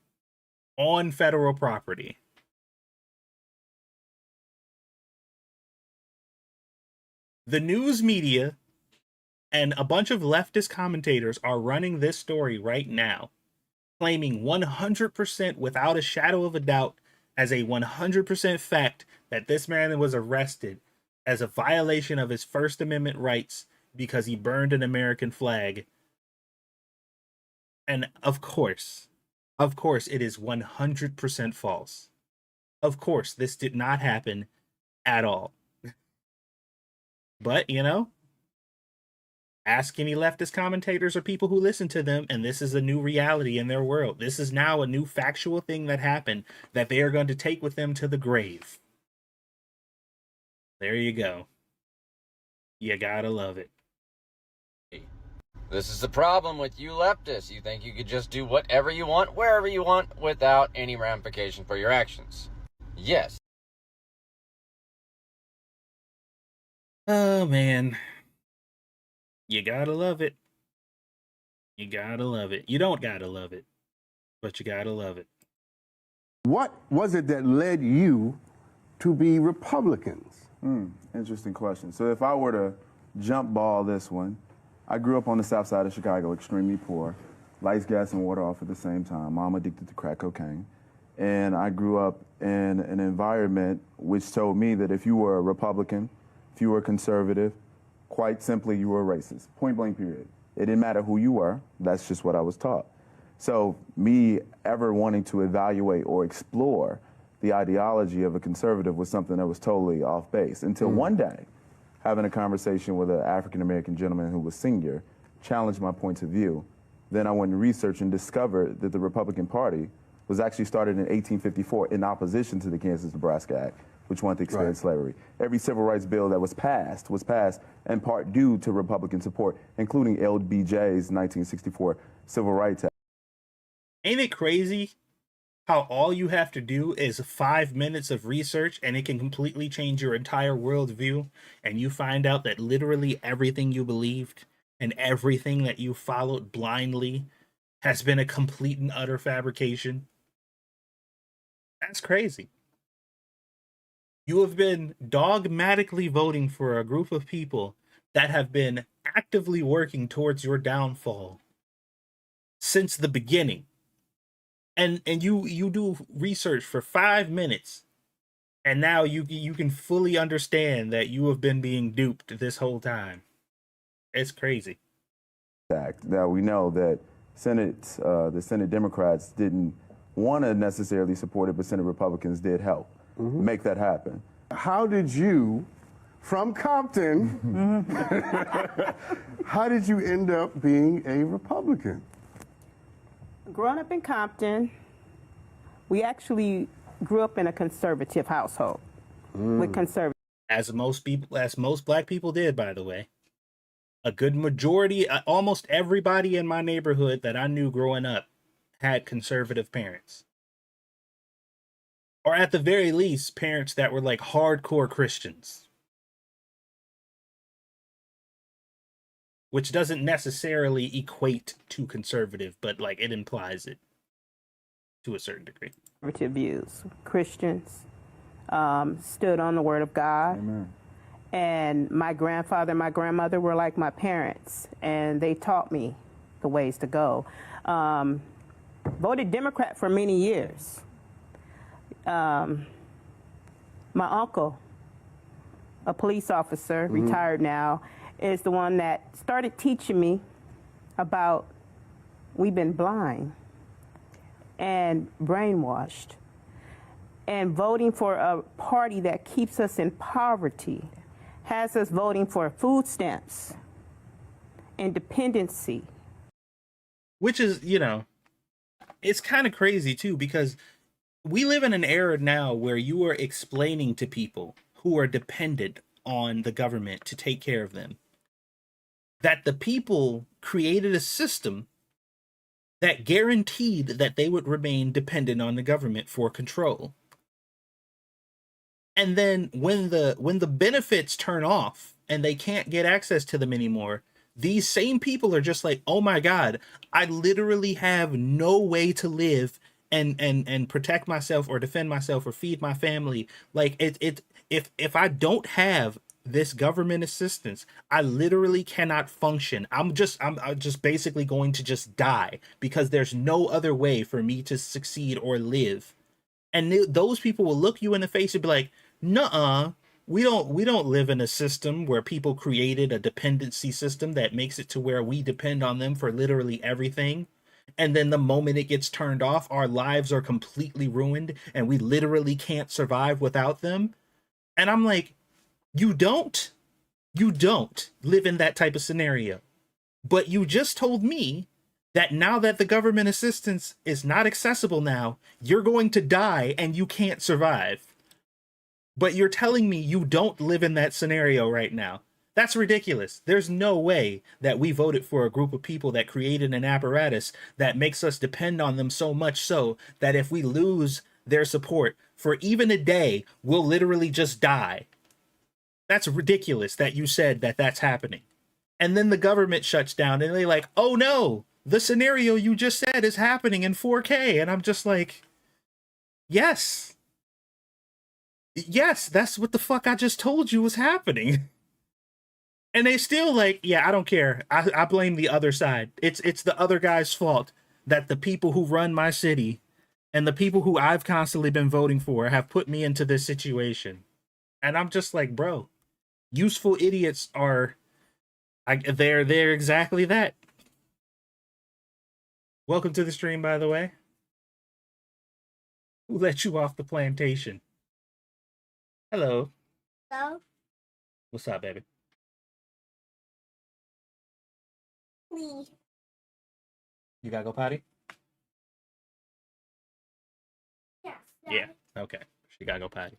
on federal property. The news media and a bunch of leftist commentators are running this story right now, claiming 100% without a shadow of a doubt as a 100% fact that this man was arrested as a violation of his First Amendment rights because he burned an American flag. And of course, it is 100% false. Of course, this did not happen at all. But, you know, ask any leftist commentators or people who listen to them, and this is a new reality in their world. This is now a new factual thing that happened that they are going to take with them to the grave. There you go. You gotta love it.
This is the problem with you leftists. You think you could just do whatever you want, wherever you want, without any ramification for your actions. Yes.
Oh, man. You gotta love it. You gotta love it. You don't gotta love it, but you gotta love it.
What was it that led you to be Republicans?
Interesting question. So if I were to jump ball this one, I grew up on the south side of Chicago, extremely poor. Lights, gas, and water off at the same time. Mom addicted to crack cocaine. And I grew up in an environment which told me that if you were a Republican, if you were conservative, quite simply, you were a racist. Point blank, period. It didn't matter who you were. That's just what I was taught. So me ever wanting to evaluate or explore the ideology of a conservative was something that was totally off base until one day, having a conversation with an African-American gentleman who was senior, challenged my points of view. Then I went and researched and discovered that the Republican Party was actually started in 1854 in opposition to the Kansas-Nebraska Act, which wanted to expand slavery. Every civil rights bill that was passed in part due to Republican support, including LBJ's 1964 Civil Rights Act.
Ain't it crazy how all you have to do is 5 minutes of research and it can completely change your entire worldview, and you find out that literally everything you believed and everything that you followed blindly has been a complete and utter fabrication? That's crazy. You have been dogmatically voting for a group of people that have been actively working towards your downfall since the beginning. And you do research for 5 minutes, and now you can fully understand that you have been being duped this whole time. It's crazy.
Now we know that the Senate Democrats didn't want to necessarily support it, but Senate Republicans did help make that happen.
How did you, from Compton, how did you end up being a Republican?
Growing up in Compton, we actually grew up in a conservative household with conservative.
As most black people did, by the way. A good majority, almost everybody in my neighborhood that I knew growing up had conservative parents. Or at the very least, parents that were like hardcore Christians. Which doesn't necessarily equate to conservative, but like it implies it to a certain degree.
Conservative views, Christians, stood on the word of God.
Amen.
And my grandfather and my grandmother were like my parents, and they taught me the ways to go. Voted Democrat for many years. My uncle, a police officer, retired now, is the one that started teaching me about we've been blind and brainwashed, and voting for a party that keeps us in poverty, has us voting for food stamps and dependency.
Which is, you know, it's kind of crazy too, because we live in an era now where you are explaining to people who are dependent on the government to take care of them that the people created a system that guaranteed that they would remain dependent on the government for control. And then when the benefits turn off and they can't get access to them anymore, these same people are just like, oh my God, I literally have no way to live and protect myself or defend myself or feed my family. Like if I don't have this government assistance, I literally cannot function. I'm just basically going to just die because there's no other way for me to succeed or live. And those people will look you in the face and be like, nuh-uh, we don't live in a system where people created a dependency system that makes it to where we depend on them for literally everything. And then the moment it gets turned off, our lives are completely ruined and we literally can't survive without them. And I'm like, you don't live in that type of scenario. But you just told me that now that the government assistance is not accessible now, you're going to die and you can't survive. But you're telling me you don't live in that scenario right now. That's ridiculous. There's no way that we voted for a group of people that created an apparatus that makes us depend on them so much so that if we lose their support for even a day, we'll literally just die. That's ridiculous that you said that that's happening. And then the government shuts down and they're like, oh no, the scenario you just said is happening in 4K. And I'm just like, yes, that's what the fuck I just told you was happening. And they still like, yeah, I don't care. I blame the other side. It's the other guy's fault that the people who run my city and the people who I've constantly been voting for have put me into this situation. And I'm just like, bro, useful idiots are, they're exactly that. Welcome to the stream, by the way. Who let you off the plantation? Hello.
Hello?
What's up, baby?
Me.
You gotta go potty?
Yes.
Yeah. Okay. She gotta go potty.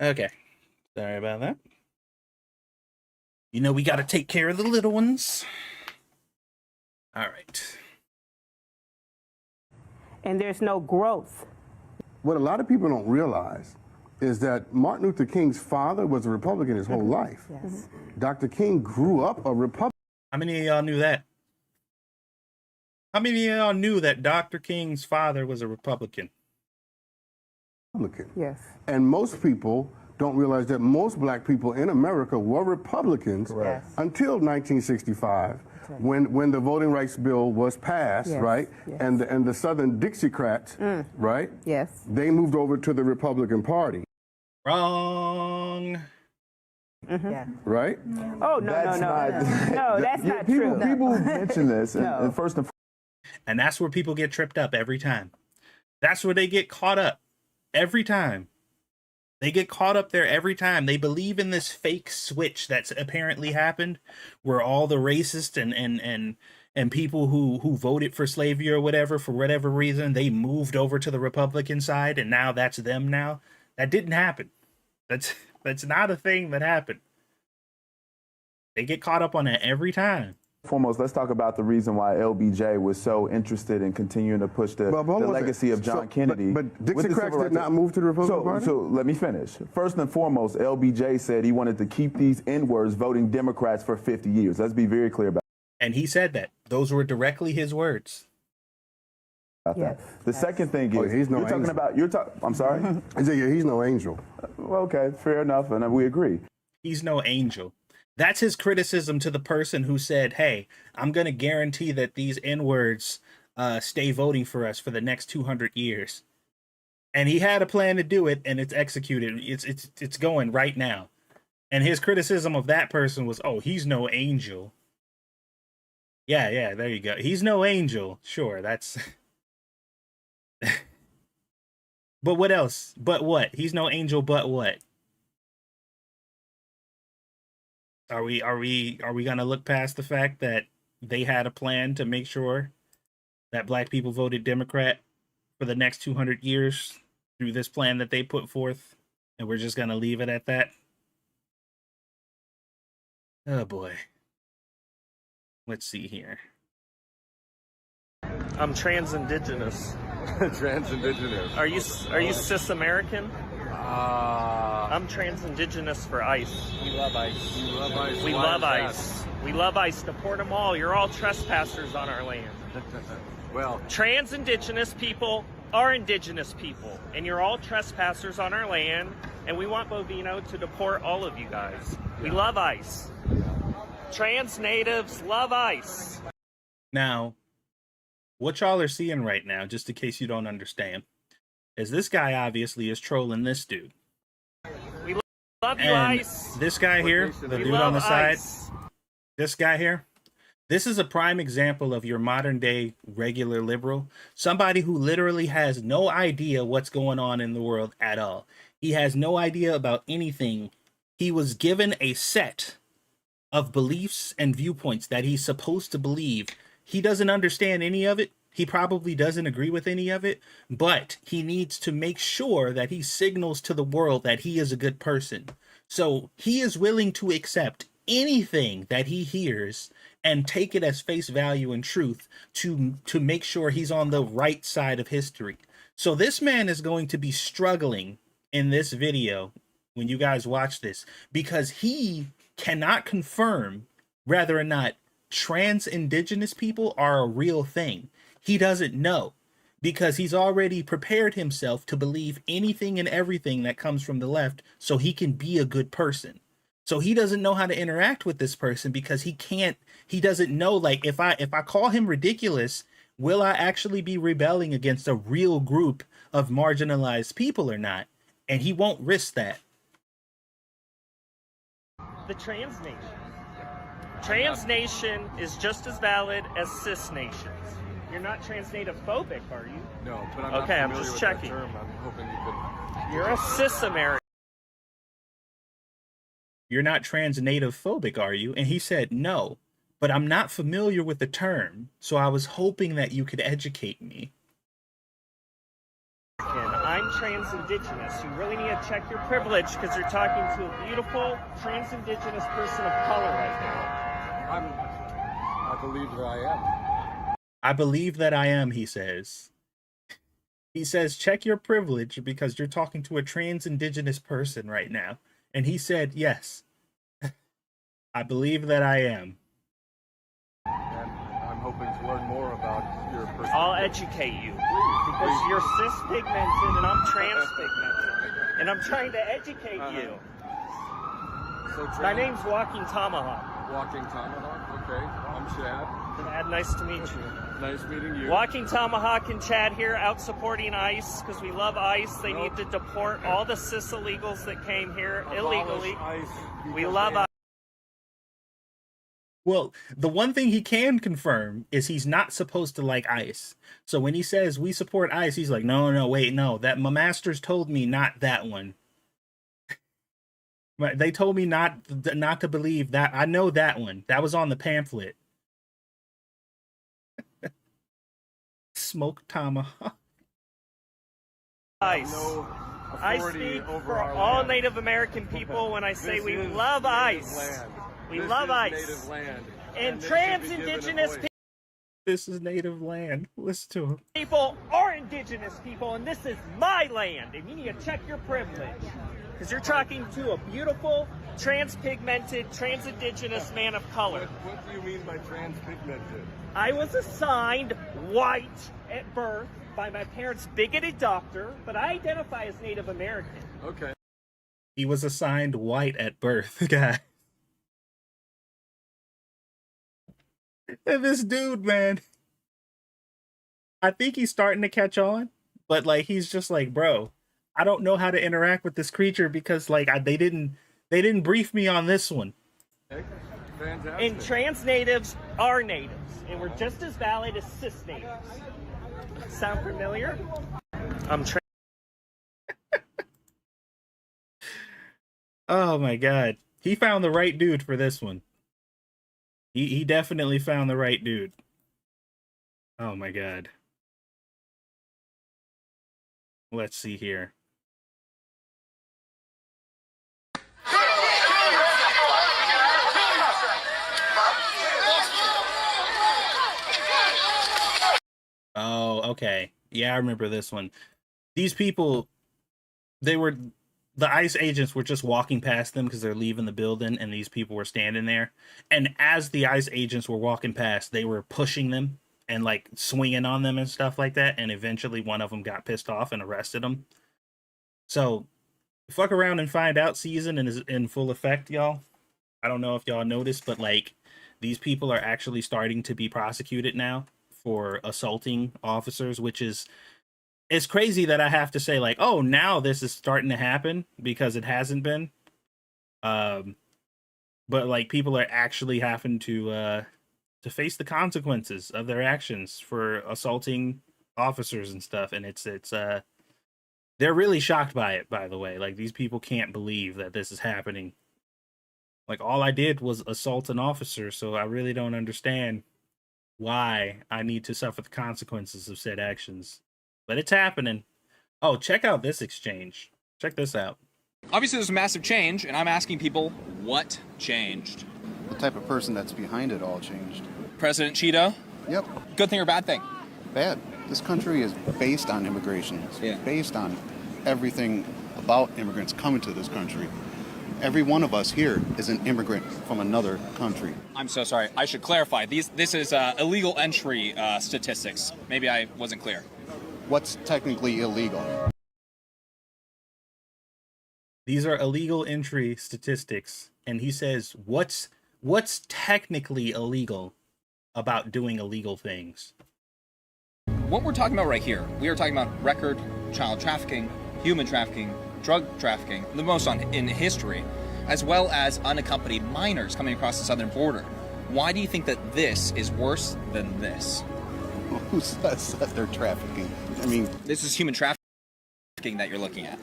Okay. Sorry about that. You know, we got to take care of the little ones. All right.
And there's no growth.
What a lot of people don't realize is that Martin Luther King's father was a Republican his whole life.
Yes.
Dr. King grew up a Republican.
How many of y'all knew that? How many of y'all knew that Dr. King's father was a Republican?
Yes.
And most people don't realize that most black people in America were Republicans until 1965, when the Voting Rights Bill was passed, right?
Yes.
And the Southern Dixiecrats, right?
Yes.
They moved over to the Republican Party.
Wrong.
Yeah.
Right?
Oh, no,
That's
no, no.
not-
No, that's not
people,
true.
People mention this,
No.
and first and
And that's where people get tripped up every time. That's where they get caught up every time. They get caught up there every time. They believe in this fake switch that's apparently happened, where all the racist and people who voted for slavery or whatever, for whatever reason, they moved over to the Republican side, and now that's them now. That didn't happen. That's not a thing that happened. They get caught up on that every time.
foremost, let's talk about the reason why LBJ was so interested in continuing to push the legacy of John Kennedy.
But
with the
Dixiecrats
civil
did
rights-
not move to the Republican Party?
So let me finish. First and foremost, LBJ said he wanted to keep these N-words voting Democrats for 50 years. Let's be very clear about
And he said that. Those were directly his words.
that. The second thing is,
he's no
you're talking
angel.
about, I'm sorry?
He's no angel.
Well, okay, fair enough, and we agree.
He's no angel. That's his criticism to the person who said, hey, I'm going to guarantee that these N-words stay voting for us for the next 200 years. And he had a plan to do it, and it's executed. It's going right now. And his criticism of that person was, oh, he's no angel. Yeah, there you go. He's no angel. Sure, that's... But what else? But what? He's no angel, but what? Are we gonna look past the fact that they had a plan to make sure that black people voted Democrat for the next 200 years through this plan that they put forth, and we're just gonna leave it at that? Oh boy. Let's see here.
I'm trans-indigenous.
Trans-indigenous.
Are you cis-American? I'm trans-indigenous for ICE. We love ICE.
You love ICE.
We
Why
love
is that?
ICE. We love ICE. Deport them all. You're all trespassers on our land.
Well,
Trans-indigenous people are indigenous people, and you're all trespassers on our land, and we want Bovino to deport all of you guys. We love ICE. Trans natives love ICE.
Now, what y'all are seeing right now, just in case you don't understand, is this guy obviously is trolling this dude.
We love you,
And
ICE.
this guy here, the
We
dude on
love
the side,
ICE.
this guy here, this is a prime example of your modern day regular liberal. Somebody who literally has no idea what's going on in the world at all. He has no idea about anything. He was given a set of beliefs and viewpoints that he's supposed to believe. He doesn't understand any of it. He probably doesn't agree with any of it, but he needs to make sure that he signals to the world that he is a good person. So he is willing to accept anything that he hears and take it as face value and truth to make sure he's on the right side of history. So this man is going to be struggling in this video when you guys watch this, because he cannot confirm whether or not trans indigenous people are a real thing. He doesn't know, because he's already prepared himself to believe anything and everything that comes from the left so he can be a good person. So he doesn't know how to interact with this person, because he doesn't know, like, if I call him ridiculous, will I actually be rebelling against a real group of marginalized people or not? And he won't risk that.
The trans nation. Trans nation is just as valid as cis nations. You're not trans-native phobic, are you?
no, but I'm
Okay, I'm
not familiar
just
with
checking.
that term. I'm hoping you could.
You're a cis-American.
You're not trans-native phobic, are you? And he said, no, but I'm not familiar with the term, so I was hoping that you could educate me.
I'm and trans indigenous. You really need to check your privilege because you're talking to a beautiful trans indigenous person of color right now.
I believe that I am.
I believe that I am, he says. He says, check your privilege because you're talking to a trans indigenous person right now. And he said, yes, I believe that I am.
And I'm hoping to learn more about your personality.
I'll educate you because you're cis-pigmented and I'm trans-pigmented. And I'm trying to educate you.
So
My name's Walking Tomahawk.
Walking Tomahawk, okay. I'm Chad.
Nice to meet you.
Nice meeting you.
Walking Tomahawk and Chad here out supporting ICE because we love ICE. They need to deport all the cis illegals that came here illegally. We love ICE.
Well, the one thing he can confirm is he's not supposed to like ICE. So when he says we support ICE, he's like, no, wait, no. That my masters told me not that one. They told me not to believe that. I know that one. That was on the pamphlet. Smoke Tomahawk.
ICE. I speak for all Native American people when I say we love ICE. We love ICE. And trans indigenous people.
This is native land. Listen to him.
People are indigenous people, and this is my land. And you need to check your privilege. Because you're talking to a beautiful, trans-pigmented, trans-indigenous man of color.
What do you mean by trans-pigmented?
I was assigned white at birth by my parents' bigoted doctor, but I identify as Native American.
Okay.
He was assigned white at birth, guy. And this dude, man, I think he's starting to catch on, but like he's just like, bro, I don't know how to interact with this creature because like they didn't brief me on this one.
Fantastic.
And trans natives are natives, and we're just as valid as cis natives. Sound familiar?
Oh my god, he found the right dude for this one. He definitely found the right dude. Oh my god. Let's see here. Oh, okay. Yeah, I remember this one. These people, the ICE agents were just walking past them because they're leaving the building, and these people were standing there. And as the ICE agents were walking past, they were pushing them and like swinging on them and stuff like that. And eventually one of them got pissed off and arrested them. So fuck around and find out season is in full effect, y'all. I don't know if y'all noticed, but like these people are actually starting to be prosecuted now for assaulting officers, which is, it's crazy that I have to say like, oh, now this is starting to happen because it hasn't been. But like people are actually having to face the consequences of their actions for assaulting officers and stuff. And it's they're really shocked by it, by the way. Like these people can't believe that this is happening. Like all I did was assault an officer, so I really don't understand why I need to suffer the consequences of said actions. But it's happening. Oh, check out this exchange. Check this out.
Obviously, there's a massive change, and I'm asking people, what changed?
The type of person that's behind it all changed.
President Cheeto?
Yep.
Good thing or bad thing?
Bad. This country is based on immigration. It's based on everything about immigrants coming to this country. Every one of us here is an immigrant from another country.
I'm so sorry. I should clarify. This is illegal entry statistics. Maybe I wasn't clear.
What's technically illegal?
These are illegal entry statistics, and he says, what's technically illegal about doing illegal things?
What we're talking about right here, we are talking about record child trafficking, human trafficking, drug trafficking, the most in history, as well as unaccompanied minors coming across the southern border. Why do you think that this is worse than this?
Who says that they're trafficking? I mean,
this is human trafficking that you're looking at.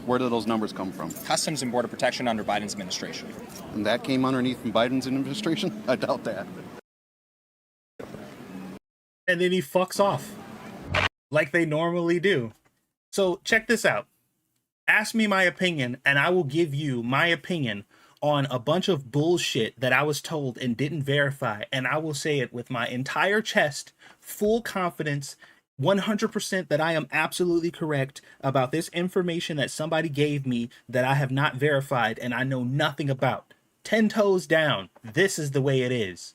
Where do those numbers come from?
Customs and Border Protection under Biden's administration.
And that came underneath Biden's administration? I doubt that.
And then he fucks off like they normally do. So check this out. Ask me my opinion, and I will give you my opinion on a bunch of bullshit that I was told and didn't verify. And I will say it with my entire chest, full confidence, 100% that I am absolutely correct about this information that somebody gave me that I have not verified and I know nothing about. 10 toes down. This is the way it is.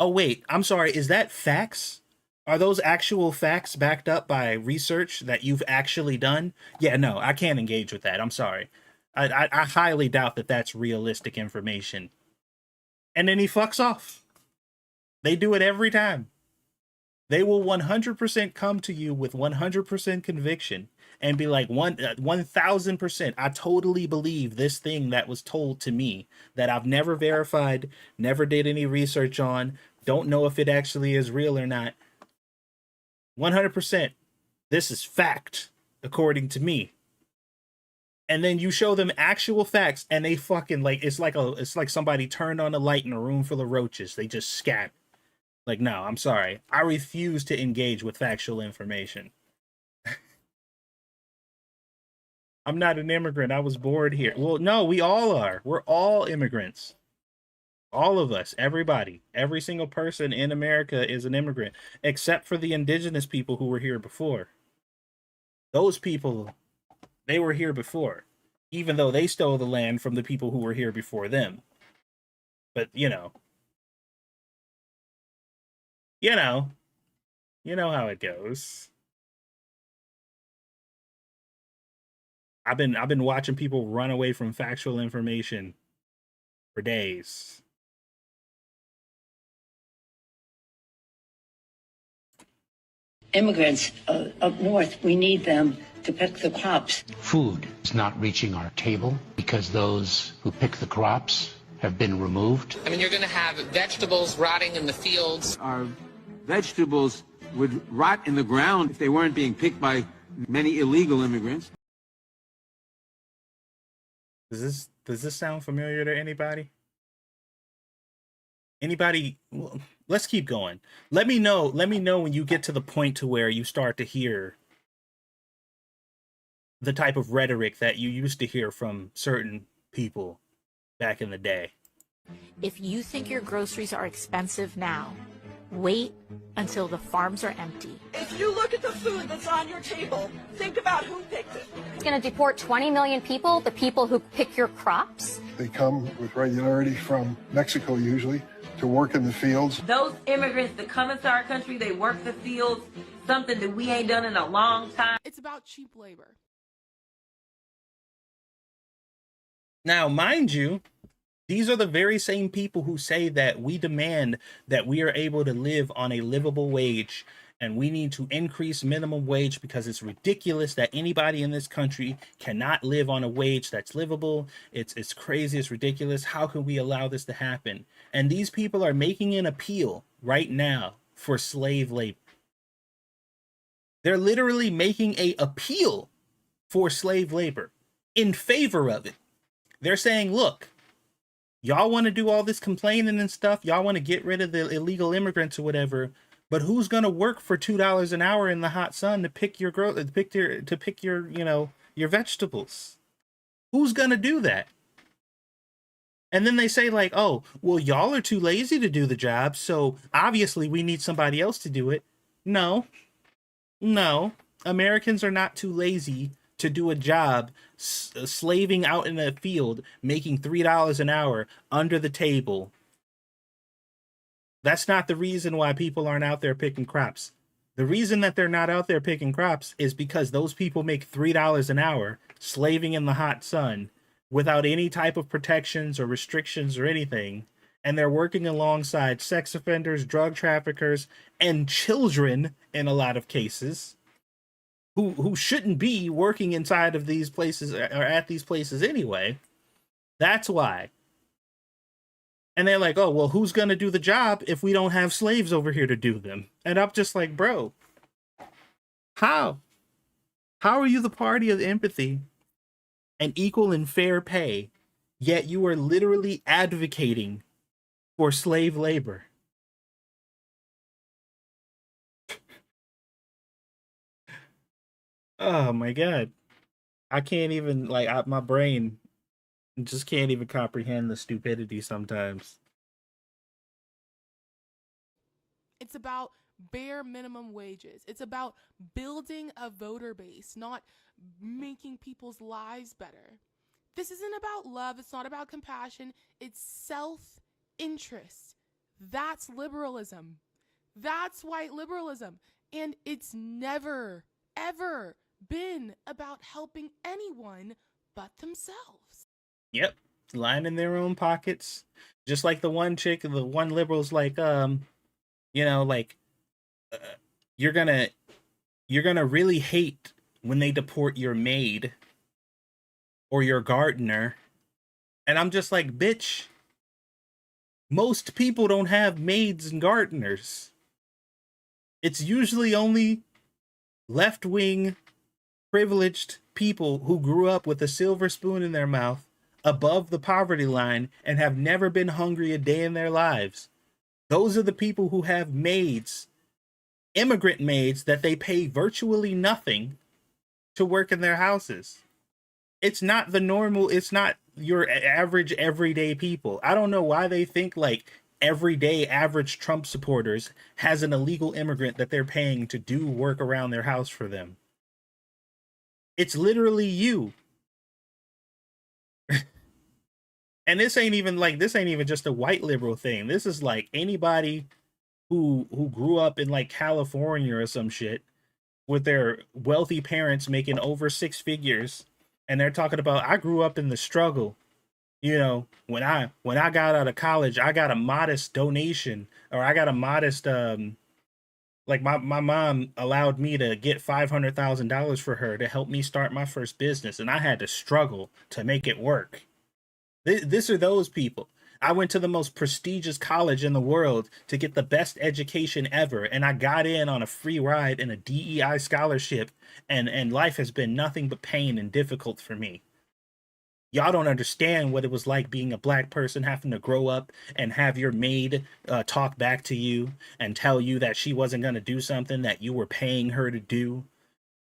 Oh, wait, I'm sorry. Is that facts? Are those actual facts backed up by research that you've actually done? Yeah, no, I can't engage with that. I'm sorry. I highly doubt that that's realistic information. And then he fucks off. They do it every time. They will 100% come to you with 100% conviction and be like 1,000%. I totally believe this thing that was told to me that I've never verified, never did any research on, don't know if it actually is real or not. 100%. This is fact, according to me. And then you show them actual facts and they fucking like, it's like somebody turned on a light in a room full of roaches. They just scat. Like, no, I'm sorry. I refuse to engage with factual information. I'm not an immigrant. I was born here. Well, no, we all are. We're all immigrants. All of us, everybody, every single person in America is an immigrant, except for the indigenous people who were here before. Those people, they were here before, even though they stole the land from the people who were here before them. But, you know how it goes. I've been watching people run away from factual information for days.
Immigrants up north, we need them to pick the crops.
Food is not reaching our table because those who pick the crops have been removed.
I mean, you're going to have vegetables rotting in the fields.
Our vegetables would rot in the ground if they weren't being picked by many illegal immigrants.
Does this sound familiar to anybody? Anybody? Well, let's keep going. Let me know when you get to the point to where you start to hear the type of rhetoric that you used to hear from certain people back in the day.
If you think your groceries are expensive now, wait until the farms are empty.
If you look at the food that's on your table, think about who picked it.
It's going to deport 20 million people, the people who pick your crops.
They come with regularity from Mexico usually to work in the fields.
Those immigrants that come into our country, they work the fields, something that we ain't done in a long time.
It's about cheap labor.
Now, mind you, these are the very same people who say that we demand that we are able to live on a livable wage and we need to increase minimum wage because it's ridiculous that anybody in this country cannot live on a wage that's livable. It's crazy. It's ridiculous. How can we allow this to happen? And these people are making an appeal right now for slave labor. They're literally making an appeal for slave labor in favor of it. They're saying, look, y'all want to do all this complaining and stuff. Y'all want to get rid of the illegal immigrants or whatever. But who's going to work for $2 an hour in the hot sun to pick your your vegetables? Who's going to do that? And then they say like, oh, well, y'all are too lazy to do the job, so obviously we need somebody else to do it. No. Americans are not too lazy to do a job slaving out in a field, making $3 an hour under the table. That's not the reason why people aren't out there picking crops. The reason that they're not out there picking crops is because those people make $3 an hour slaving in the hot sun without any type of protections or restrictions or anything. And they're working alongside sex offenders, drug traffickers, and children in a lot of cases who shouldn't be working inside of these places or at these places anyway. That's why. And they're like, oh, well, who's going to do the job if we don't have slaves over here to do them? And I'm just like, bro, how? How are you the party of empathy and equal and fair pay, yet you are literally advocating for slave labor? Oh my god. I can't even my brain just can't even comprehend the stupidity sometimes.
It's about bare minimum wages. It's about building a voter base, not making people's lives better. This isn't about love. It's not about compassion. It's self-interest. That's liberalism. That's white liberalism. And it's never, ever been about helping anyone but themselves.
Yep. Lining their own pockets. Just like the one chick, the one liberal's like, you know, like, you're gonna really hate when they deport your maid or your gardener. And I'm just like, bitch, most people don't have maids and gardeners. It's usually only left-wing privileged people who grew up with a silver spoon in their mouth above the poverty line and have never been hungry a day in their lives. Those are the people who have maids, immigrant maids that they pay virtually nothing to work in their houses. It's not the normal, it's not your average everyday people. I don't know why they think like everyday average Trump supporters has an illegal immigrant that they're paying to do work around their house for them. It's literally you. And this ain't even just a white liberal thing. This is like anybody who grew up in like California or some shit with their wealthy parents making over 6 figures, and they're talking about, I grew up in the struggle. You know, when I got out of college, I got a modest donation, or I got a modest like my mom allowed me to get $500,000 for her to help me start my first business, and I had to struggle to make it work. This are those people. I went to the most prestigious college in the world to get the best education ever, and I got in on a free ride and a DEI scholarship, and life has been nothing but pain and difficult for me. Y'all don't understand what it was like being a black person, having to grow up and have your maid talk back to you and tell you that she wasn't going to do something that you were paying her to do.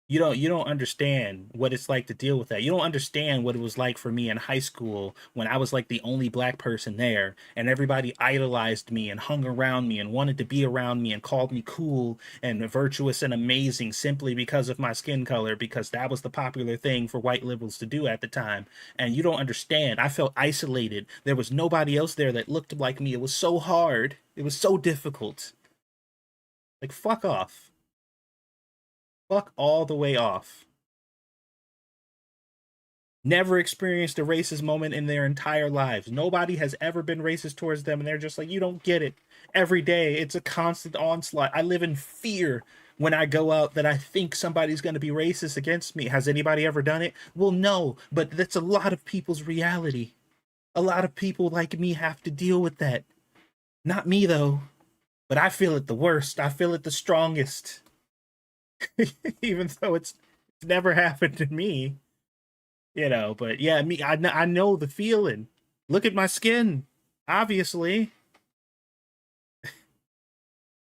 You don't understand what it's like to deal with that. You don't understand what it was like for me in high school when I was like the only black person there, and everybody idolized me and hung around me and wanted to be around me and called me cool and virtuous and amazing simply because of my skin color, because that was the popular thing for white liberals to do at the time. And you don't understand. I felt isolated. There was nobody else there that looked like me. It was so hard. It was so difficult. Like, fuck off. Fuck all the way off. Never experienced a racist moment in their entire lives. Nobody has ever been racist towards them, and they're just like, you don't get it. Every day, it's a constant onslaught. I live in fear when I go out that I think somebody's going to be racist against me. Has anybody ever done it? Well, no, but that's a lot of people's reality. A lot of people like me have to deal with that. Not me, though. But I feel it the worst. I feel it the strongest. Even though it's never happened to me, you know. But yeah, I know the feeling. Look at my skin, obviously.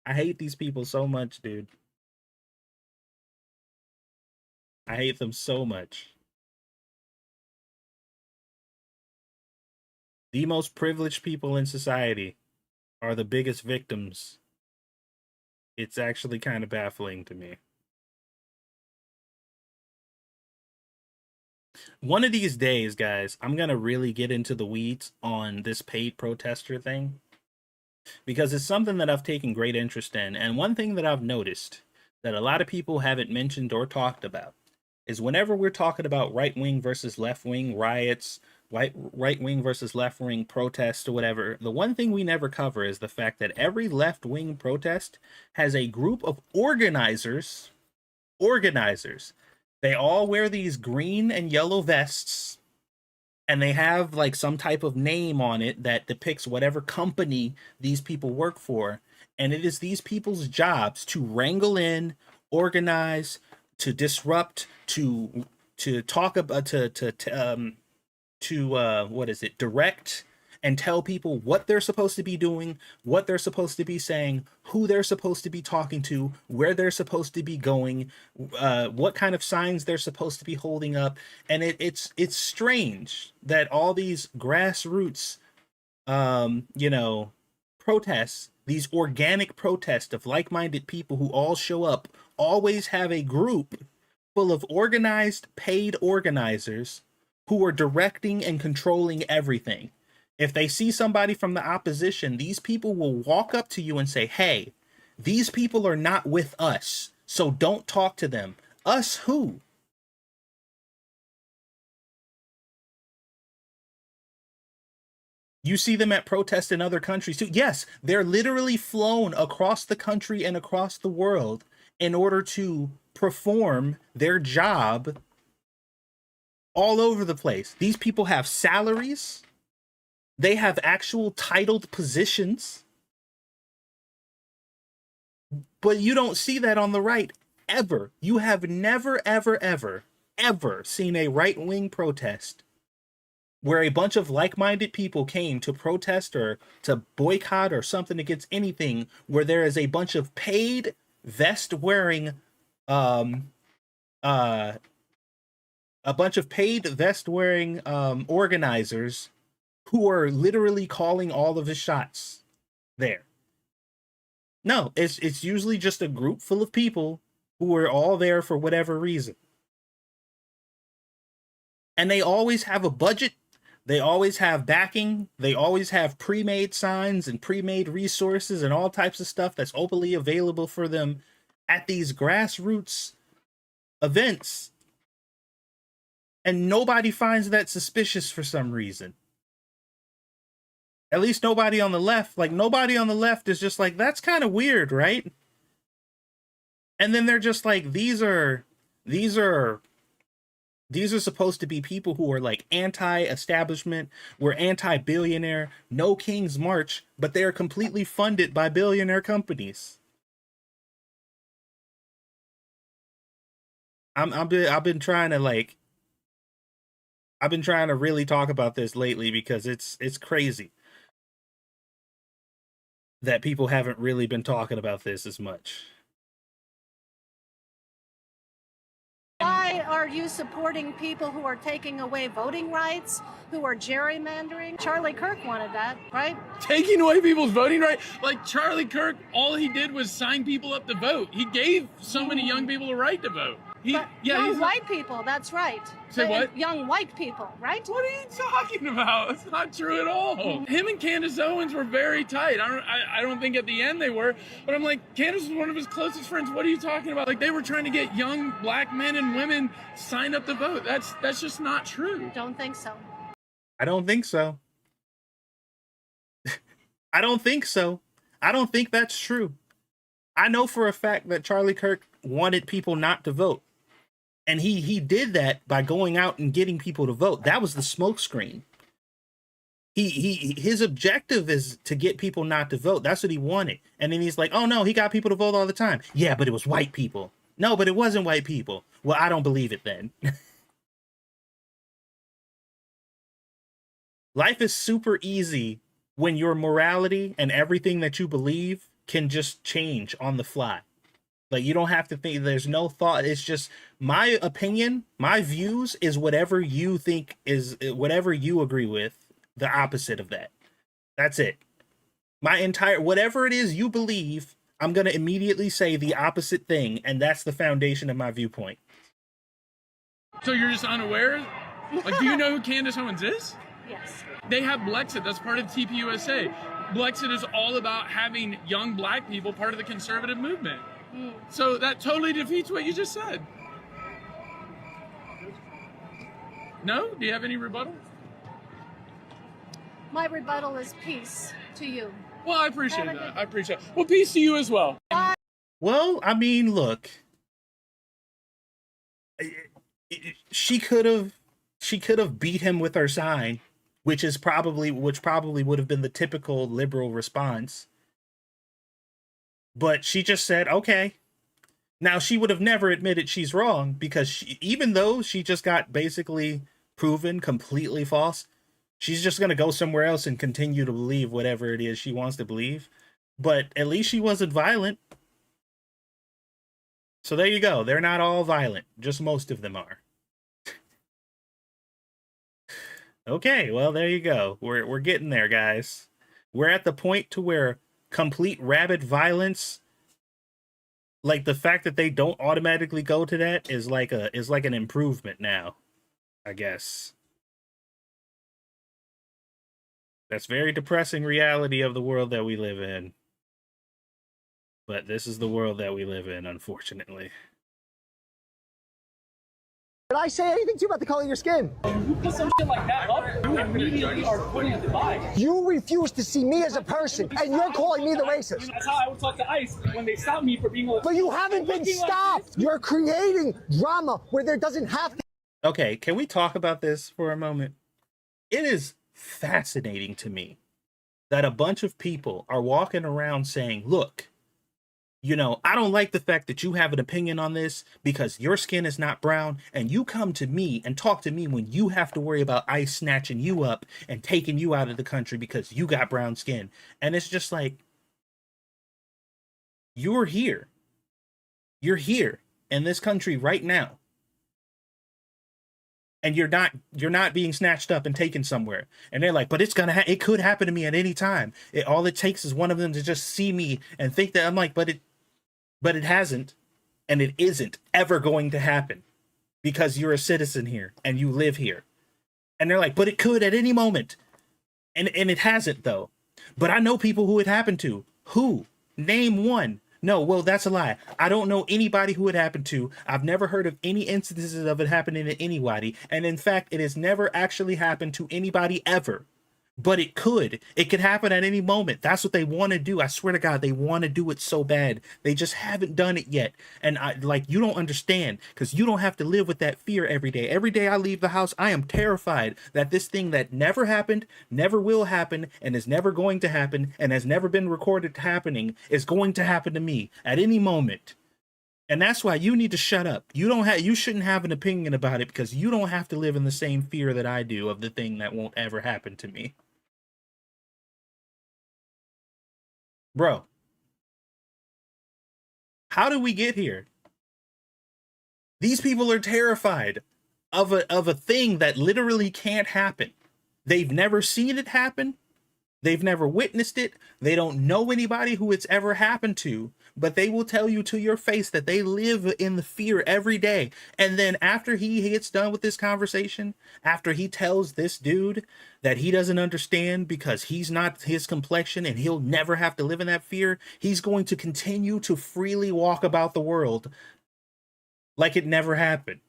I hate these people so much, dude. I hate them so much. The most privileged people in society are the biggest victims. It's actually kind of baffling to me. One of these days, guys, I'm going to really get into the weeds on this paid protester thing, because it's something that I've taken great interest in. And one thing that I've noticed that a lot of people haven't mentioned or talked about is whenever we're talking about right-wing versus left-wing riots, right-wing versus left-wing protests or whatever, the one thing we never cover is the fact that every left-wing protest has a group of organizers. They all wear these green and yellow vests, and they have like some type of name on it that depicts whatever company these people work for. And it is these people's jobs to wrangle in, organize, to disrupt, to talk about, to direct and tell people what they're supposed to be doing, what they're supposed to be saying, who they're supposed to be talking to, where they're supposed to be going, what kind of signs they're supposed to be holding up. And it's strange that all these grassroots, protests, these organic protests of like-minded people who all show up, always have a group full of organized, paid organizers who are directing and controlling everything. If they see somebody from the opposition, these people will walk up to you and say, hey, these people are not with us, so don't talk to them. Us who? You see them at protests in other countries too. Yes, they're literally flown across the country and across the world in order to perform their job all over the place. These people have salaries. They have actual titled positions. But you don't see that on the right ever. You have never, ever, ever, ever seen a right-wing protest where a bunch of like-minded people came to protest or to boycott or something against anything, where there is a bunch of paid vest-wearing organizers who are literally calling all of the shots there. No, it's usually just a group full of people who are all there for whatever reason. And they always have a budget. They always have backing. They always have pre-made signs and pre-made resources and all types of stuff that's openly available for them at these grassroots events. And nobody finds that suspicious for some reason. At least nobody on the left. Like, nobody on the left is just like, that's kind of weird, right? And then they're just like, these are supposed to be people who are like anti-establishment, we're anti-billionaire, no King's March, but they are completely funded by billionaire companies. I've been trying to really talk about this lately because it's crazy that people haven't really been talking about this as much.
Why are you supporting people who are taking away voting rights, who are gerrymandering? Charlie Kirk wanted that, right?
Taking away people's voting rights? Like, Charlie Kirk, all he did was sign people up to vote. He gave so many young people a right to vote.
Young white people, that's right.
Say what?
Young white people, right?
What are you talking about? That's not true at all. Him and Candace Owens were very tight. I don't think at the end they were, but I'm like, Candace was one of his closest friends. What are you talking about? Like, they were trying to get young black men and women signed up to vote. That's just not true.
Don't think so.
I don't think so. I don't think so. I don't think that's true. I know for a fact that Charlie Kirk wanted people not to vote. And he did that by going out and getting people to vote. That was the smokescreen. His objective is to get people not to vote. That's what he wanted. And then he's like, oh no, he got people to vote all the time. Yeah, but it was white people. No, but it wasn't white people. Well, I don't believe it then. Life is super easy when your morality and everything that you believe can just change on the fly. Like, you don't have to think, there's no thought. It's just my opinion, my views is whatever you think is, whatever you agree with, the opposite of that. That's it. Whatever it is you believe, I'm going to immediately say the opposite thing. And that's the foundation of my viewpoint.
So you're just unaware? Like, do you know who Candace Owens is?
Yes.
They have Blexit. That's part of TPUSA. Blexit is all about having young black people part of the conservative movement. So that totally defeats what you just said. No? Do you have any rebuttal?
My rebuttal is peace to you.
Well, I appreciate that. I appreciate it. Well, peace to you as well.
Well, I mean, look. She could have beat him with her sign, which probably would have been the typical liberal response. But she just said, okay. Now, she would have never admitted she's wrong because even though she just got basically proven completely false, She's just going to go somewhere else and continue to believe whatever it is she wants to believe. But at least she wasn't violent. So there you go. They're not all violent. Just most of them are. Okay, well, there you go. We're getting there, guys. We're at the point to where complete rabid violence, like the fact that they don't automatically go to that is like an improvement now, I guess. That's very depressing reality of the world that we live in. But this is the world that we live in, unfortunately.
Did I say anything to you about the color of your skin?
You put some shit like that up, you immediately are putting a divide.
You refuse to see me as a person, and you're calling me the racist.
That's how I would talk to ICE when they stop me for being.
But you haven't been stopped. You're creating drama where there doesn't have to.
Okay, can we talk about this for a moment? It is fascinating to me that a bunch of people are walking around saying, look, you know, I don't like the fact that you have an opinion on this because your skin is not brown, and you come to me and talk to me when you have to worry about ICE snatching you up and taking you out of the country because you got brown skin. And it's just like, you're here. You're here in this country right now. And you're not being snatched up and taken somewhere. And they're like, but it's gonna it could happen to me at any time. All it takes is one of them to just see me and think that. I'm like, but it hasn't, and it isn't ever going to happen because you're a citizen here and you live here. And they're like, but it could at any moment. And it hasn't though. But I know people who it happened to. Who? Name one. No, well, that's a lie. I don't know anybody who it happened to. I've never heard of any instances of it happening to anybody. And in fact, it has never actually happened to anybody ever. But it could. It could happen at any moment. That's what they want to do. I swear to God, they want to do it so bad. They just haven't done it yet. And you don't understand because you don't have to live with that fear every day. Every day I leave the house, I am terrified that this thing that never happened, never will happen, and is never going to happen, and has never been recorded happening, is going to happen to me at any moment. And that's why you need to shut up. You shouldn't have an opinion about it because you don't have to live in the same fear that I do of the thing that won't ever happen to me. Bro, how did we get here? These people are terrified of a thing that literally can't happen. They've never seen it happen. They've never witnessed it. They don't know anybody who it's ever happened to, but they will tell you to your face that they live in the fear every day. And then after he gets done with this conversation, after he tells this dude that he doesn't understand because he's not his complexion and he'll never have to live in that fear, he's going to continue to freely walk about the world like it never happened.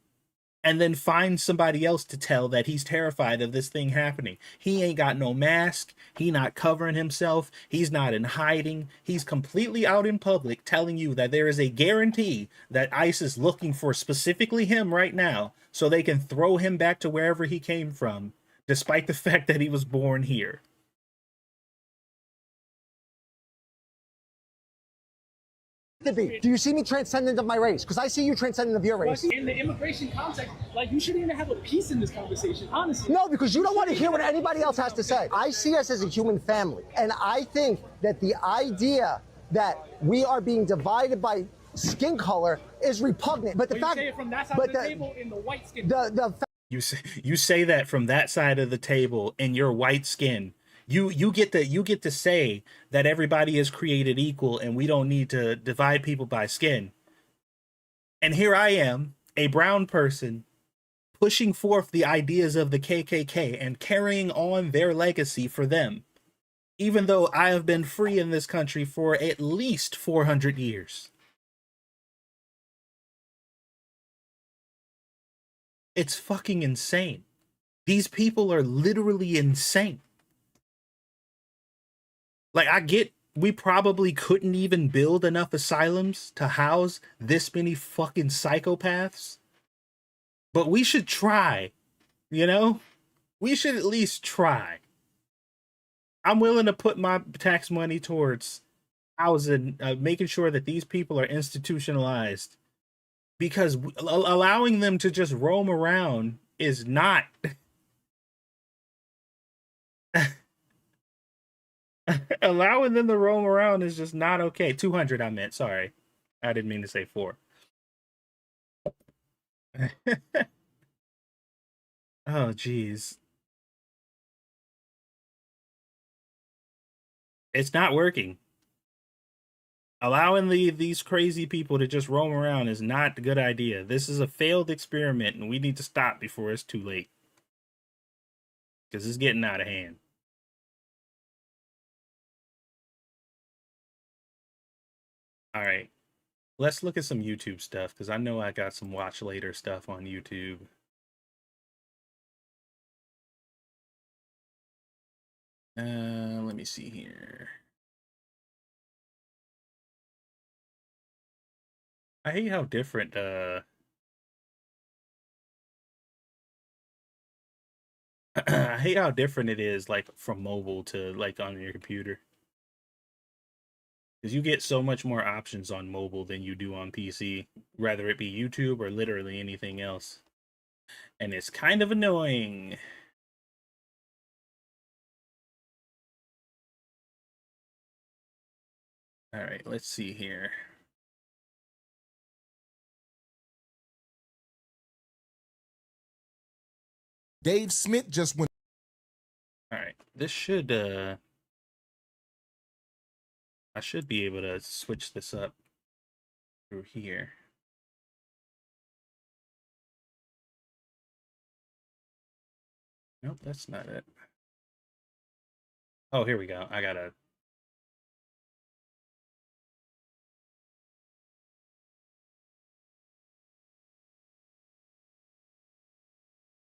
And then find somebody else to tell that he's terrified of this thing happening. He ain't got no mask. He not covering himself. He's not in hiding. He's completely out in public telling you that there is a guarantee that ICE is looking for specifically him right now so they can throw him back to wherever he came from, despite the fact that he was born here.
Do you see me transcendent of my race? Because I see you transcendent of your race.
In the immigration context, you shouldn't even have a piece in this conversation, honestly.
No, because you don't want to hear what anybody else has to say. I see us as a human family. And I think that the idea that we are being divided by skin color is repugnant. But the fact,
you say it from that side of the table in the white skin.
You say that from that side of the table in your white skin. You get to say that everybody is created equal and we don't need to divide people by skin. And here I am, a brown person, pushing forth the ideas of the KKK and carrying on their legacy for them, even though I have been free in this country for at least 400 years. It's fucking insane. These people are literally insane. Like, I get we probably couldn't even build enough asylums to house this many fucking psychopaths, but we should try, you know? We should at least try. I'm willing to put my tax money towards housing, making sure that these people are institutionalized, because allowing them to just roam around is not Allowing them to roam around is just not okay. 200, I meant. Sorry. I didn't mean to say 4. Oh, jeez. It's not working. Allowing these crazy people to just roam around is not a good idea. This is a failed experiment, and we need to stop before it's too late. Because it's getting out of hand. All right. Let's look at some YouTube stuff, because I know I got some watch later stuff on YouTube. Let me see here. I hate how different I hate how different it is, like from mobile to like on your computer. Because you get so much more options on mobile than you do on PC, whether it be YouTube or literally anything else. And it's kind of annoying. All right, let's see here.
Dave Smith just went.
All right, this should I should be able to switch this up through here. Nope, that's not it. Oh, here we go. I gotta.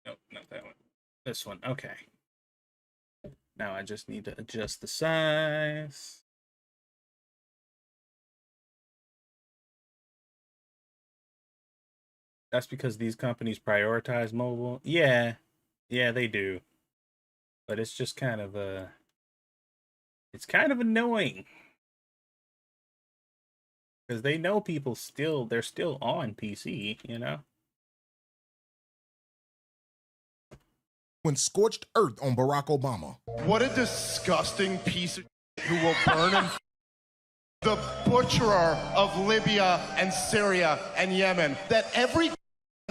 Nope, not that one. This one. Okay. Now I just need to adjust the size. That's because these companies prioritize mobile. Yeah, they do. But it's just kind of it's kind of annoying. Because they know people they're still on PC, you know?
When scorched earth on Barack Obama.
What a disgusting piece of who will burn and the butcherer of Libya and Syria and Yemen. That every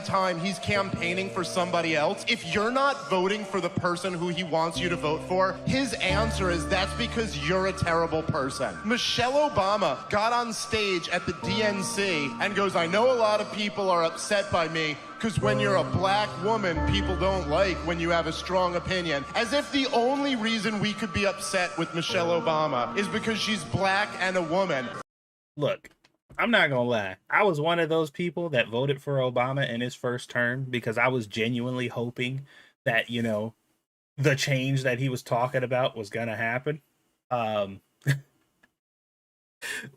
time he's campaigning for somebody else, if you're not voting for the person who he wants you to vote for, his answer is that's because you're a terrible person. Michelle Obama got on stage at the DNC and goes, I know a lot of people are upset by me because when you're a black woman, people don't like when you have a strong opinion. As if the only reason we could be upset with Michelle Obama is because she's black and a woman.
Look, I'm not gonna lie. I was one of those people that voted for Obama in his first term because I was genuinely hoping that, you know, the change that he was talking about was gonna happen.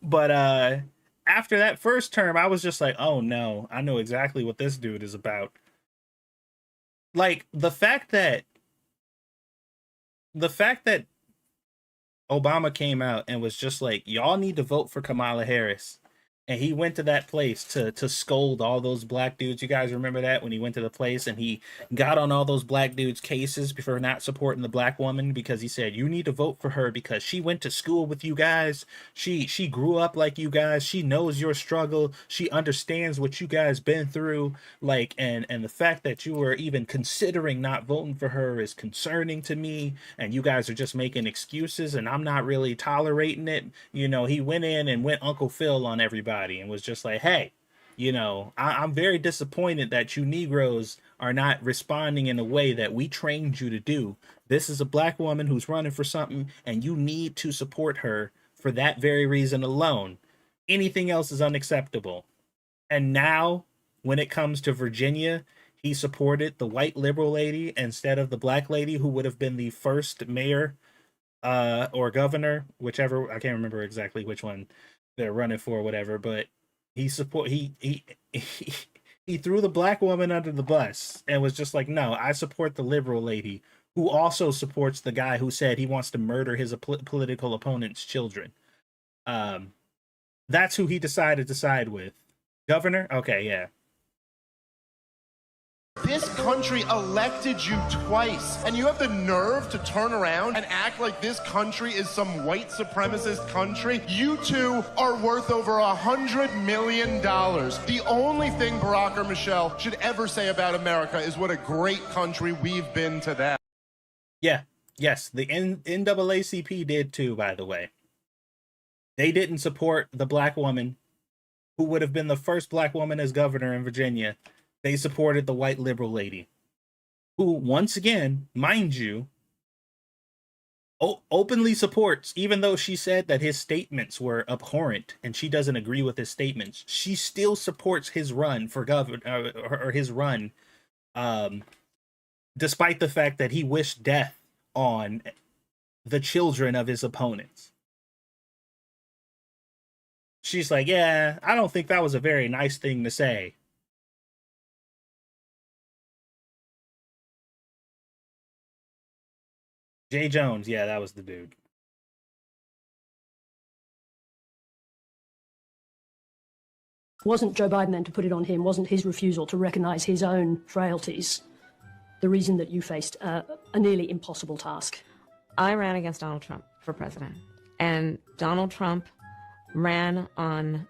But after that first term, I was just like, oh no, I know exactly what this dude is about. Like the fact that Obama came out and was just like, y'all need to vote for Kamala Harris. And he went to that place to scold all those black dudes. You guys remember that when he went to the place and he got on all those black dudes' cases for not supporting the black woman because he said, you need to vote for her because she went to school with you guys. She grew up like you guys. She knows your struggle. She understands what you guys been through. Like, and the fact that you were even considering not voting for her is concerning to me. And you guys are just making excuses and I'm not really tolerating it. You know, he went in and went Uncle Phil on everybody and was just like, hey, you know, I'm very disappointed that you Negroes are not responding in a way that we trained you to do. This is a black woman who's running for something and you need to support her for that very reason alone. Anything else is unacceptable. And now when it comes to Virginia, he supported the white liberal lady instead of the black lady who would have been the first mayor or governor, whichever, I can't remember exactly which one they're running for, whatever, but he threw the black woman under the bus and was just like, no, I support the liberal lady who also supports the guy who said he wants to murder his political opponent's children. That's who he decided to side with. Governor? Okay, yeah.
This country elected you twice, and you have the nerve to turn around and act like this country is some white supremacist country? You two are worth over $100 million. The only thing Barack or Michelle should ever say about America is what a great country we've been to them.
Yeah, yes, the NAACP did too, by the way. They didn't support the black woman who would have been the first black woman as governor in Virginia. They supported the white liberal lady who, once again, mind you, openly supports, even though she said that his statements were abhorrent and she doesn't agree with his statements, she still supports his run for governor, or his run, despite the fact that he wished death on the children of his opponents. She's like, yeah, I don't think that was a very nice thing to say. Jay Jones, yeah, that was the dude.
Wasn't Joe Biden then, to put it on him, wasn't his refusal to recognize his own frailties the reason that you faced a nearly impossible task?
I ran against Donald Trump for president, and Donald Trump ran on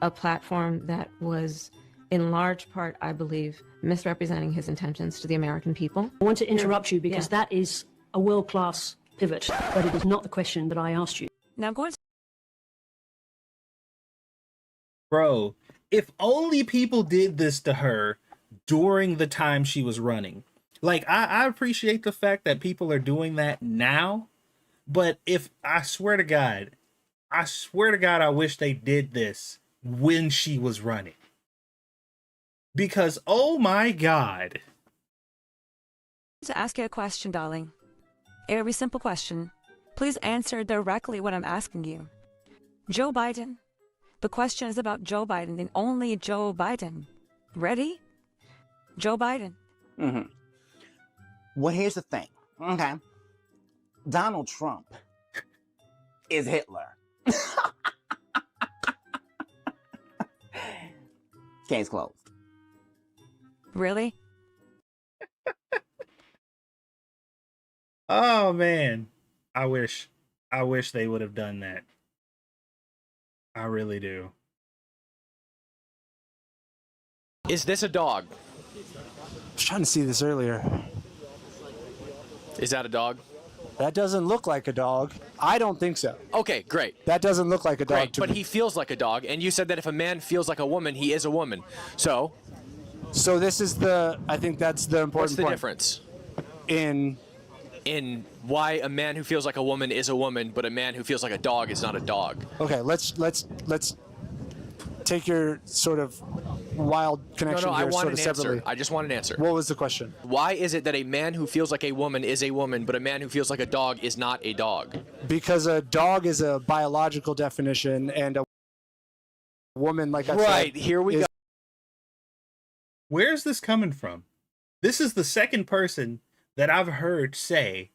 a platform that was, in large part, I believe, misrepresenting his intentions to the American people.
I want to interrupt you because that is a world-class pivot, but it is not the question that I asked you.
Now go on.
Bro, if only people did this to her during the time she was running. Like, I appreciate the fact that people are doing that now, but if, I swear to God, I wish they did this when she was running. Because, oh my God.
To ask you a question, darling. A very simple question. Please answer directly what I'm asking you. Joe Biden. The question is about Joe Biden and only Joe Biden. Ready? Joe Biden.
Mm-hmm. Well, here's the thing. Okay. Donald Trump is Hitler. Case closed.
Really?
Oh man, I wish they would have done that. I really do.
Is this a dog?
I was trying to see this earlier.
Is that a dog?
That doesn't look like a dog. I don't think so.
Okay, great.
That doesn't look like a dog
Great,
to
but
me.
he feels like a dog, and you said that if a man feels like a woman, he is a woman. So
this is I think that's the important
what's the
point.
difference?
In
why a man who feels like a woman is a woman, but a man who feels like a dog is not a dog.
Okay, let's take your sort of wild connection
No, I
here
want
sort
an
of separately.
answer. I just want an answer.
What was the question?
Why is it that a man who feels like a woman is a woman, but a man who feels like a dog is not a dog?
Because a dog is a biological definition, and a woman, like I said,
Right, here we go.
Where's this coming from? This is the second person that I've heard say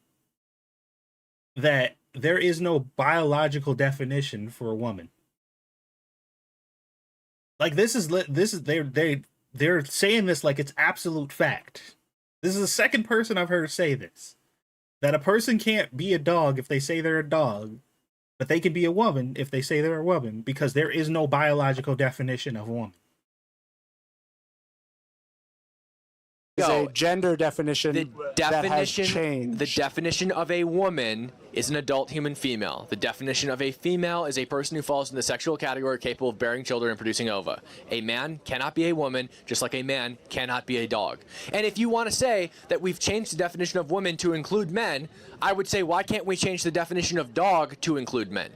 that there is no biological definition for a woman. Like they're saying this like it's absolute fact. This is the second person I've heard say this. That a person can't be a dog if they say they're a dog, but they can be a woman if they say they're a woman, because there is no biological definition of woman.
is a gender definition that has changed.
The definition of a woman is an adult human female. The definition of a female is a person who falls in the sexual category capable of bearing children and producing ova. A man cannot be a woman, just like a man cannot be a dog. And if you want to say that we've changed the definition of women to include men, I would say, why can't we change the definition of dog to include men?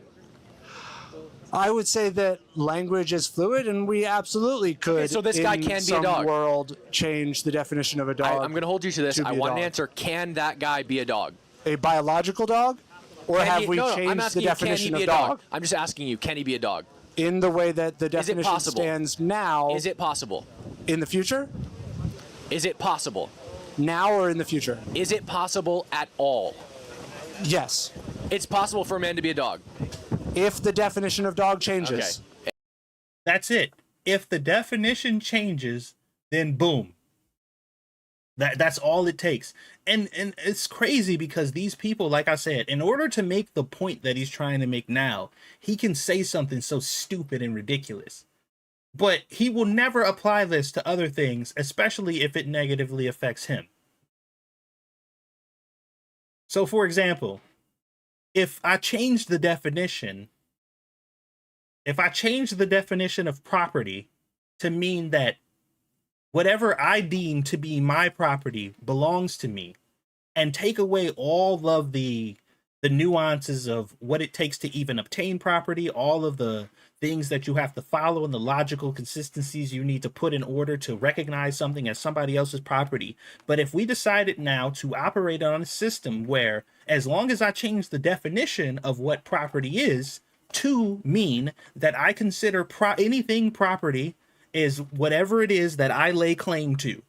I would say that language is fluid, and we absolutely could.
Okay, so this guy can be a dog.
In some world, change the definition of a dog.
I'm going to hold you to this. I want an
dog.
answer. Can that guy be a dog?
A biological dog, or have we
I'm
changed
asking
the
you,
definition
can he be
of
a
dog?
I'm just asking you. Can he be a dog?
In the way that the
Is it
definition
possible?
stands now.
Is it possible?
In the future?
Is it possible?
Now or in the future?
Is it possible at all?
Yes.
It's possible for a man to be a dog.
If the definition of dog changes.
Okay. That's it. If the definition changes, then boom. That's all it takes. And it's crazy because these people, like I said, in order to make the point that he's trying to make now, he can say something so stupid and ridiculous. But he will never apply this to other things, especially if it negatively affects him. So, for example, if I change the definition of property to mean that whatever I deem to be my property belongs to me, and take away all of the nuances of what it takes to even obtain property, all of the things that you have to follow and the logical consistencies you need to put in order to recognize something as somebody else's property. But if we decided now to operate on a system where, as long as I change the definition of what property is to mean that I consider anything property is whatever it is that I lay claim to,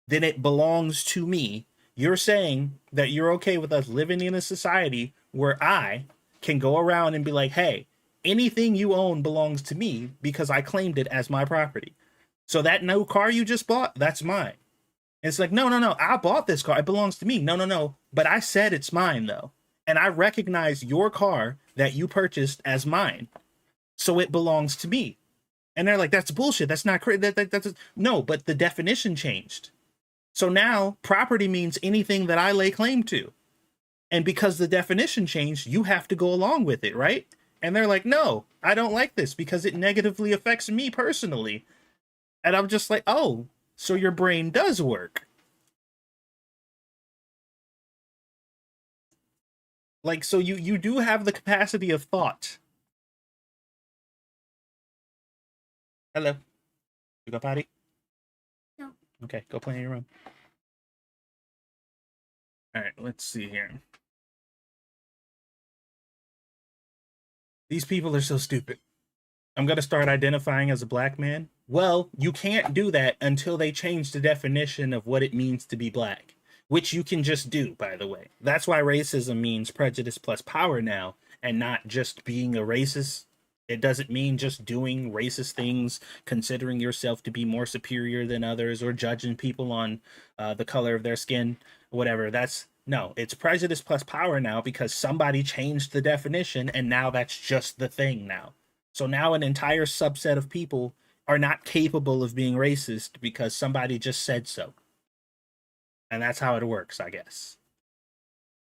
then it belongs to me. You're saying that you're okay with us living in a society where I can go around and be like, hey, anything you own belongs to me because I claimed it as my property. So that new car you just bought, that's mine. And it's like, no, I bought this car. It belongs to me. No. But I said it's mine, though. And I recognize your car that you purchased as mine. So it belongs to me. And they're like, that's bullshit. That's not correct. That's no, but the definition changed. So now property means anything that I lay claim to. And because the definition changed, you have to go along with it, right? And they're like, no, I don't like this because it negatively affects me personally. And I'm just like, oh, so your brain does work. Like, so you do have the capacity of thought. Hello. You go potty?
No.
Okay, go play in your room. All right, let's see here. These people are so stupid. I'm going to start identifying as a black man. Well, you can't do that until they change the definition of what it means to be black, which you can just do, by the way. That's why racism means prejudice plus power now, and not just being a racist. It doesn't mean just doing racist things, considering yourself to be more superior than others, or judging people on the color of their skin, whatever. No, it's prejudice plus power now because somebody changed the definition, and now that's just the thing now. So now an entire subset of people are not capable of being racist because somebody just said so. And that's how it works, I guess.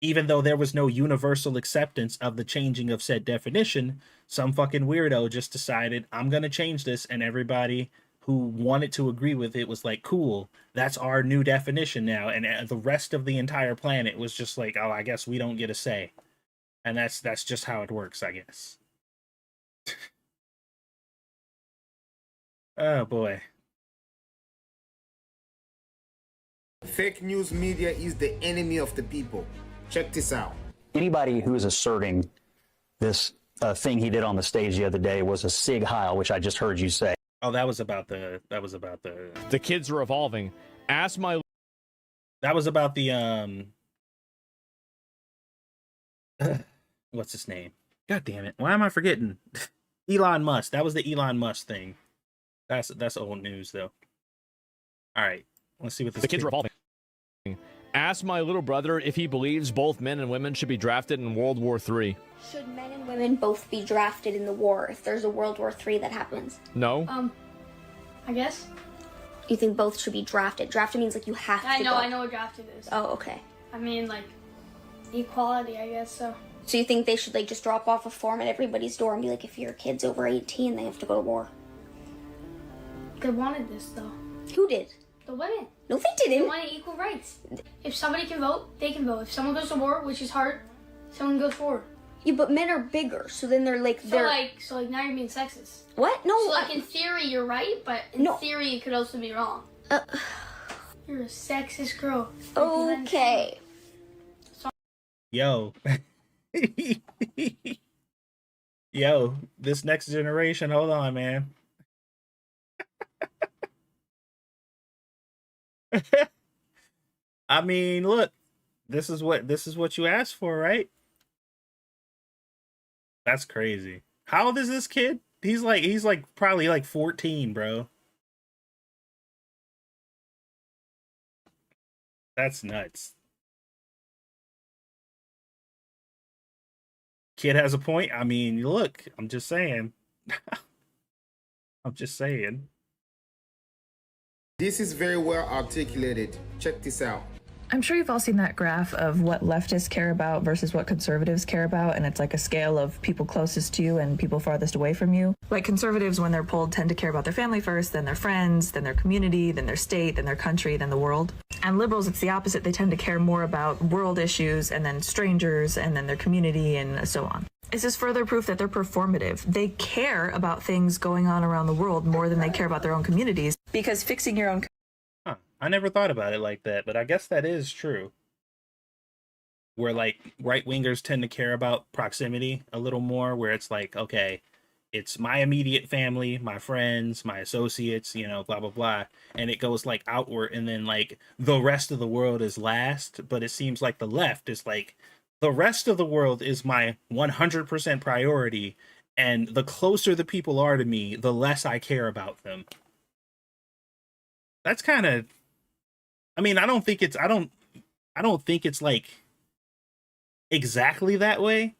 Even though there was no universal acceptance of the changing of said definition, some fucking weirdo just decided, I'm going to change this, and everybody who wanted to agree with it was like, cool, that's our new definition now. And the rest of the entire planet was just like, oh, I guess we don't get a say. And that's just how it works, I guess. Oh boy.
Fake news media is the enemy of the people. Check this out.
Anybody who is asserting this thing he did on the stage the other day was a Sig Heil, which I just heard you say.
Oh, that was about the
The kids are evolving. Ask my
That was about the what's his name? God damn it. Why am I forgetting? Elon Musk. That was the Elon Musk thing. That's old news though. All right. Let's see what this
The kids are evolving. Ask my little brother if he believes both men and women should be drafted in World War III.
Should men and women both be drafted in the war if there's a World War III that happens?
No.
I guess. You think both should be drafted? Drafted means like you have to go.
I know what drafted is.
Oh, okay.
I mean, like, equality, I guess, so.
So you think they should like just drop off a form at everybody's door and be like, if your kid's over 18, they have to go to war?
They wanted this, though.
Who did?
The women.
No, they didn't.
They wanted equal rights. If somebody can vote, they can vote. If someone goes to war, which is hard, someone goes forward.
Yeah, but men are bigger, so then they're like
So like now you're being sexist.
What? No.
So like in theory you're right, but in theory it could also be wrong. You're a sexist girl.
Okay.
Yo. Yo, this next generation, hold on, man. I mean, look, this is what you asked for, right? That's crazy. How old is this kid? He's like probably like 14, bro. That's nuts. Kid has a point. I mean, look, I'm just saying. I'm just saying.
This is very well articulated. Check this out.
I'm sure you've all seen that graph of what leftists care about versus what conservatives care about, and it's like a scale of people closest to you and people farthest away from you. Like conservatives, when they're polled, tend to care about their family first, then their friends, then their community, then their state, then their country, then the world. And liberals, it's the opposite. They tend to care more about world issues, and then strangers, and then their community, and so on. This is further proof that they're performative. They care about things going on around the world more than they care about their own communities, because fixing your own
Huh. I never thought about it like that, but I guess that is true. Where like right wingers tend to care about proximity a little more, where it's like, okay, it's my immediate family, my friends, my associates, you know, blah blah blah, and it goes like outward, and then like the rest of the world is last. But it seems like the left is like, the rest of the world is my 100% priority, and the closer the people are to me, the less I care about them. That's kind of, I mean, I don't think it's like exactly that way,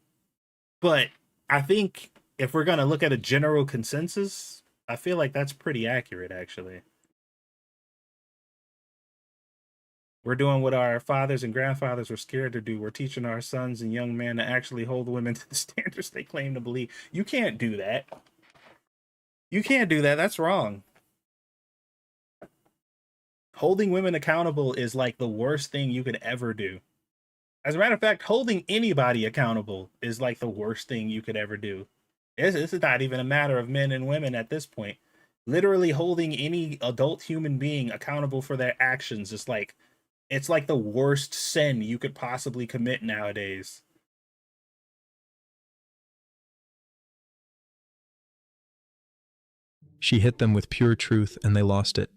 but I think if we're going to look at a general consensus, I feel like that's pretty accurate, actually. We're doing what our fathers and grandfathers were scared to do. We're teaching our sons and young men to actually hold women to the standards they claim to believe. You can't do that. You can't do that. That's wrong. Holding women accountable is like the worst thing you could ever do. As a matter of fact, holding anybody accountable is like the worst thing you could ever do. This is not even a matter of men and women at this point. Literally holding any adult human being accountable for their actions is like, it's like the worst sin you could possibly commit nowadays.
She hit them with pure truth and they lost it.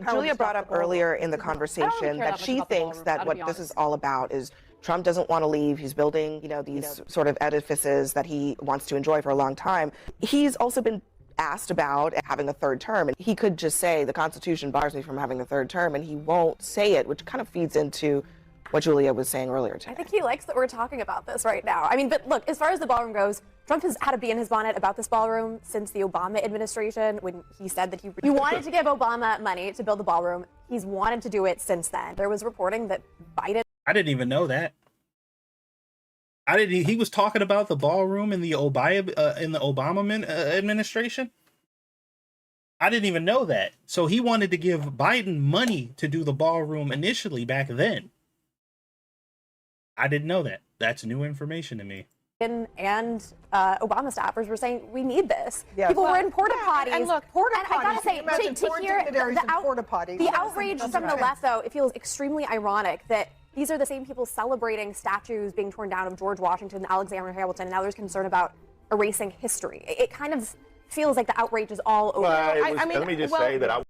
Julia brought up earlier in the conversation that she thinks that what this is all about is Trump doesn't want to leave. He's building, these sort of edifices that he wants to enjoy for a long time. He's also been asked about having a third term, and he could just say the Constitution bars me from having a third term, and he won't say it, which kind of feeds into what Julia was saying earlier today.
I think he likes that we're talking about this right now. I mean, but look, as far as the ballroom goes, Trump has had a bee in his bonnet about this ballroom since the Obama administration, when he said that he wanted to give Obama money to build the ballroom. He's wanted to do it since then. There was reporting that Biden...
I didn't even know that. He was talking about the ballroom in the Obama administration. I didn't even know that. So he wanted to give Biden money to do the ballroom initially back then. I didn't know that. That's new information to me.
And Obama staffers were saying, we need this.
Yeah.
People were in porta potties.
And look, porta
And I gotta
potties,
say,
imagine
to
foreign
hear
dignitaries in porta potties.
the outrage from the left, though, it feels extremely ironic that these are the same people celebrating statues being torn down of George Washington and Alexander Hamilton, and now there's concern about erasing history. It kind of feels like the outrage is all over.
Let me just say that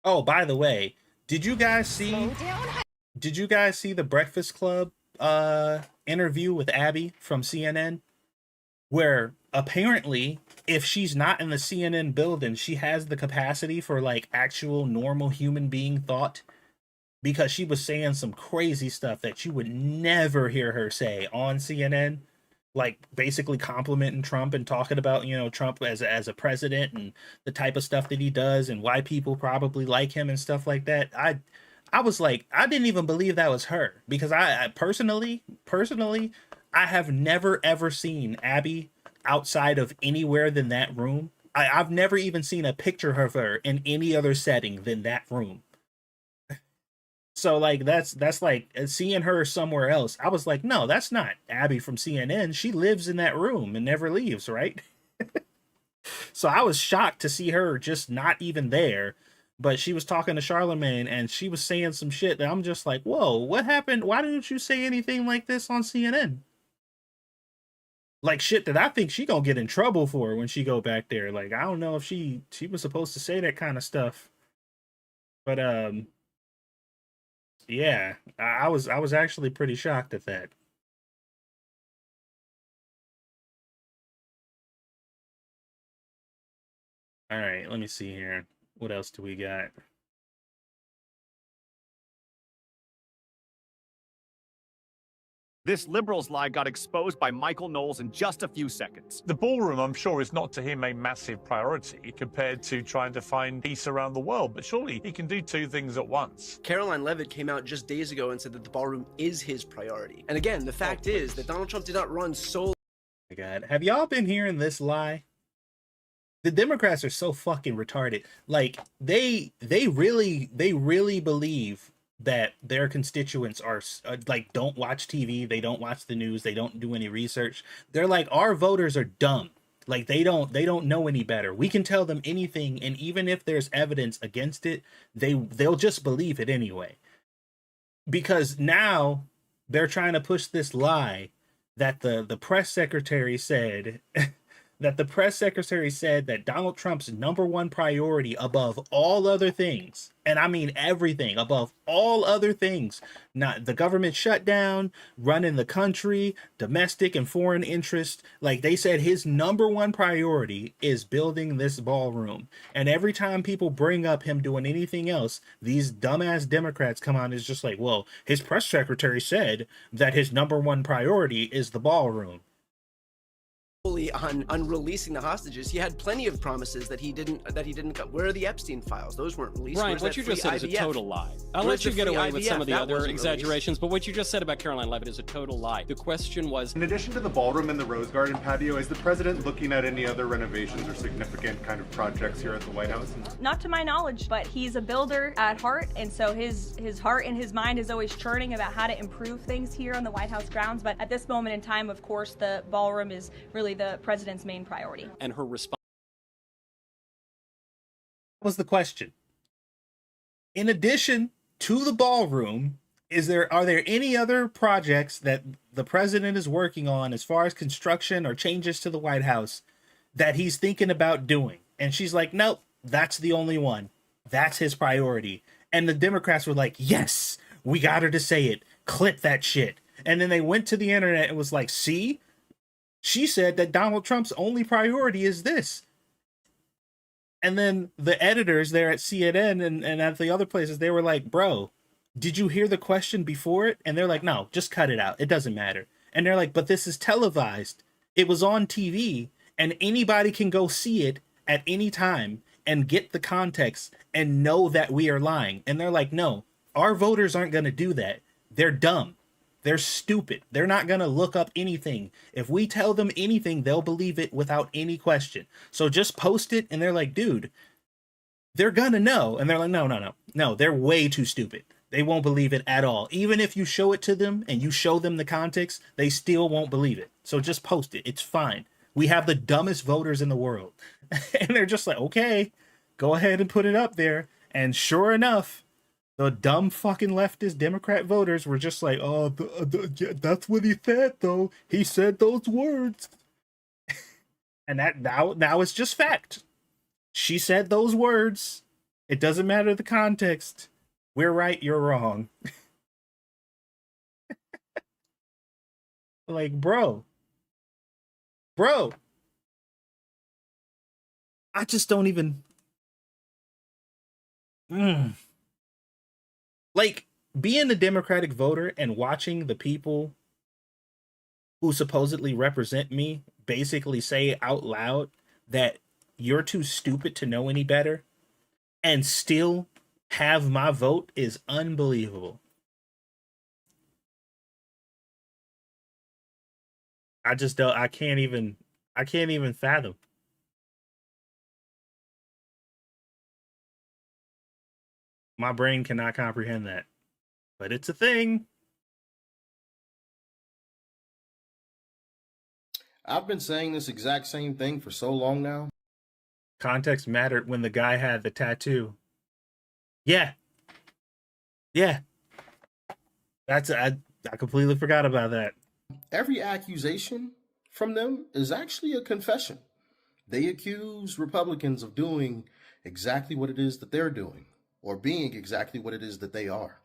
Oh, by the way, did you guys see the Breakfast Club interview with Abby from CNN, where apparently if she's not in the CNN building, she has the capacity for like actual normal human being thought, because she was saying some crazy stuff that you would never hear her say on CNN, like basically complimenting Trump and talking about, Trump as a president and the type of stuff that he does and why people probably like him and stuff like that. I was like, I didn't even believe that was her, because I personally, I have never ever seen Abby outside of anywhere than that room. I've never even seen a picture of her in any other setting than that room. So like that's like seeing her somewhere else. I was like, no, that's not Abby from CNN. She lives in that room and never leaves, right? So I was shocked to see her just not even there. But she was talking to Charlemagne and she was saying some shit that I'm just like, whoa, what happened? Why didn't you say anything like this on CNN? Like shit that I think she gonna get in trouble for when she go back there. Like, I don't know if she was supposed to say that kind of stuff. But yeah, I was actually pretty shocked at that. All right, let me see here. What else do we got?
This Liberals lie got exposed by Michael Knowles in just a few seconds.
The ballroom, I'm sure, is not to him a massive priority compared to trying to find peace around the world, but surely he can do two things at once.
Caroline Leavitt came out just days ago and said that the ballroom is his priority. And again, the fact is that Donald Trump did not run solely.
Oh my God, have y'all been hearing this lie? The Democrats are so fucking retarded. Like they really believe that their constituents are like, don't watch TV, they don't watch the news, they don't do any research. They're like, our voters are dumb. Like they don't know any better. We can tell them anything, and even if there's evidence against it, they'll just believe it anyway. Because now they're trying to push this lie that the press secretary said that that Donald Trump's #1 priority above all other things, and I mean everything, above all other things, not the government shutdown, running the country, domestic and foreign interests, like they said his #1 priority is building this ballroom. And every time people bring up him doing anything else, these dumbass Democrats come on and is just like, well, his press secretary said that his #1 priority is the ballroom.
On releasing the hostages. He had plenty of promises that he didn't. Where are the Epstein files? Those weren't released.
Right, what you just said is a total lie. I'll let you get away with some of the other exaggerations, but what you just said about Caroline Leavitt is a total lie. The question was,
in addition to the ballroom and the Rose Garden patio, is the president looking at any other renovations or significant kind of projects here at the White House?
Not to my knowledge, but he's a builder at heart, and so his heart and his mind is always churning about how to improve things here on the White House grounds. But at this moment in time, of course, the ballroom is really the president's main priority.
And her response
was the question. In addition to the ballroom, are there any other projects that the president is working on as far as construction or changes to the White House that he's thinking about doing? And she's like, nope, that's the only one. That's his priority. And the Democrats were like, yes, we got her to say it. Clip that shit. And then they went to the internet and was like, see? She said that Donald Trump's only priority is this. And then the editors there at CNN and at the other places, they were like, bro, did you hear the question before it? And they're like, no, just cut it out. It doesn't matter. And they're like, but this is televised. It was on TV and anybody can go see it at any time and get the context and know that we are lying. And they're like, no, our voters aren't going to do that. They're dumb. They're stupid. They're not going to look up anything. If we tell them anything, they'll believe it without any question. So just post it. And they're like, dude, they're going to know. And they're like, no, they're way too stupid. They won't believe it at all. Even if you show it to them and you show them the context, they still won't believe it. So just post it. It's fine. We have the dumbest voters in the world. And they're just like, okay, go ahead and put it up there. And sure enough, the dumb fucking leftist Democrat voters were just like, oh, that's what he said, though. He said those words. And that now it's just fact. She said those words. It doesn't matter the context. We're right, you're wrong. Like, bro. I just don't even... Like, being a Democratic voter and watching the people who supposedly represent me basically say out loud that you're too stupid to know any better and still have my vote is unbelievable. I can't even fathom. My brain cannot comprehend that, but it's a thing.
I've been saying this exact same thing for so long now.
Context mattered when the guy had the tattoo. Yeah. I completely forgot about that.
Every accusation from them is actually a confession. They accuse Republicans of doing exactly what it is that they're doing, or being exactly what it is that they are.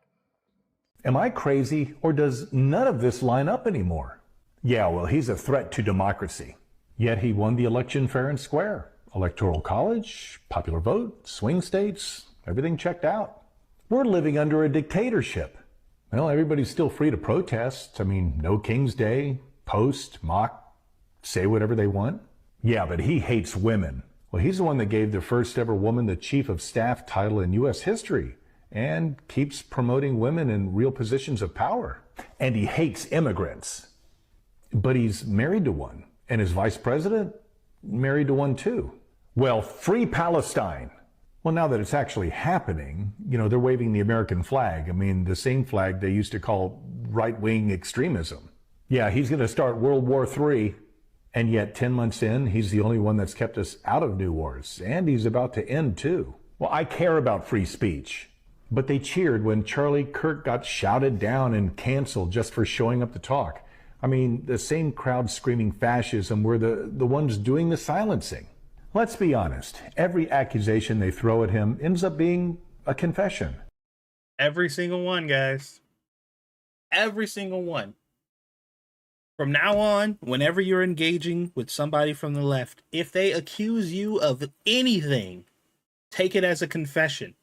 Am I crazy, or does none of this line up anymore? Yeah, well, he's a threat to democracy. Yet he won the election fair and square. Electoral college, popular vote, swing states, everything checked out. We're living under a dictatorship. Well, everybody's still free to protest. I mean, no King's Day, post, mock, say whatever they want. Yeah, but he hates women. Well, he's the one that gave the first ever woman the chief of staff title in U.S. history and keeps promoting women in real positions of power. And he hates immigrants. But he's married to one, and his vice president married to one too. Well, free Palestine. Well, now that it's actually happening, they're waving the American flag. I mean, the same flag they used to call right-wing extremism. Yeah, he's going to start World War III. And yet 10 months in, he's the only one that's kept us out of new wars. And he's about to end too. Well, I care about free speech. But they cheered when Charlie Kirk got shouted down and canceled just for showing up to talk. I mean, the same crowd screaming fascism were the ones doing the silencing. Let's be honest. Every accusation they throw at him ends up being a confession.
Every single one, guys. Every single one. From now on, whenever you're engaging with somebody from the left, if they accuse you of anything, take it as a confession.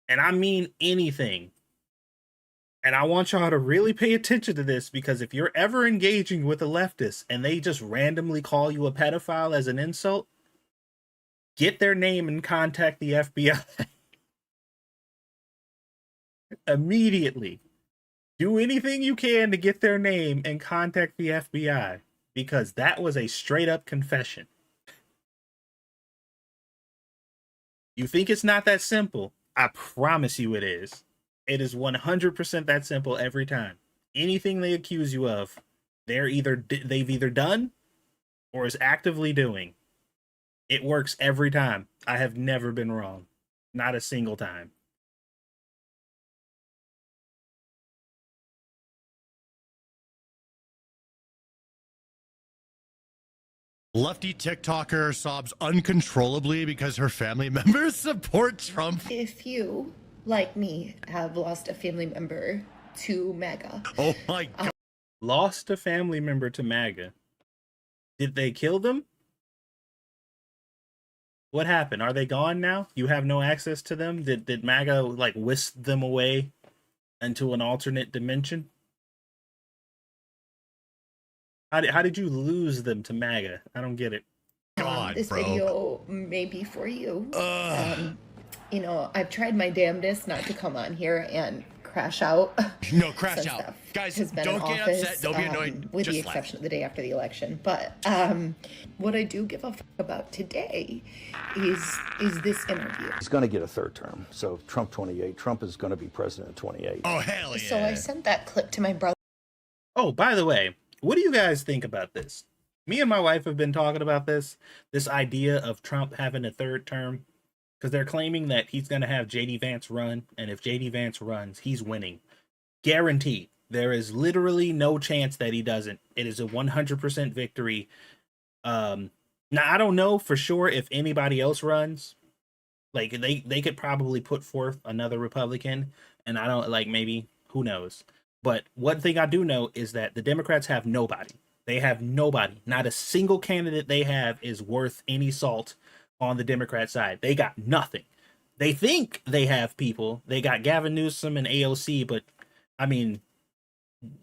And I mean anything. And I want y'all to really pay attention to this, because if you're ever engaging with a leftist and they just randomly call you a pedophile as an insult, get their name and contact the FBI. Immediately. Do anything you can to get their name and contact the FBI, because that was a straight up confession. You think it's not that simple? I promise you it is. It is 100% that simple every time. Anything they accuse you of, they've either done or is actively doing. It works every time. I have never been wrong. Not a single time.
Lefty TikToker sobs uncontrollably because her family members support Trump.
If you, like me, have lost a family member to MAGA.
Oh my God.
Lost a family member to MAGA. Did they kill them? What happened? Are they gone now? You have no access to them? Did MAGA like whisk them away into an alternate dimension? How did you lose them to MAGA? I don't get it.
God,
this
bro.
video may be for you. I've tried my damnedest not to come on here and crash out.
No, crash out. Guys, don't get upset. Don't be annoyed.
With
Just
the
laugh.
exception of the day after the election. But what I do give a fuck about today is this interview.
He's going to get a third term. So Trump 28. Trump is going to be president in 28.
Oh, hell yeah.
So I sent that clip to my brother.
Oh, by the way, what do you guys think about this? Me and my wife have been talking about this idea of Trump having a third term, because they're claiming that he's going to have JD Vance run, and if JD Vance runs, he's winning. Guaranteed. There is literally no chance that he doesn't. It is a 100% victory. Now, I don't know for sure if anybody else runs. Like, they could probably put forth another Republican, and I don't, like, maybe, who knows. But one thing I do know is that the Democrats have nobody. They have nobody. Not a single candidate they have is worth any salt on the Democrat side. They got nothing. They think they have people. They got Gavin Newsom and AOC, but I mean,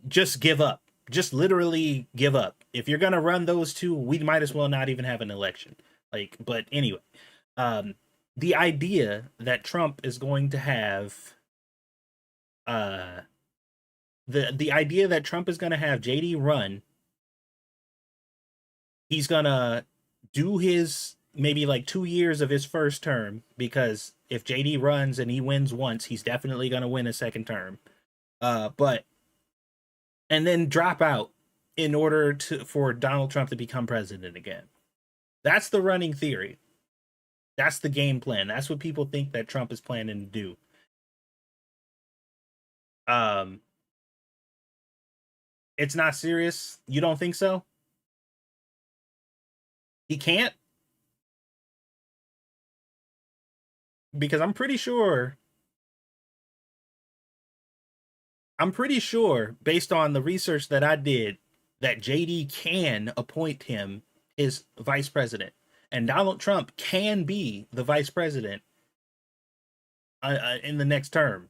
just give up. Just literally give up. If you're gonna run those two, we might as well not even have an election. Like, but anyway, the idea that Trump is going to have the idea that Trump is going to have JD run, he's going to do his maybe like 2 years of his first term, because if JD runs and he wins once, he's definitely going to win a second term. And then drop out in order for Donald Trump to become president again. That's the running theory. That's the game plan. That's what people think that Trump is planning to do. It's not serious. You don't think so? He can't? Because I'm pretty sure, based on the research that I did, that JD can appoint him his vice president. And Donald Trump can be the vice president in the next term.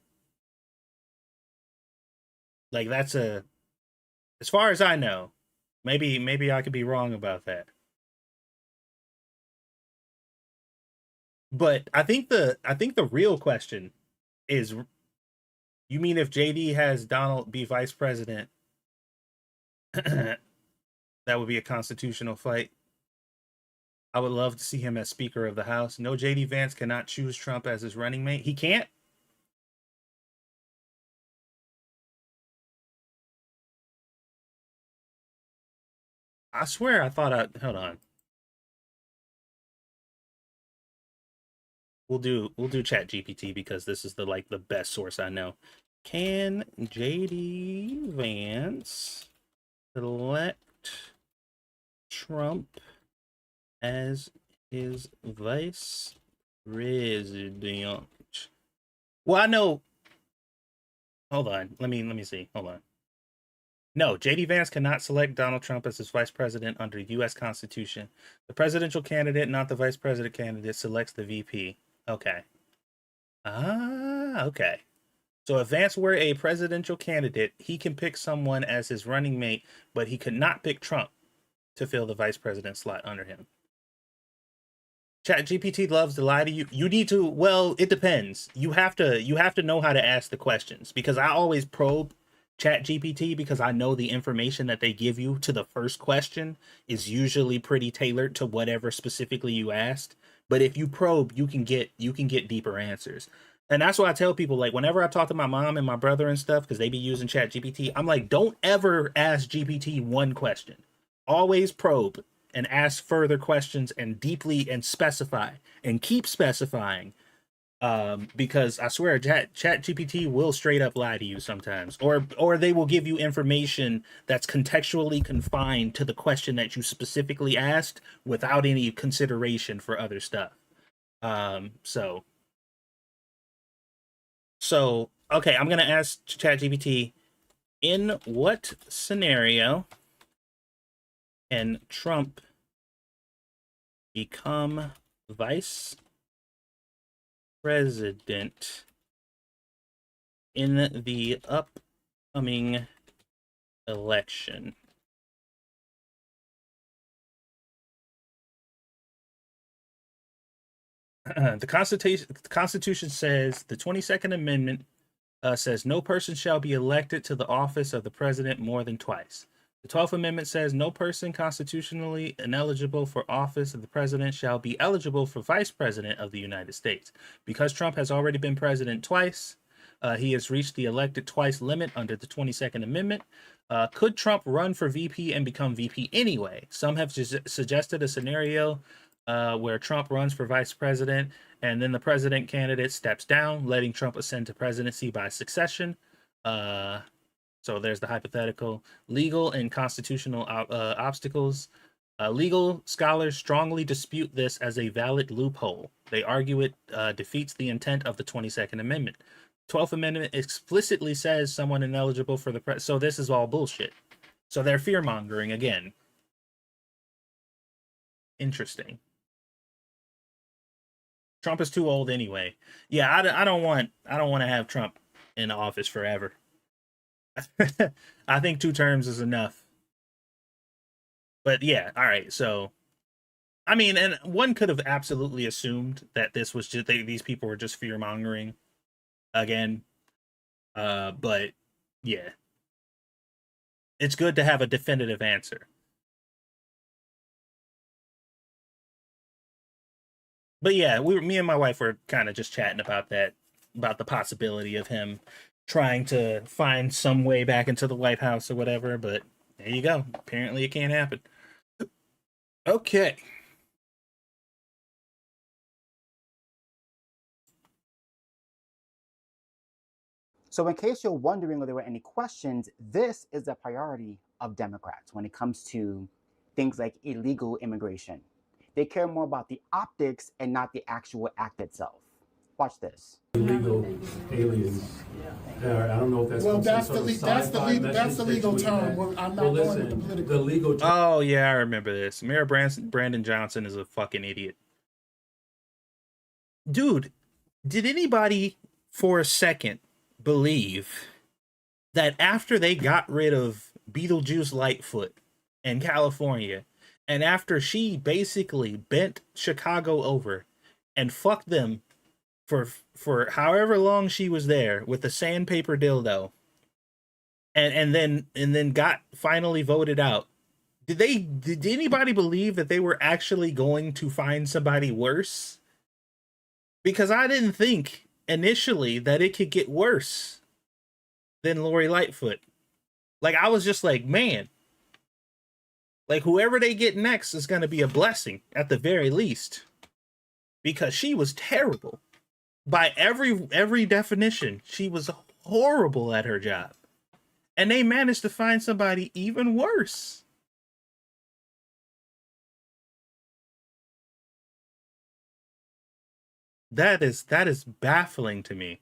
Like that's as far as I know. Maybe I could be wrong about that. But I think the real question is, you mean if JD has Donald be vice president, that would be a constitutional fight? I would love to see him as Speaker of the House. No, JD Vance cannot choose Trump as his running mate. He can't? I swear I thought hold on. We'll do ChatGPT because this is the best source I know. Can JD Vance select Trump as his vice president? Well, I know. Hold on. Let me see. Hold on. No, JD Vance cannot select Donald Trump as his vice president under U.S. Constitution. The presidential candidate, not the vice president candidate, selects the VP. Okay. Okay. So if Vance were a presidential candidate, he can pick someone as his running mate, but he could not pick Trump to fill the vice president slot under him. ChatGPT loves to lie to you. You need to, well, it depends. You have to know how to ask the questions, because I always probe ChatGPT because I know the information that they give you to the first question is usually pretty tailored to whatever specifically you asked. But if you probe, you can get deeper answers. And that's why I tell people, like, whenever I talk to my mom and my brother and stuff, because they be using ChatGPT, I'm like, don't ever ask GPT one question. Always probe and ask further questions and deeply and specify and keep specifying. Because I swear ChatGPT will straight up lie to you sometimes, or they will give you information that's contextually confined to the question that you specifically asked without any consideration for other stuff. So okay, I'm gonna ask ChatGPT, in what scenario can Trump become vice president in the upcoming election? The Constitution says, the 22nd Amendment says no person shall be elected to the office of the president more than twice. The 12th Amendment says no person constitutionally ineligible for office of the president shall be eligible for vice president of the United States. Because Trump has already been president twice, he has reached the elected twice limit under the 22nd Amendment. Could Trump run for VP and become VP anyway? Some have suggested a scenario where Trump runs for vice president and then the president candidate steps down, letting Trump ascend to presidency by succession. So there's the hypothetical. Legal and constitutional obstacles. Legal scholars strongly dispute this as a valid loophole. They argue it defeats the intent of the 22nd Amendment. 12th Amendment explicitly says someone ineligible for the so this is all bullshit. So they're fear-mongering again. Interesting. Trump is too old anyway. Yeah, I don't want to have Trump in office forever. I think 2 terms is enough. But yeah, all right. So, I mean, and one could have absolutely assumed that this was just these people were just fear mongering again. But yeah, it's good to have a definitive answer. But yeah, me and my wife were kind of just chatting about that, about the possibility of him trying to find some way back into the White House or whatever, but there you go. Apparently it can't happen. Okay.
So in case you're wondering if there were any questions, this is a priority of Democrats when it comes to things like illegal immigration. They care more about the optics and not the actual act itself. Watch this.
Illegal aliens. I don't know if that's
that's the legal term. I'm not going with the political.
The legal term.
Oh yeah, I remember this. Mayor Brandon Johnson is a fucking idiot. Dude, did anybody for a second believe that after they got rid of Beetlejuice Lightfoot in California, and after she basically bent Chicago over and fucked them for however long she was there with the sandpaper dildo, and then got finally voted out, did anybody believe that they were actually going to find somebody worse? Because I didn't think initially that it could get worse than Lori Lightfoot. Like, I was just like, man, like, whoever they get next is going to be a blessing at the very least, because she was terrible. By every definition, she was horrible at her job. And they managed to find somebody even worse. That is baffling to me.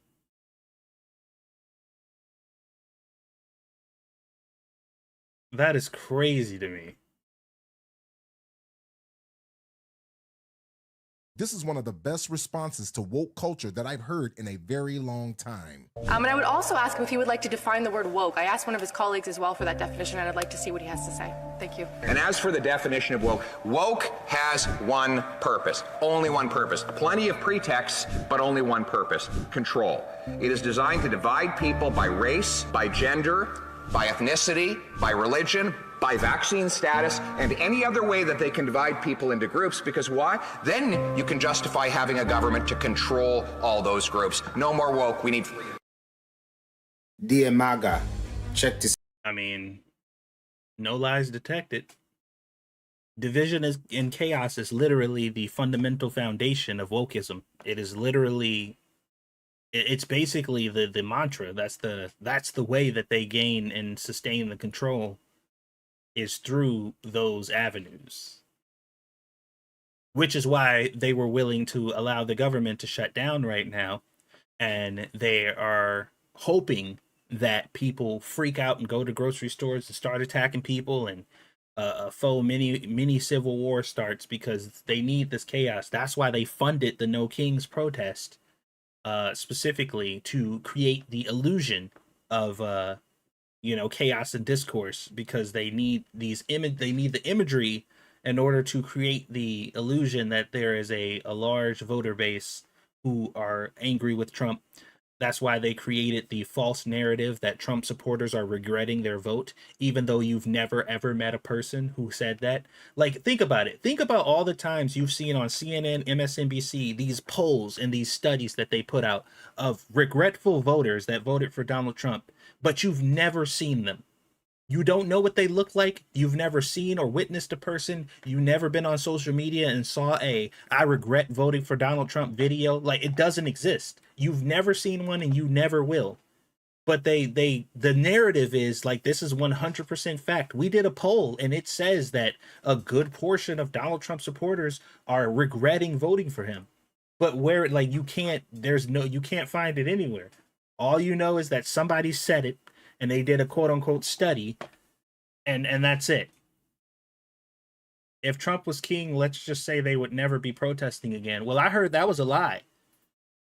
That is crazy to me.
This is one of the best responses to woke culture that I've heard in a very long time.
And I would also ask him if he would like to define the word woke. I asked one of his colleagues as well for that definition, and I'd like to see what he has to say. Thank you.
And as for the definition of woke, woke has one purpose, only one purpose. Plenty of pretexts, but only one purpose: control. It is designed to divide people by race, by gender, by ethnicity, by religion, by vaccine status, and any other way that they can divide people into groups. Because why? Then you can justify having a government to control all those groups. No more woke. We need freedom.
Dear MAGA, check this.
I mean, no lies detected. Division and chaos is literally the fundamental foundation of wokeism. It is literally, it's basically the mantra. That's the way that they gain and sustain the control, is through those avenues. Which is why they were willing to allow the government to shut down right now, and they are hoping that people freak out and go to grocery stores and start attacking people, and a faux mini civil war starts, because they need this chaos. That's why they funded the No Kings protest, specifically to create the illusion of chaos and discourse, because they need the imagery in order to create the illusion that there is a large voter base who are angry with Trump. That's why they created the false narrative that Trump supporters are regretting their vote, even though you've never ever met a person who said that. Like, think about it. Think about all the times you've seen on CNN, MSNBC, these polls and these studies that they put out of regretful voters that voted for Donald Trump, but you've never seen them. You don't know what they look like. You've never seen or witnessed a person. You've never been on social media and saw a "I regret voting for Donald Trump" video. Like, it doesn't exist. You've never seen one, and you never will. But the narrative is like, this is 100% fact. We did a poll, and it says that a good portion of Donald Trump supporters are regretting voting for him. But where, like, you can't find it anywhere. All you know is that somebody said it, and they did a quote-unquote study, and that's it. If Trump was king, let's just say they would never be protesting again. Well, I heard that was a lie.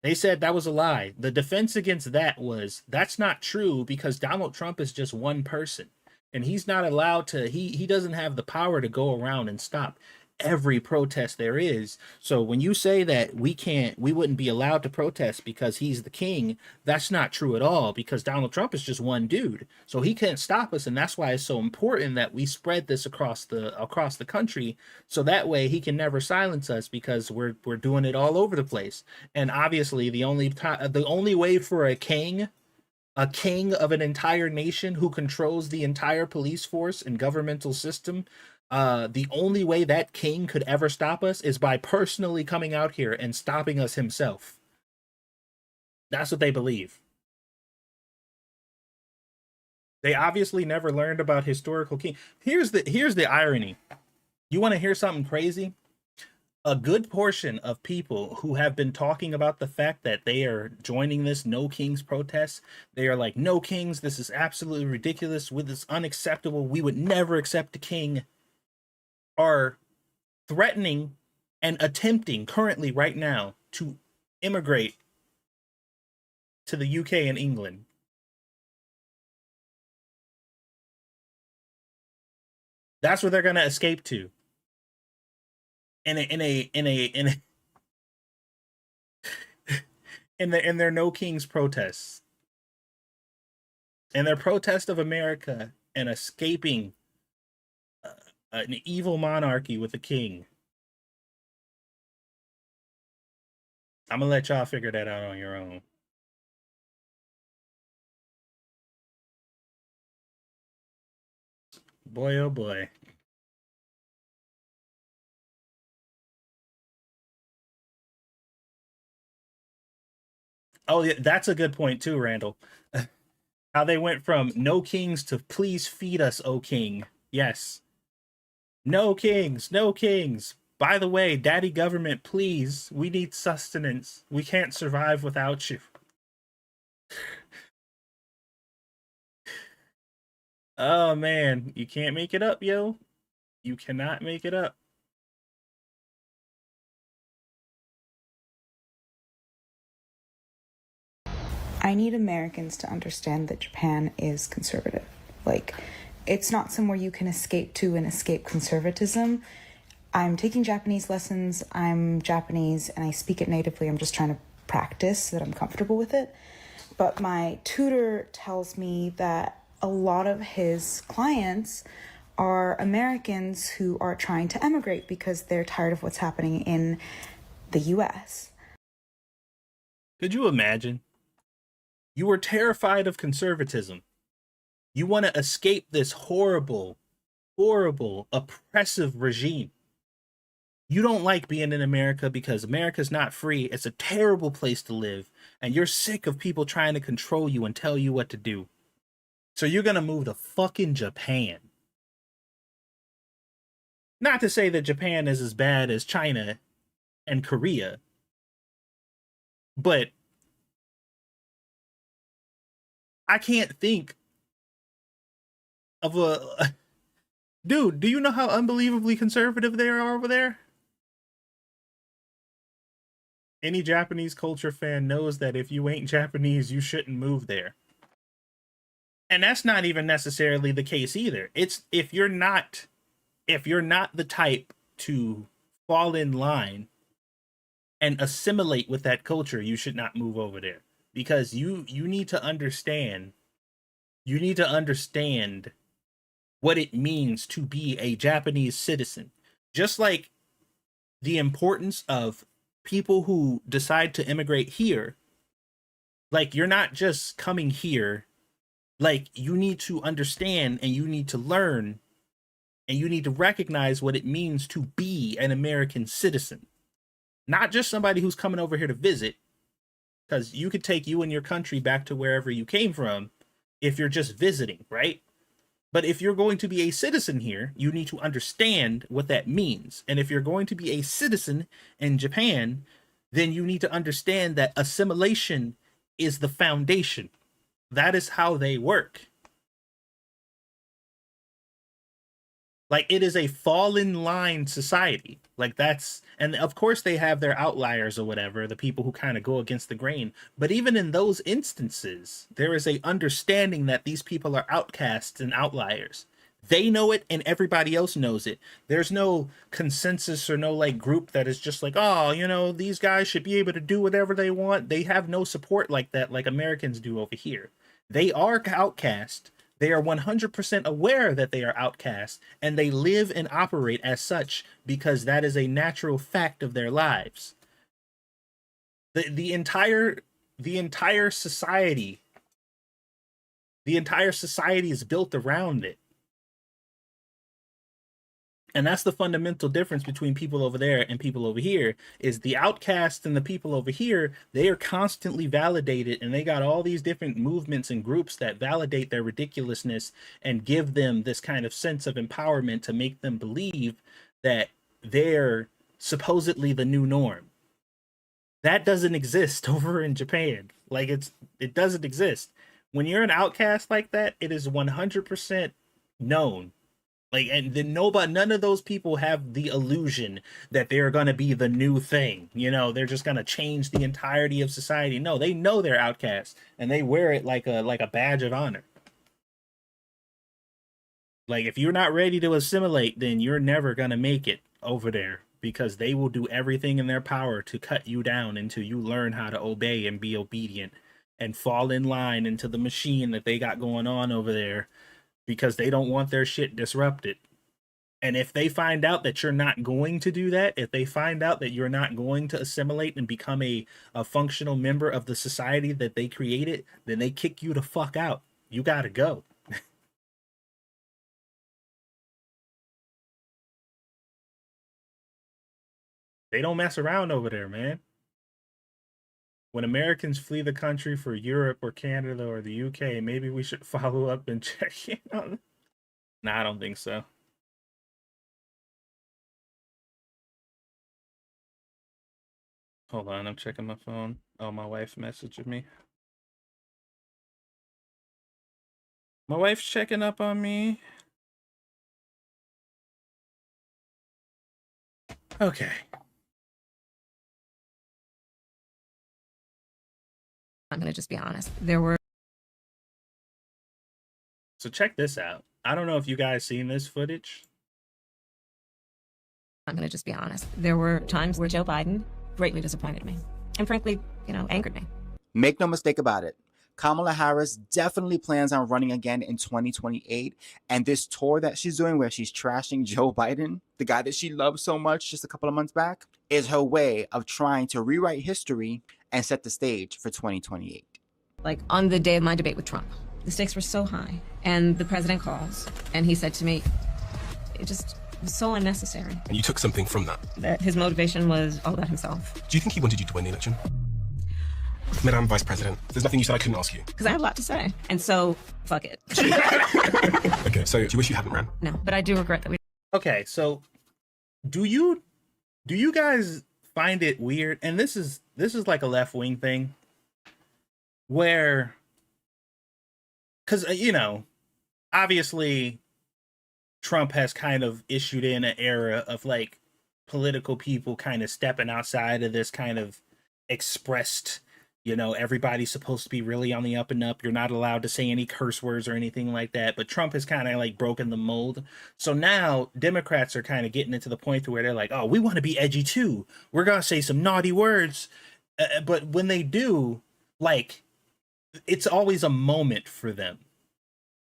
They said that was a lie. The defense against that was, that's not true, because Donald Trump is just one person, and he's not allowed to, he doesn't have the power to go around and stop every protest there is. So when you say that we wouldn't be allowed to protest because he's the king, that's not true at all, because Donald Trump is just one dude. So he can't stop us, and that's why it's so important that we spread this across the country, so that way he can never silence us, because we're doing it all over the place. And obviously the only way for a king of an entire nation who controls the entire police force and governmental system, the only way that king could ever stop us is by personally coming out here and stopping us himself. That's what they believe. They obviously never learned about historical king. Here's the irony. You want to hear something crazy? A good portion of people who have been talking about the fact that they are joining this No Kings protest, they are like, no kings, this is absolutely ridiculous, this is unacceptable, we would never accept a king, are threatening and attempting currently right now to immigrate to the UK and England. That's where they're gonna escape to. In their No Kings protests. In their protest of America and escaping an evil monarchy with a king. I'm gonna let y'all figure that out on your own. Boy, oh boy. Oh, yeah, that's a good point too, Randall. How they went from no kings to please feed us, O king. Yes. No kings, no kings. By the way, daddy government, please. We need sustenance. We can't survive without you. Oh man, you can't make it up, yo. You cannot make it up.
I need Americans to understand that Japan is conservative. Like, it's not somewhere you can escape to and escape conservatism. I'm taking Japanese lessons. I'm Japanese and I speak it natively. I'm just trying to practice so that I'm comfortable with it. But my tutor tells me that a lot of his clients are Americans who are trying to emigrate because they're tired of what's happening in the US.
Could you imagine? You were terrified of conservatism. You want to escape this horrible, horrible, oppressive regime. You don't like being in America because America's not free. It's a terrible place to live. And you're sick of people trying to control you and tell you what to do. So you're going to move to fucking Japan. Not to say that Japan is as bad as China and Korea. But I can't think of a... Dude, do you know how unbelievably conservative they are over there? Any Japanese culture fan knows that if you ain't Japanese, you shouldn't move there. And that's not even necessarily the case either. It's if you're not the type to fall in line and assimilate with that culture, you should not move over there. Because you need to understand what it means to be a Japanese citizen. Just like the importance of people who decide to immigrate here. Like, you're not just coming here. Like, you need to understand and you need to learn and you need to recognize what it means to be an American citizen. Not just somebody who's coming over here to visit. Because you could take you and your country back to wherever you came from if you're just visiting, right? But if you're going to be a citizen here, you need to understand what that means. And if you're going to be a citizen in Japan, then you need to understand that assimilation is the foundation. That is how they work. Like, it is a fall in line society. Like, that's, and of course they have their outliers or whatever, the people who kind of go against the grain. But even in those instances, there is a understanding that these people are outcasts and outliers. They know it and everybody else knows it. There's no consensus or no like group that is just like, oh, you know, these guys should be able to do whatever they want. They have no support like that, like Americans do over here. They are outcast. They are 100% aware that they are outcast, and they live and operate as such because that is a natural fact of their lives. The entire society is built around it. And that's the fundamental difference between people over there and people over here, is the outcasts and the people over here, they are constantly validated, and they got all these different movements and groups that validate their ridiculousness and give them this kind of sense of empowerment to make them believe that they're supposedly the new norm. That doesn't exist over in Japan. Like, it doesn't exist. When you're an outcast like that, it is 100% known. Like, and then none of those people have the illusion that they're going to be the new thing. You know, they're just going to change the entirety of society. No, they know they're outcasts and they wear it like a badge of honor. Like, if you're not ready to assimilate, then you're never going to make it over there, because they will do everything in their power to cut you down until you learn how to obey and be obedient and fall in line into the machine that they got going on over there, because they don't want their shit disrupted. And if they find out that you're not going to do that, if they find out that you're not going to assimilate and become a functional member of the society that they created, then they kick you the fuck out. You gotta go. They don't mess around over there, man. When Americans flee the country for Europe or Canada or the UK, maybe we should follow up and check in on them. Nah, I don't think so. Hold on, I'm checking my phone. Oh, my wife messaged me. My wife's checking up on me. Okay.
I'm going to just be honest. There were.
So check this out. I don't know if you guys seen this footage.
I'm going to just be honest. There were times where Joe Biden greatly disappointed me and frankly, angered me.
Make no mistake about it. Kamala Harris definitely plans on running again in 2028. And this tour that she's doing where she's trashing Joe Biden, the guy that she loved so much just a couple of months back, is her way of trying to rewrite history and set the stage for 2028.
Like on the day of my debate with Trump, the stakes were so high and the president calls and he said to me, it just was so unnecessary.
And you took something from that?
That his motivation was all about himself.
Do you think he wanted you to win the election? Madam Vice President, there's nothing you said I couldn't ask you.
Because I have a lot to say. And so, fuck it.
Okay, so do you wish you hadn't ran?
No, but I do regret that we...
Okay, so do you guys find it weird? And this is like a left-wing thing where, because, obviously Trump has kind of issued in an era of like political people kind of stepping outside of this kind of expressed, everybody's supposed to be really on the up and up. You're not allowed to say any curse words or anything like that. But Trump has kind of like broken the mold. So now Democrats are kind of getting into the point where they're like, oh, we want to be edgy too. We're going to say some naughty words. But when they do, like, it's always a moment for them.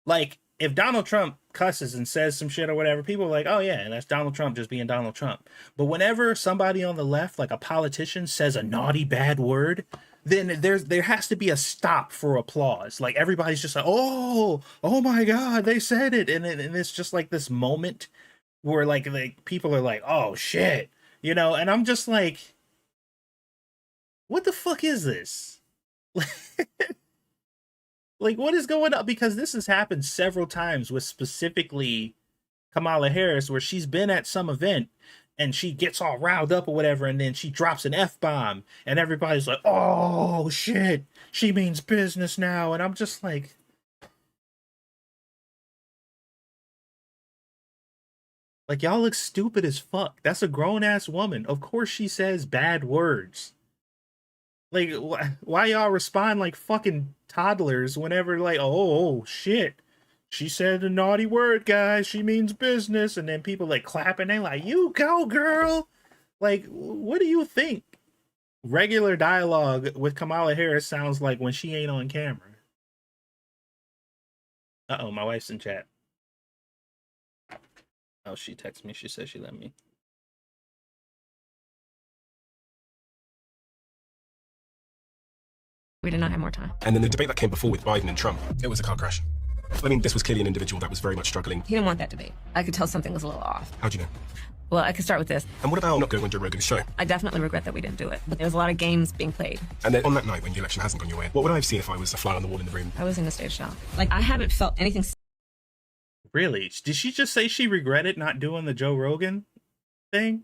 Like, if Donald Trump cusses and says some shit or whatever, people are like, oh yeah, that's Donald Trump just being Donald Trump. But whenever somebody on the left, like a politician, says a naughty bad word, then there has to be a stop for applause. Like everybody's just like, oh my God, they said it. And it's just like this moment where like people are like, oh shit, and I'm just like, what the fuck is this? Like, what is going on? Because this has happened several times with specifically Kamala Harris, where she's been at some event and she gets all riled up or whatever, and then she drops an F-bomb, and everybody's like, oh, shit, she means business now. And I'm just like, y'all look stupid as fuck. That's a grown-ass woman. Of course she says bad words. Like, why y'all respond like fucking toddlers whenever, like, oh, shit, she said a naughty word, guys, she means business, and then people, like, clap, and they like, you go, girl. Like, what do you think regular dialogue with Kamala Harris sounds like when she ain't on camera? Uh-oh, my wife's in chat. Oh, she texted me. She said she let me.
We did not have more time.
And then the debate that came before with Biden and Trump, it was a car crash. I mean, this was clearly an individual that was very much struggling.
He didn't want that debate. I could tell something was a little off.
How'd you know?
Well, I could start with this.
And what about not going on Joe Rogan's show?
I definitely regret that we didn't do it, but there was a lot of games being played.
And then on that night when the election hasn't gone your way, what would I have seen if I was a fly on the wall in the room?
I was in a state of shock. Like, I haven't felt anything.
Really? Did she just say she regretted not doing the Joe Rogan thing?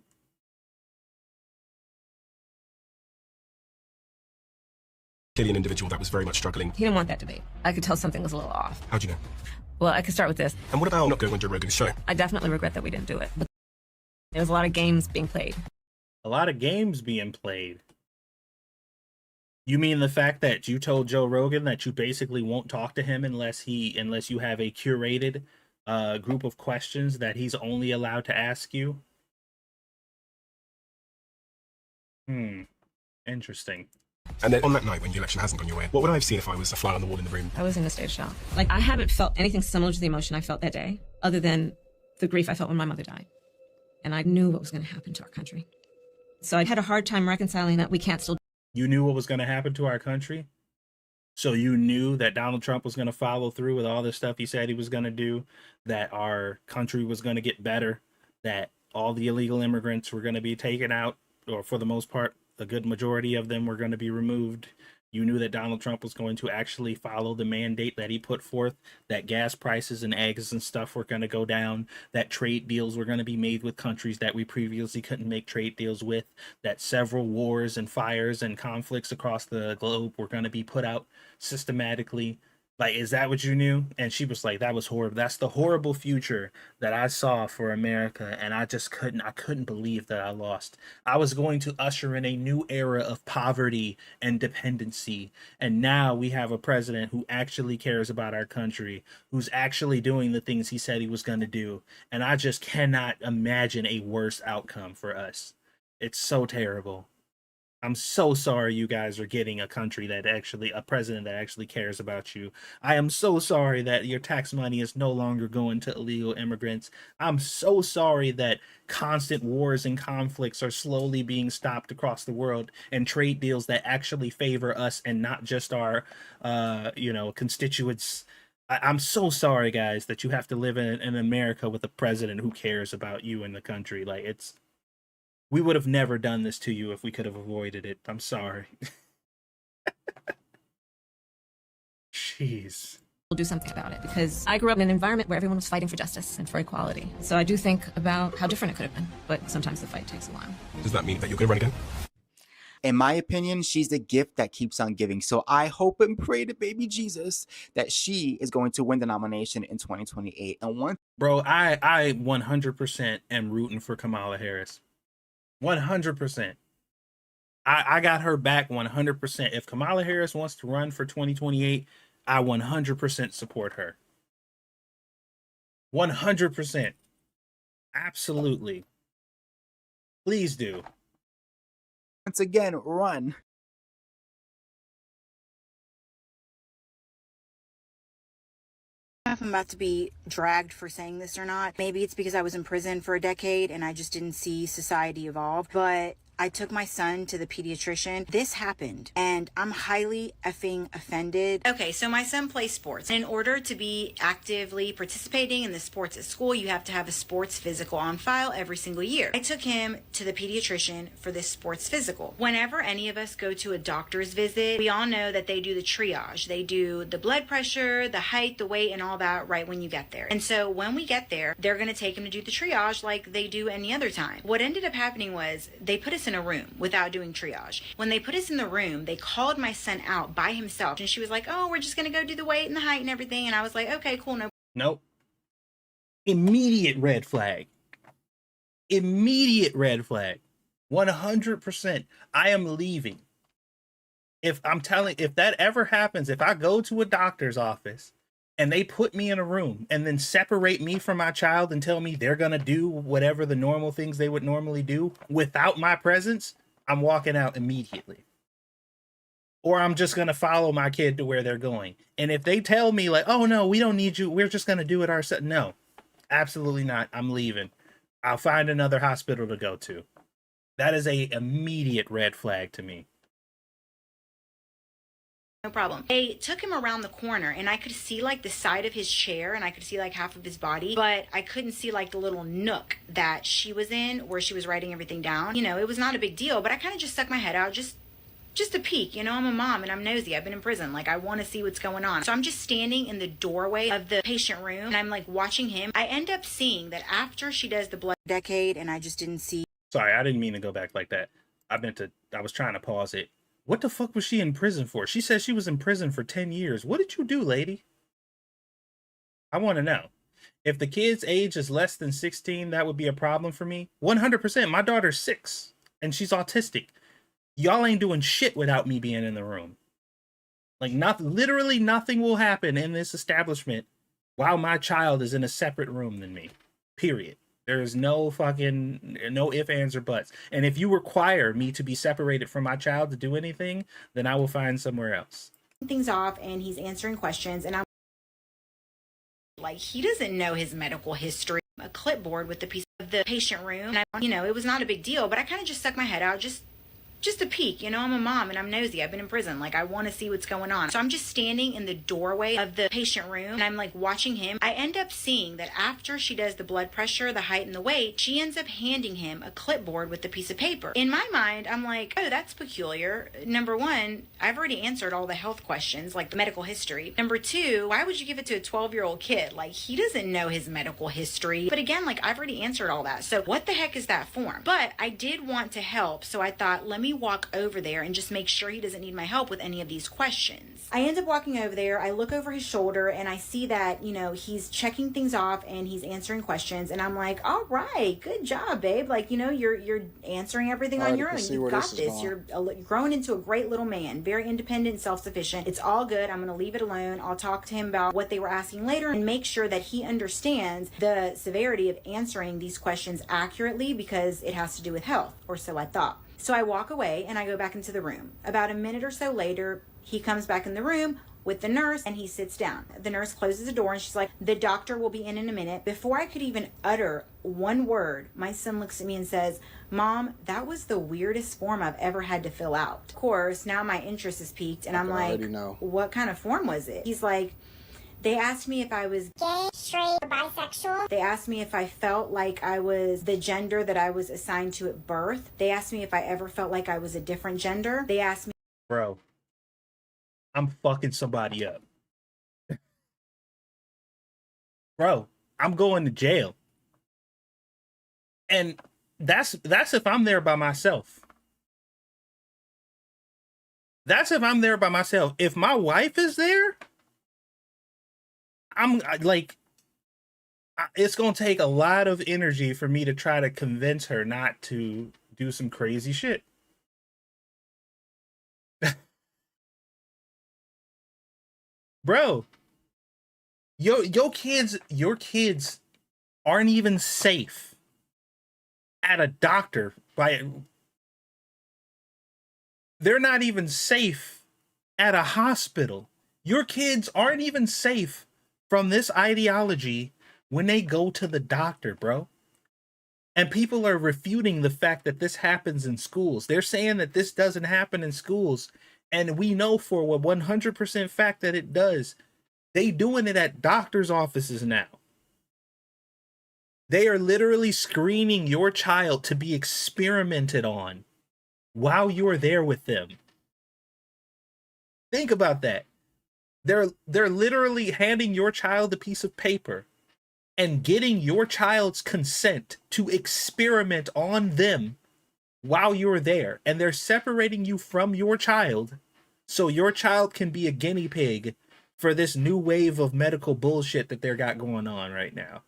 Clearly an individual that was very much struggling.
He didn't want that debate. I could tell something was a little off.
How'd you know?
Well, I could start with this.
And what about not going on Joe Rogan's show?
I definitely regret that we didn't do it, but there was a lot of games being played.
A lot of games being played? You mean the fact that you told Joe Rogan that you basically won't talk to him unless you have a curated group of questions that he's only allowed to ask you. Interesting.
And then on that night when the election hasn't gone your way, what would I have seen if I was a fly on the wall in the room?
I was in a state of shock. Like, I haven't felt anything similar to the emotion I felt that day, other than the grief I felt when my mother died. And I knew what was going to happen to our country. So I had a hard time reconciling that we can't still.
You knew what was going to happen to our country? So you knew that Donald Trump was going to follow through with all the stuff he said he was going to do, that our country was going to get better, that all the illegal immigrants were going to be taken out, or for the most part, a good majority of them were going to be removed. You knew that Donald Trump was going to actually follow the mandate that he put forth, that gas prices and eggs and stuff were going to go down, that trade deals were going to be made with countries that we previously couldn't make trade deals with, that several wars and fires and conflicts across the globe were going to be put out systematically. Like, is that what you knew? And she was like, that was horrible. That's the horrible future that I saw for America. And I just couldn't believe that I lost. I was going to usher in a new era of poverty and dependency. And now we have a president who actually cares about our country, who's actually doing the things he said he was going to do. And I just cannot imagine a worse outcome for us. It's so terrible. I'm so sorry you guys are getting a country that actually, a president that actually cares about you. I am so sorry that your tax money is no longer going to illegal immigrants. I'm so sorry that constant wars and conflicts are slowly being stopped across the world, and trade deals that actually favor us and not just our, constituents. I'm so sorry, guys, that you have to live in America with a president who cares about you and the country. Like, we would have never done this to you if we could have avoided it. I'm sorry. Jeez.
We'll do something about it, because I grew up in an environment where everyone was fighting for justice and for equality. So I do think about how different it could have been, but sometimes the fight takes a while.
Does that mean that you're going to run again?
In my opinion, she's the gift that keeps on giving. So I hope and pray to baby Jesus that she is going to win the nomination in 2028. And
Bro, I 100% am rooting for Kamala Harris. 100%. I got her back 100%. If Kamala Harris wants to run for 2028, I 100% support her. 100%. Absolutely. Please do.
Once again, run.
If I'm about to be dragged for saying this or not. Maybe it's because I was in prison for a decade and I just didn't see society evolve. But I took my son to the pediatrician. This happened and I'm highly effing offended. Okay, so my son plays sports. In order to be actively participating in the sports at school, you have to have a sports physical on file every single year. I took him to the pediatrician for this sports physical. Whenever any of us go to a doctor's visit, we all know that they do the triage. They do the blood pressure, the height, the weight, and all that right when you get there. And so when we get there, they're going to take him to do the triage like they do any other time. What ended up happening was they put us in a room without doing triage. When they put us in the room, they called my son out by himself, and she was like, oh, we're just gonna go do the weight and the height and everything. And I was like, okay, cool.
Nope. Immediate red flag. Immediate red flag. 100%. I am leaving. If that ever happens, if I go to a doctor's office and they put me in a room and then separate me from my child and tell me they're going to do whatever the normal things they would normally do without my presence, I'm walking out immediately. Or I'm just going to follow my kid to where they're going. And if they tell me like, oh no, we don't need you, we're just going to do it ourselves. No, absolutely not. I'm leaving. I'll find another hospital to go to. That is a immediate red flag to me.
No problem. They took him around the corner and I could see like the side of his chair and I could see like half of his body, but I couldn't see like the little nook that she was in where she was writing everything down. You know, it was not a big deal, but I kind of just stuck my head out just a peek. You know, I'm a mom and I'm nosy. I've been in prison. Like, I want to see what's going on. So I'm just standing in the doorway of the patient room and I'm like watching him. I end up seeing that after she does the blood decade and I just didn't see.
Sorry, I didn't mean to go back like that. I was trying to pause it. What the fuck was she in prison for? She said she was in prison for 10 years. What did you do, lady? I want to know. If the kid's age is less than 16, that would be a problem for me. 100%. My daughter's 6 and she's autistic. Y'all ain't doing shit without me being in the room. Like, literally nothing will happen in this establishment while my child is in a separate room than me. Period. There is no fucking no ifs, ands, or buts. And if you require me to be separated from my child to do anything, then I will find somewhere else.
Things off, and he's answering questions, and I'm like, he doesn't know his medical history. A clipboard with the piece of the patient room, and it was not a big deal, but I kind of just stuck my head out just a peek. I'm a mom and I'm nosy. I've been in prison. Like, I want to see what's going on. So I'm just standing in the doorway of the patient room and I'm like watching him. I end up seeing that after she does the blood pressure, the height, and the weight, she ends up handing him a clipboard with a piece of paper. In my mind, I'm like, oh, that's peculiar. Number one, I've already answered all the health questions, like the medical history. Number two, why would you give it to a 12-year-old kid? Like, he doesn't know his medical history. But again, like, I've already answered all that. So what the heck is that form? But I did want to help. So I thought, let me walk over there and just make sure he doesn't need my help with any of these questions. I end up walking over there. I look over his shoulder and I see that, he's checking things off and he's answering questions. And I'm like, all right, good job, babe. Like, you're answering everything on your own. You've got this. You're growing into a great little man, very independent and self-sufficient. It's all good. I'm going to leave it alone. I'll talk to him about what they were asking later and make sure that he understands the severity of answering these questions accurately, because it has to do with health, or so I thought. So I walk away and I go back into the room. About a minute or so later, he comes back in the room with the nurse and he sits down. The nurse closes the door and she's like, the doctor will be in a minute. Before I could even utter one word, my son looks at me and says, Mom, that was the weirdest form I've ever had to fill out. Of course, now my interest is piqued and I'm like, what kind of form was it? He's like, they asked me if I was gay, straight, or bisexual. They asked me if I felt like I was the gender that I was assigned to at birth. They asked me if I ever felt like I was a different gender. They asked me...
Bro, I'm fucking somebody up. Bro, I'm going to jail. And that's if I'm there by myself. That's if I'm there by myself. If my wife is there, I'm like, it's going to take a lot of energy for me to try to convince her not to do some crazy shit. Bro, your kids aren't even safe at a doctor. They're not even safe at a hospital. Your kids aren't even safe from this ideology when they go to the doctor, bro. And people are refuting the fact that this happens in schools. They're saying that this doesn't happen in schools. And we know for a 100% fact that it does. They doing it at doctors' offices now. They are literally screening your child to be experimented on while you're there with them. Think about that. They're literally handing your child a piece of paper and getting your child's consent to experiment on them while you're there. And they're separating you from your child so your child can be a guinea pig for this new wave of medical bullshit that they got going on right now.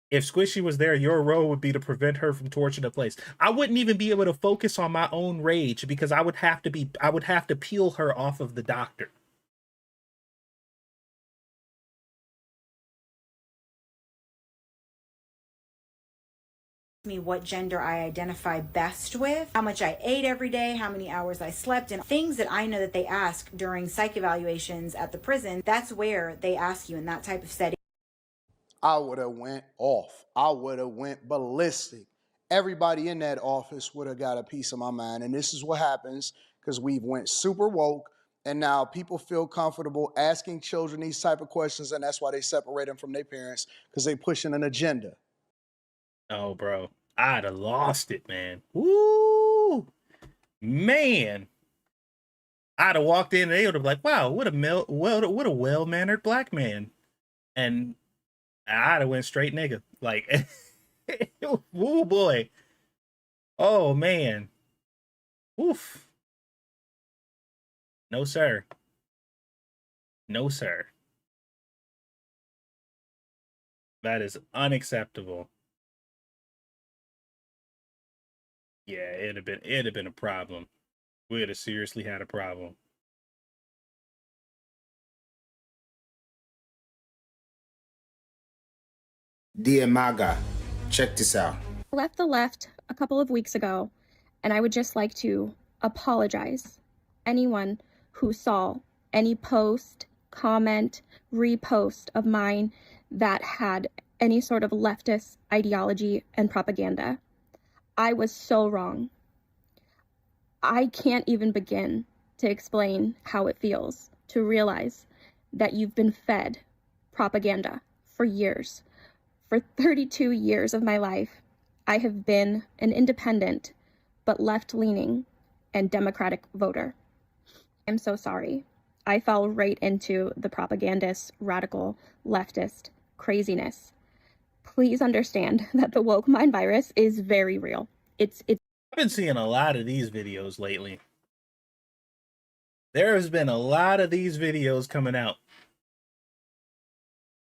If Squishy was there, your role would be to prevent her from torching the place. I wouldn't even be able to focus on my own rage because I would have to peel her off of the doctor.
Me what gender I identify best with, how much I ate every day, how many hours I slept, and things that I know that they ask during psych evaluations at the prison. That's where they ask you in that type of setting.
I would have went off. I would have went ballistic. Everybody in that office would have got a piece of my mind. And this is what happens because we've went super woke and now people feel comfortable asking children these type of questions, and that's why they separate them from their parents, because they pushing an agenda.
Oh, bro. I'd have lost it, man. Woo! Man. I'd have walked in and they would have been like, wow, what a well-mannered black man. And I'd have went straight nigga. Like, oh boy. Oh man. Oof. No, sir. No, sir. That is unacceptable. Yeah, it'd have been a problem. We'd have seriously had a problem.
Dear MAGA, check this out.
I left the left a couple of weeks ago, and I would just like to apologize. Anyone who saw any post, comment, repost of mine that had any sort of leftist ideology and propaganda. I was so wrong. I can't even begin to explain how it feels to realize that you've been fed propaganda for years. For 32 years of my life, I have been an independent but left-leaning and Democratic voter. I'm so sorry. I fell right into the propagandist, radical, leftist craziness. Please understand that the woke mind virus is very real. I've
been seeing a lot of these videos lately. There has been a lot of these videos coming out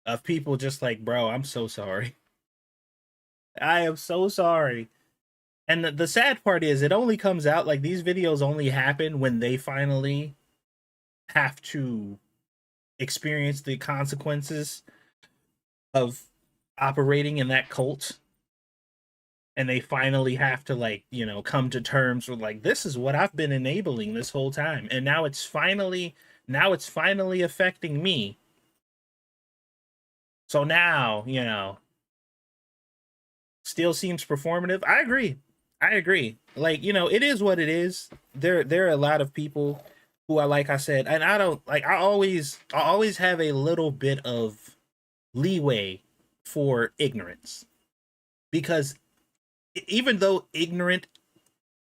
of people just like, bro, I'm so sorry. I am so sorry. And the sad part is it only comes out, like, these videos only happen when they finally have to experience the consequences of operating in that cult. And they finally have to, like, you know, come to terms with, like, this is what I've been enabling this whole time. And now it's finally affecting me. So now, you know, still seems performative. I agree. Like, you know, it is what it is. There are a lot of people who are, like I said, and I don't, like, I always have a little bit of leeway for ignorance. Because even though ignorant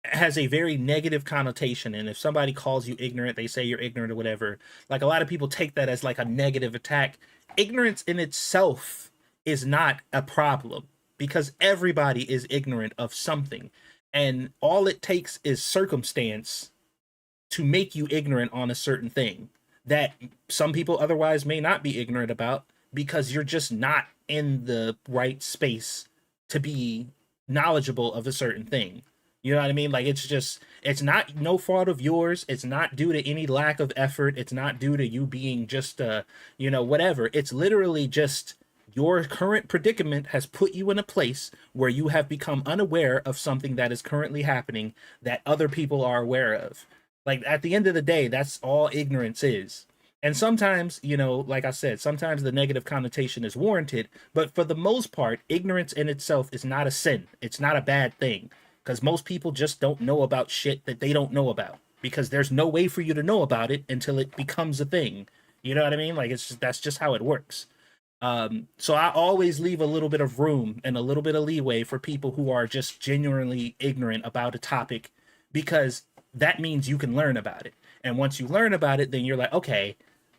has a very negative connotation, and if somebody calls you ignorant, they say you're ignorant or whatever, like, a lot of people take that as like a negative attack. Ignorance in itself is not a problem, because everybody is ignorant of something, and all it takes is circumstance to make you ignorant on a certain thing that some people otherwise may not be ignorant about, because you're just not in the right space to be knowledgeable of a certain thing. You know what I mean? Like, it's not no fault of yours. It's not due to any lack of effort. It's not due to you being just, you know, whatever. It's literally just your current predicament has put you in a place where you have become unaware of something that is currently happening that other people are aware of. Like, at the end of the day, that's all ignorance is. And sometimes, you know, like I said, sometimes the negative connotation is warranted, but for the most part, ignorance in itself is not a sin. It's not a bad thing. Because most people just don't know about shit that they don't know about, because there's no way for you to know about it until it becomes a thing. You know what I mean? Like, that's just how it works. So I always leave a little bit of room and a little bit of leeway for people who are just genuinely ignorant about a topic, because that means you can learn about it. And once you learn about it, then you're like, okay,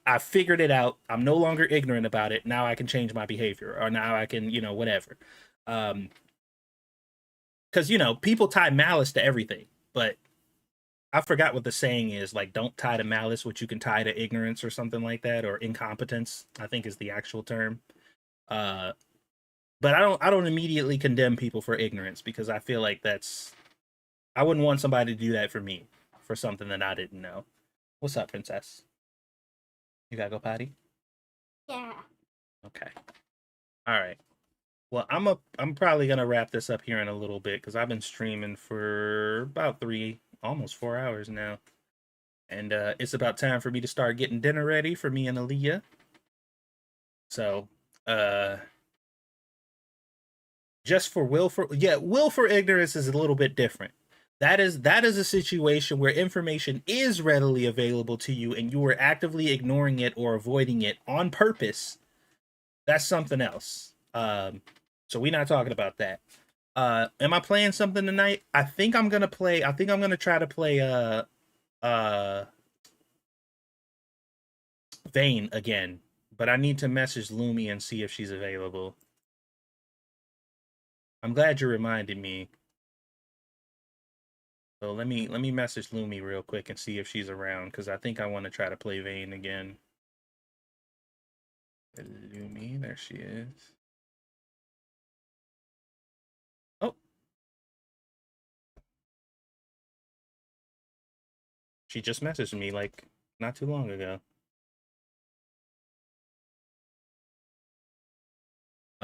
I figured it out. I'm no longer ignorant about it. Now I can change my behavior, or now I can, you know, whatever. Because, you know, people tie malice to everything, but I forgot what the saying is, like, don't tie to malice what you can tie to ignorance or something like that, or incompetence, I think is the actual term. But I don't immediately condemn people for ignorance, because I feel like I wouldn't want somebody to do that for me, for something that I didn't know. What's up, princess? You gotta go potty?
Yeah.
Okay. All right. Well, I'm probably gonna wrap this up here in a little bit, because I've been streaming for about almost 4 hours now, and it's about time for me to start getting dinner ready for me and Aaliyah. So, just for willful ignorance is a little bit different. That is a situation where information is readily available to you, and you are actively ignoring it or avoiding it on purpose. That's something else. So we're not talking about that. Am I playing something tonight? I think I'm gonna try to play Vayne again, but I need to message Lumi and see if she's available. I'm glad you reminded me. So let me message Lumi real quick and see if she's around, because I think I want to try to play Vayne again. Lumi, there she is. Oh. She just messaged me like not too long ago.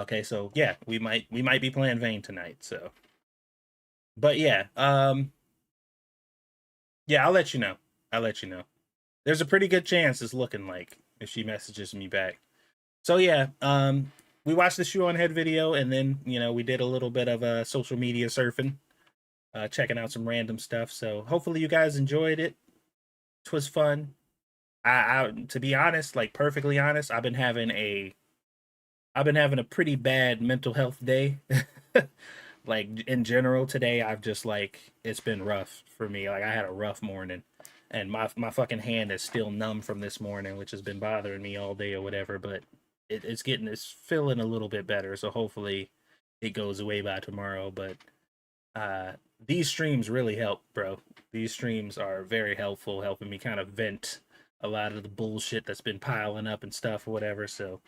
Okay, so yeah, we might be playing Vayne tonight. So, but yeah, yeah, I'll let you know. There's a pretty good chance it's looking like if she messages me back. So yeah, we watched the Shoe on Head video, and then we did a little bit of social media surfing, checking out some random stuff. So hopefully you guys enjoyed it. It was fun. I to be honest, like perfectly honest, I've been having a pretty bad mental health day. Like in general today, I've just it's been rough for me. Like I had a rough morning, and my fucking hand is still numb from this morning, which has been bothering me all day or whatever. But it's feeling a little bit better. So hopefully it goes away by tomorrow. But these streams really help, bro. These streams are very helpful, helping me kind of vent a lot of the bullshit that's been piling up and stuff or whatever. So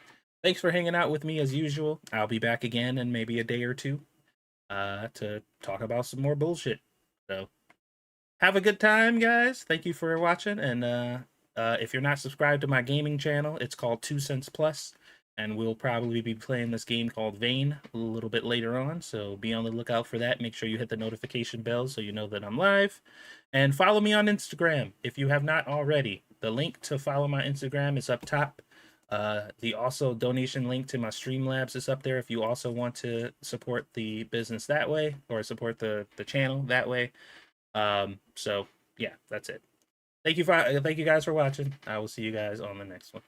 thanks for hanging out with me as usual. I'll be back again in maybe a day or two to talk about some more bullshit. So have a good time, guys. Thank you for watching. And if you're not subscribed to my gaming channel, it's called 2 Cents Plus, and we'll probably be playing this game called Vayne a little bit later on. So be on the lookout for that. Make sure you hit the notification bell so you know that I'm live. And follow me on Instagram if you have not already. The link to follow my Instagram is up top. The also donation link to my Streamlabs is up there if you also want to support the business that way, or support the channel that way. So yeah, that's it. Thank you guys for watching. I will see you guys on the next one.